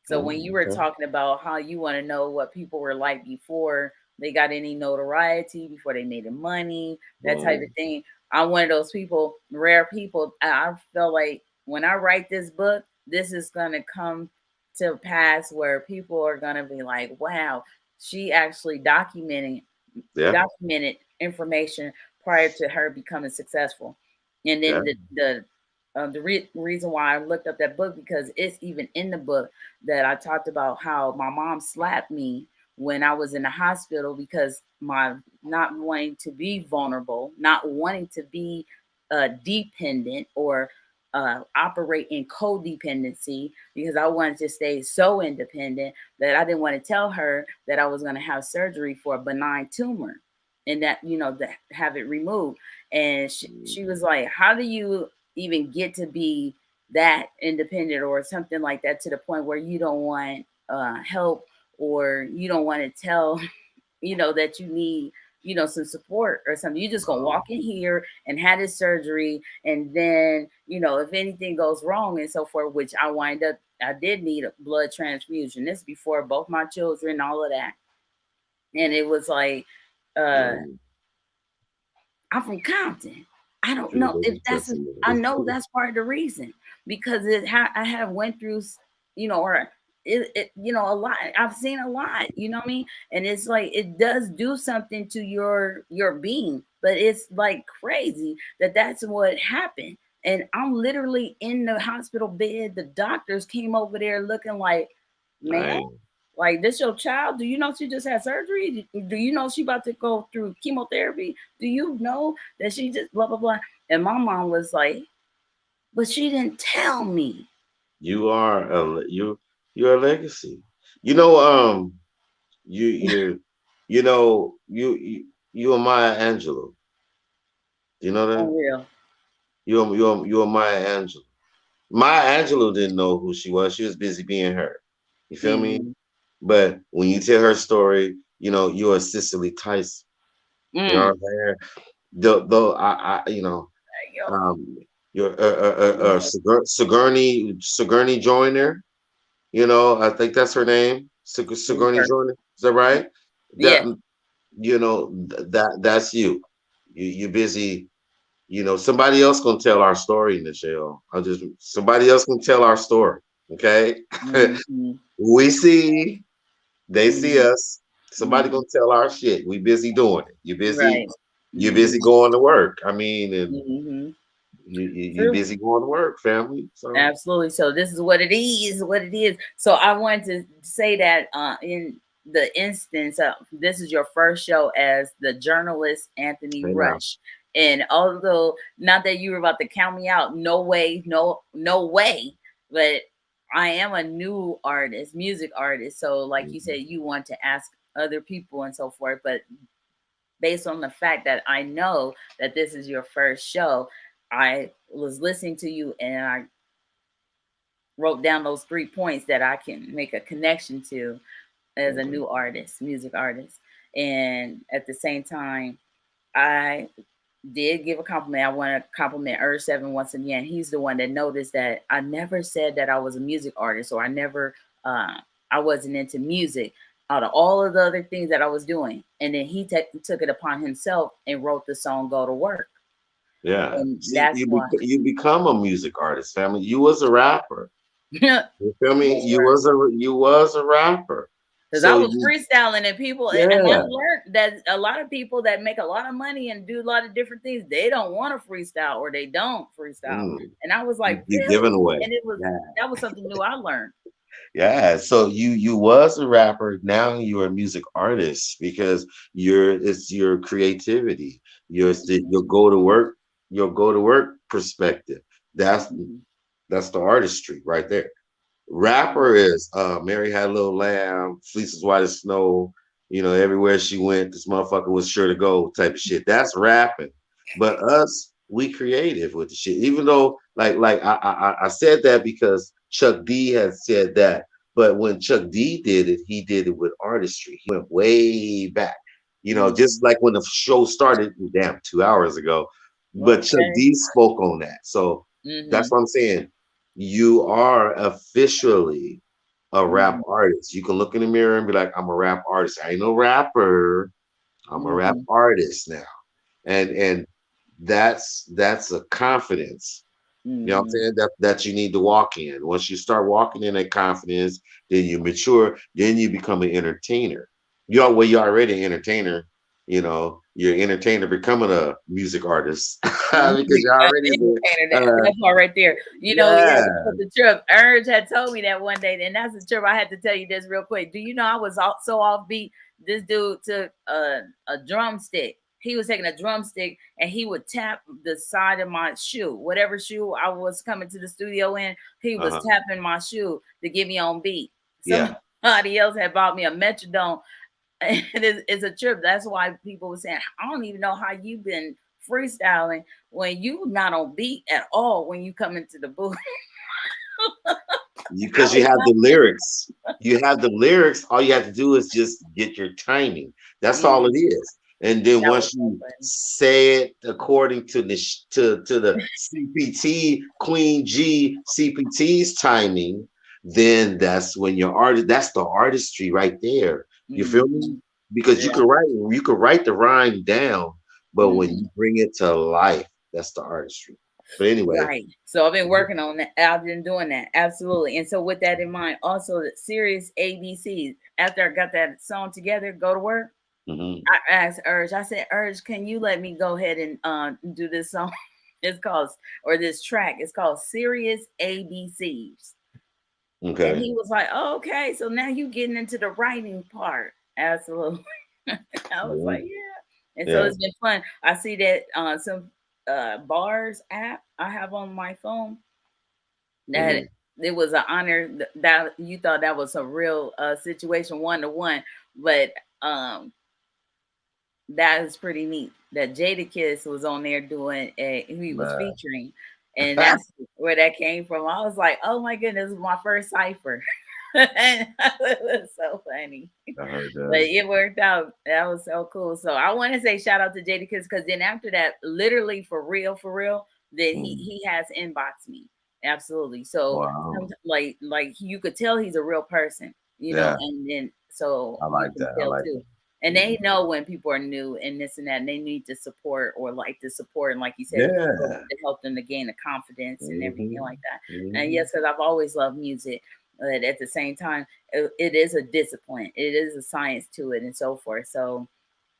So when you were Okay. talking about how you want to know what people were like before they got any notoriety, before they made the money, that type of Boom. thing, I'm one of those people, rare people. I feel like when I write this book, this is gonna come to pass where people are gonna be like, "Wow, she actually Yeah. documented information prior to her becoming successful." And Yeah. then reason why I looked up that book because it's even in the book that I talked about how my mom slapped me when I was in the hospital because my not wanting to be vulnerable, not wanting to be dependent or operate in codependency because I wanted to stay so independent that I didn't want to tell her that I was going to have surgery for a benign tumor and that, to have it removed. And she was like, how do you even get to be that independent or something like that to the point where you don't want help or you don't want to tell that you need some support or something. You just gonna walk in here and have this surgery and then if anything goes wrong and so forth, which I did need a blood transfusion. This before both my children, all of that. And it was like uh Mm. I'm from Compton. I don't True, know those if are that's. I testimonies. know that's part of the reason because I have went through, or a lot. I've seen a lot. You know what I mean? And it's like it does do something to your being, but it's like crazy that that's what happened. And I'm literally in the hospital bed. The doctors came over there looking like, man. Dang. Like this your child? Do you know she just had surgery? Do you know she about to go through chemotherapy? Do you know that she just blah blah blah? And my mom was like, but she didn't tell me. You are you're a legacy. You know, you you know, you are Maya Angelou. Do you know that? Unreal. You are Maya Angelou. Maya Angelou didn't know who she was. She was busy being her. You feel me? Mm-hmm. But when you tell her story, you're a Cicely Tyson. You know what Mm. I'm saying? Though Yo. um, your Yeah. Sigourney Joyner. I think that's her name, Sigourney Super. Joyner. Is that right? That Yeah. that's you. You're busy. Somebody else gonna tell our story, Nichelle. Somebody else can tell our story. Okay, Mm-hmm. we see, they see Mm-hmm. us. Somebody Mm-hmm. gonna tell our shit. We busy doing it. You busy. Right. You're Mm-hmm. busy going to work. I mean, and Mm-hmm. you True. busy going to work, family. So Absolutely. So this is what it is, what it is. So I wanted to say that in the instance of this is your first show as the journalist Anthony hey now, Rush. And although not that you were about to count me out, no way, no way. But I am a new artist, music artist. So like you said, you want to ask other people and so forth. But based on the fact that I know that this is your first show, I was listening to you and I wrote down those 3 points that I can make a connection to. as a new artist, music artist. And at the same time, I did give a compliment. I want to compliment Urge 7 once again. He's the one that noticed that I never said that I was a music artist, or I wasn't into music out of all of the other things that I was doing. And then he took it upon himself and wrote the song "Go to Work." Yeah. And See, that's why. you become a music artist, family. You was a rapper. You feel me? You was a rapper. Because I So was freestyling and people, and I learned that a lot of people that make a lot of money and do a lot of different things, they don't want to freestyle, or they don't freestyle. And I was like, you're really? giving away. And that was something new I learned. Yeah. So you was a rapper. Now you're a music artist because it's your creativity. Your go to work perspective. That's the artistry right there. Rapper is Mary Had a Little Lamb, Fleece is White as Snow, everywhere she went, this motherfucker was sure to go type of shit. That's rapping. But us, we creative with the shit. Even though like I said that because Chuck D had said that, but when Chuck D did it, he did it with artistry. He went way back. Just like when the show started, damn, 2 hours ago. But Chuck D spoke on that. So that's what I'm saying. You are officially a rap artist. You can look in the mirror and be like, I'm a rap artist. I ain't no rapper. I'm a rap artist now. And that's a confidence. You know what I'm saying? That you need to walk in. Once you start walking in that confidence, then you mature, then you become an entertainer. You're already an entertainer. You're an entertainer becoming a music artist because you're already that part right there. The trip. Urge had told me that one day, and that's the trip. I had to tell you this real quick. Do you know I was so offbeat? This dude took a drumstick. He was taking a drumstick and he would tap the side of my shoe, whatever shoe I was coming to the studio in. He was tapping my shoe to get me on beat. Somebody else had bought me a metronome. And it's a trip. That's why people were saying, I don't even know how you've been freestyling when you're not on beat at all when you come into the booth. Because you have the lyrics. You have the lyrics. All you have to do is just get your timing. That's all it is. And then once you say it according to the CPT, Queen G CPT's timing, then that's when your artist. That's the artistry right there. You feel me? Because you could write the rhyme down, but when you bring it to life, that's the artistry. But anyway, right. So I've been working on that. I've been doing that, absolutely. And so with that in mind, also the Sirius ABC. After I got that song together, Go to Work. I asked Urge. I said, Urge, can you let me go ahead and do this song? This track. It's called Sirius ABCs. Okay. And he was like, oh, okay, so now you getting into the writing part. Absolutely. I was like, yeah. And so it's been fun. I see that some bars app I have on my phone, that it was an honor that you thought that was a real situation 1-to-1, but that is pretty neat that Jadakiss was on there doing he was featuring. And that's where that came from. I was like, oh my goodness, this was my first cipher. And it was so funny. I heard that. But it worked out. That was so cool. So I want to say shout out to Jadakiss, because then after that, literally for real, then he has inboxed me. Absolutely. So like you could tell he's a real person, and then so I like that. I like that. And they know when people are new and this and that, and they need to support or like to support. And like you said, to help them to gain the confidence and everything like that. And yes, because I've always loved music, but at the same time, it is a discipline. It is a science to it and so forth. So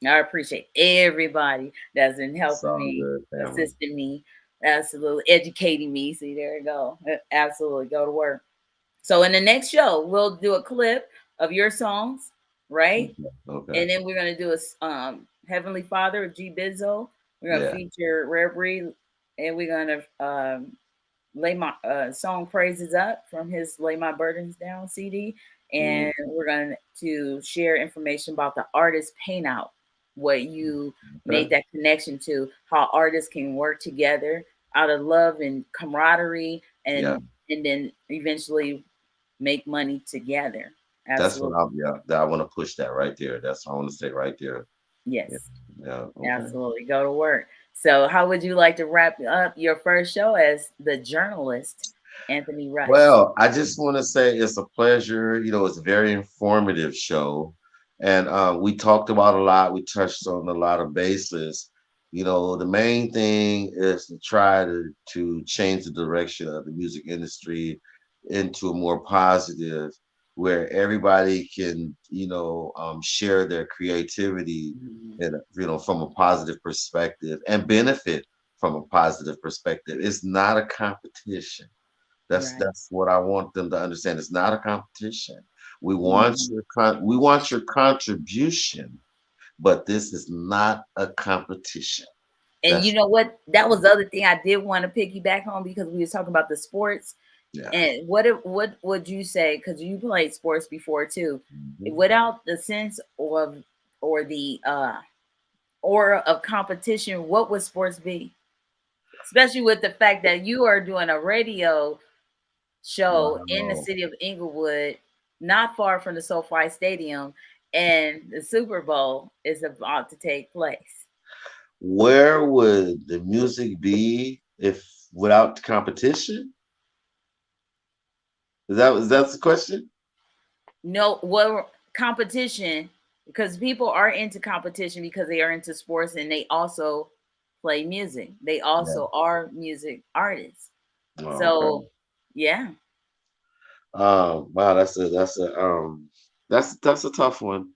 I appreciate everybody that's been helping me, assisting me, absolutely educating me. See, there you go. Absolutely go to work. So in the next show, we'll do a clip of your songs. Right. Okay. And then we're going to do a Heavenly Father of G Bizzo. We're going to feature Rare Breed, and we're going to lay my song Praises Up from his Lay My Burdens Down CD. And we're going to share information about the artist paint out, what you made that connection to, how artists can work together out of love and camaraderie, and then eventually make money together. That's what Absolutely. I'm. Yeah, that I want to push that right there. That's what I want to say right there. Yeah. Yes. Yeah. Okay. Absolutely. Go to work. So, how would you like to wrap up your first show as the journalist, Anthony Rush? Well, I just want to say it's a pleasure. It's a very informative show, and we talked about a lot. We touched on a lot of bases. The main thing is to try to change the direction of the music industry into a more positive, where everybody can share their creativity Mhm. and from a positive perspective and benefit from a positive perspective. It's not a competition. That's Right. that's what I want them to understand. It's not a competition. We want Mhm. your contribution, but this is not a competition. And you That's know what? That was the other thing I did want to piggyback on because we was talking about the sports. yeah. And what would you say? Because you played sports before too. Mhm. Without the sense of or the aura of competition, what would sports be? Especially with the fact that you are doing a radio show in the Wow. city of Inglewood, not far from the SoFi Stadium, and the Super Bowl is about to take place. Where would the music be if without competition? Is that the question? No, what competition? Because people are into competition because they are into sports and they also play music. They Yeah. also are music artists. Okay. So, yeah. Wow, that's a tough one.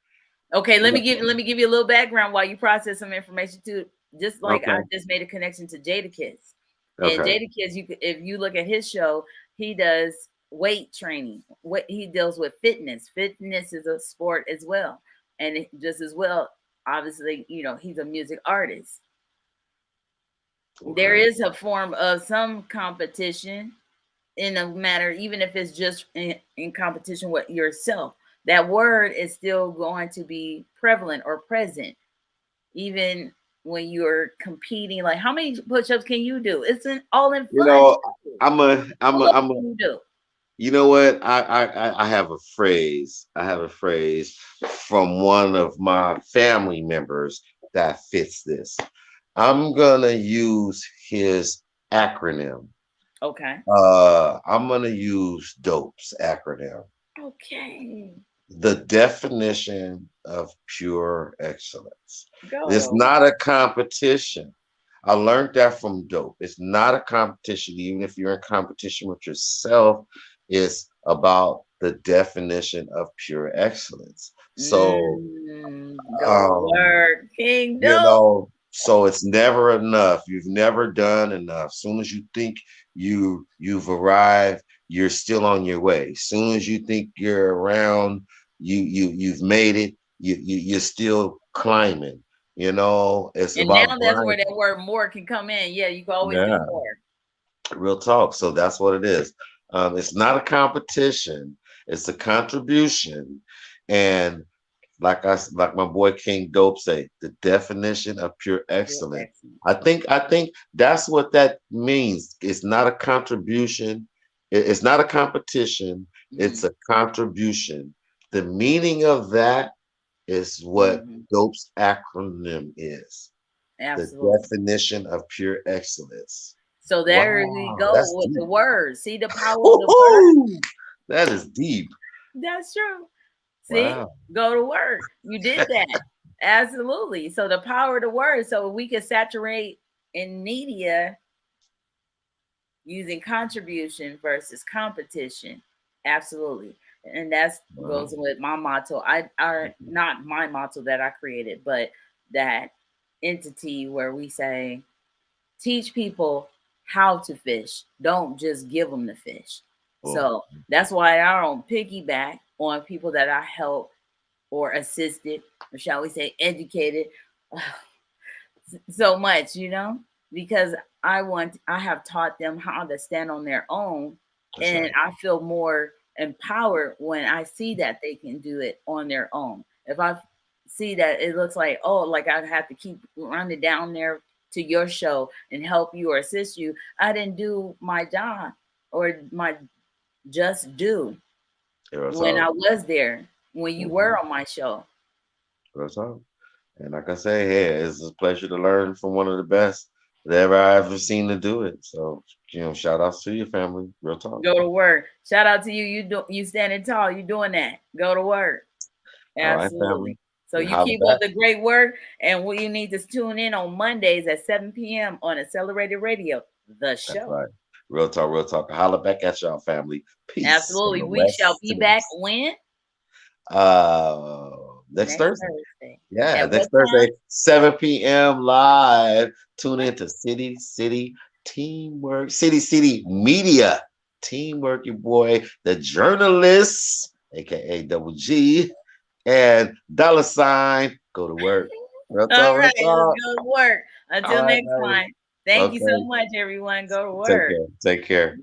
Okay, Yeah. let me give you a little background while you process some information too. Just like I Okay. just made a connection to Jada Kids. And Okay. Jada Kids, if you look at his show, he does weight training. What he deals with fitness. Fitness is a sport as well. And just as well, obviously, he's a music artist. There Okay. is a form of some competition in a matter, even if it's just in competition with yourself. That word is still going to be prevalent or present, even when you're competing. Like, how many push-ups can you do? It's all in You fun. know, How much can you do? you know what? I have a phrase. I have a phrase from one of my family members that fits this. I'm gonna use his acronym. Okay. I'm gonna use DOPE's acronym. Okay. The definition of pure excellence. It's Go. not a competition. I learned that from Dope. It's not a competition, even if you're in competition with yourself. It's about the definition of pure excellence. So, Go to um, work. Kingdom. so it's never enough. You've never done enough. Soon as you think you've arrived, you're still on your way. Soon as you think you're around, you've made it. You're still climbing. It's And about now that's where grinding. that word more can come in. Yeah, you can always do Yeah, more. real talk. So that's what it is. It's not a competition. It's a contribution, and like my boy King Dope say, the definition of pure You're excellence. excellent. I think that's what that means. It's not a contribution. It's not a competition. It's Mhm, a contribution. The meaning of that is what mhm. Dope's acronym is. The Absolutely. definition of pure excellence. So there we Wow, go that's with the deep. words. See the power of the word? Woo-hoo! That is deep. That's true. See, Wow. go to work. You did that. Absolutely. So the power of the word. So we can saturate in media using contribution versus competition. Absolutely. And that's Wow. goes with my motto. I not my motto that I created, but that entity where we say teach people how to fish. Don't just give them the fish. Oh, So that's why I don't piggyback on people that I help or assisted, or shall we say, educated so much, because I have taught them how to stand on their own, that's and right. I feel more empowered when I see that they can do it on their own. If I see that it looks like, oh, like I have to keep running down there to your show and help you or assist you, I didn't do my job or my just due. Real when I talk. was there, when you were on my show. Real talk. And like I say, hey, it's a pleasure to learn from one of the best that I've ever seen to do it. So, shout outs to your family. Real talk. Go to work. Shout out to you. You standing tall. You doing that. Go to work. All right, family. Absolutely. So And you holla keep back. up the great work, and you need to tune in on Mondays at 7 p.m. on Accelerated Radio, the That's show. right. Real talk, real talk. Holla back at y'all, family. Peace from Absolutely. the We shall west be to the back east. when? Next Next Thursday. Thursday. Yeah, At what next Thursday, time? 7 p.m. live. Tune in to City Teamwork, City Media Teamwork. Your boy, the journalist, aka Double G, and dollar sign. Go to work. Real All talk, real right. Let's talk. go to work. All Until right, next guys. time. Thank you so Okay. much, everyone. Go to Take work. care. Take care.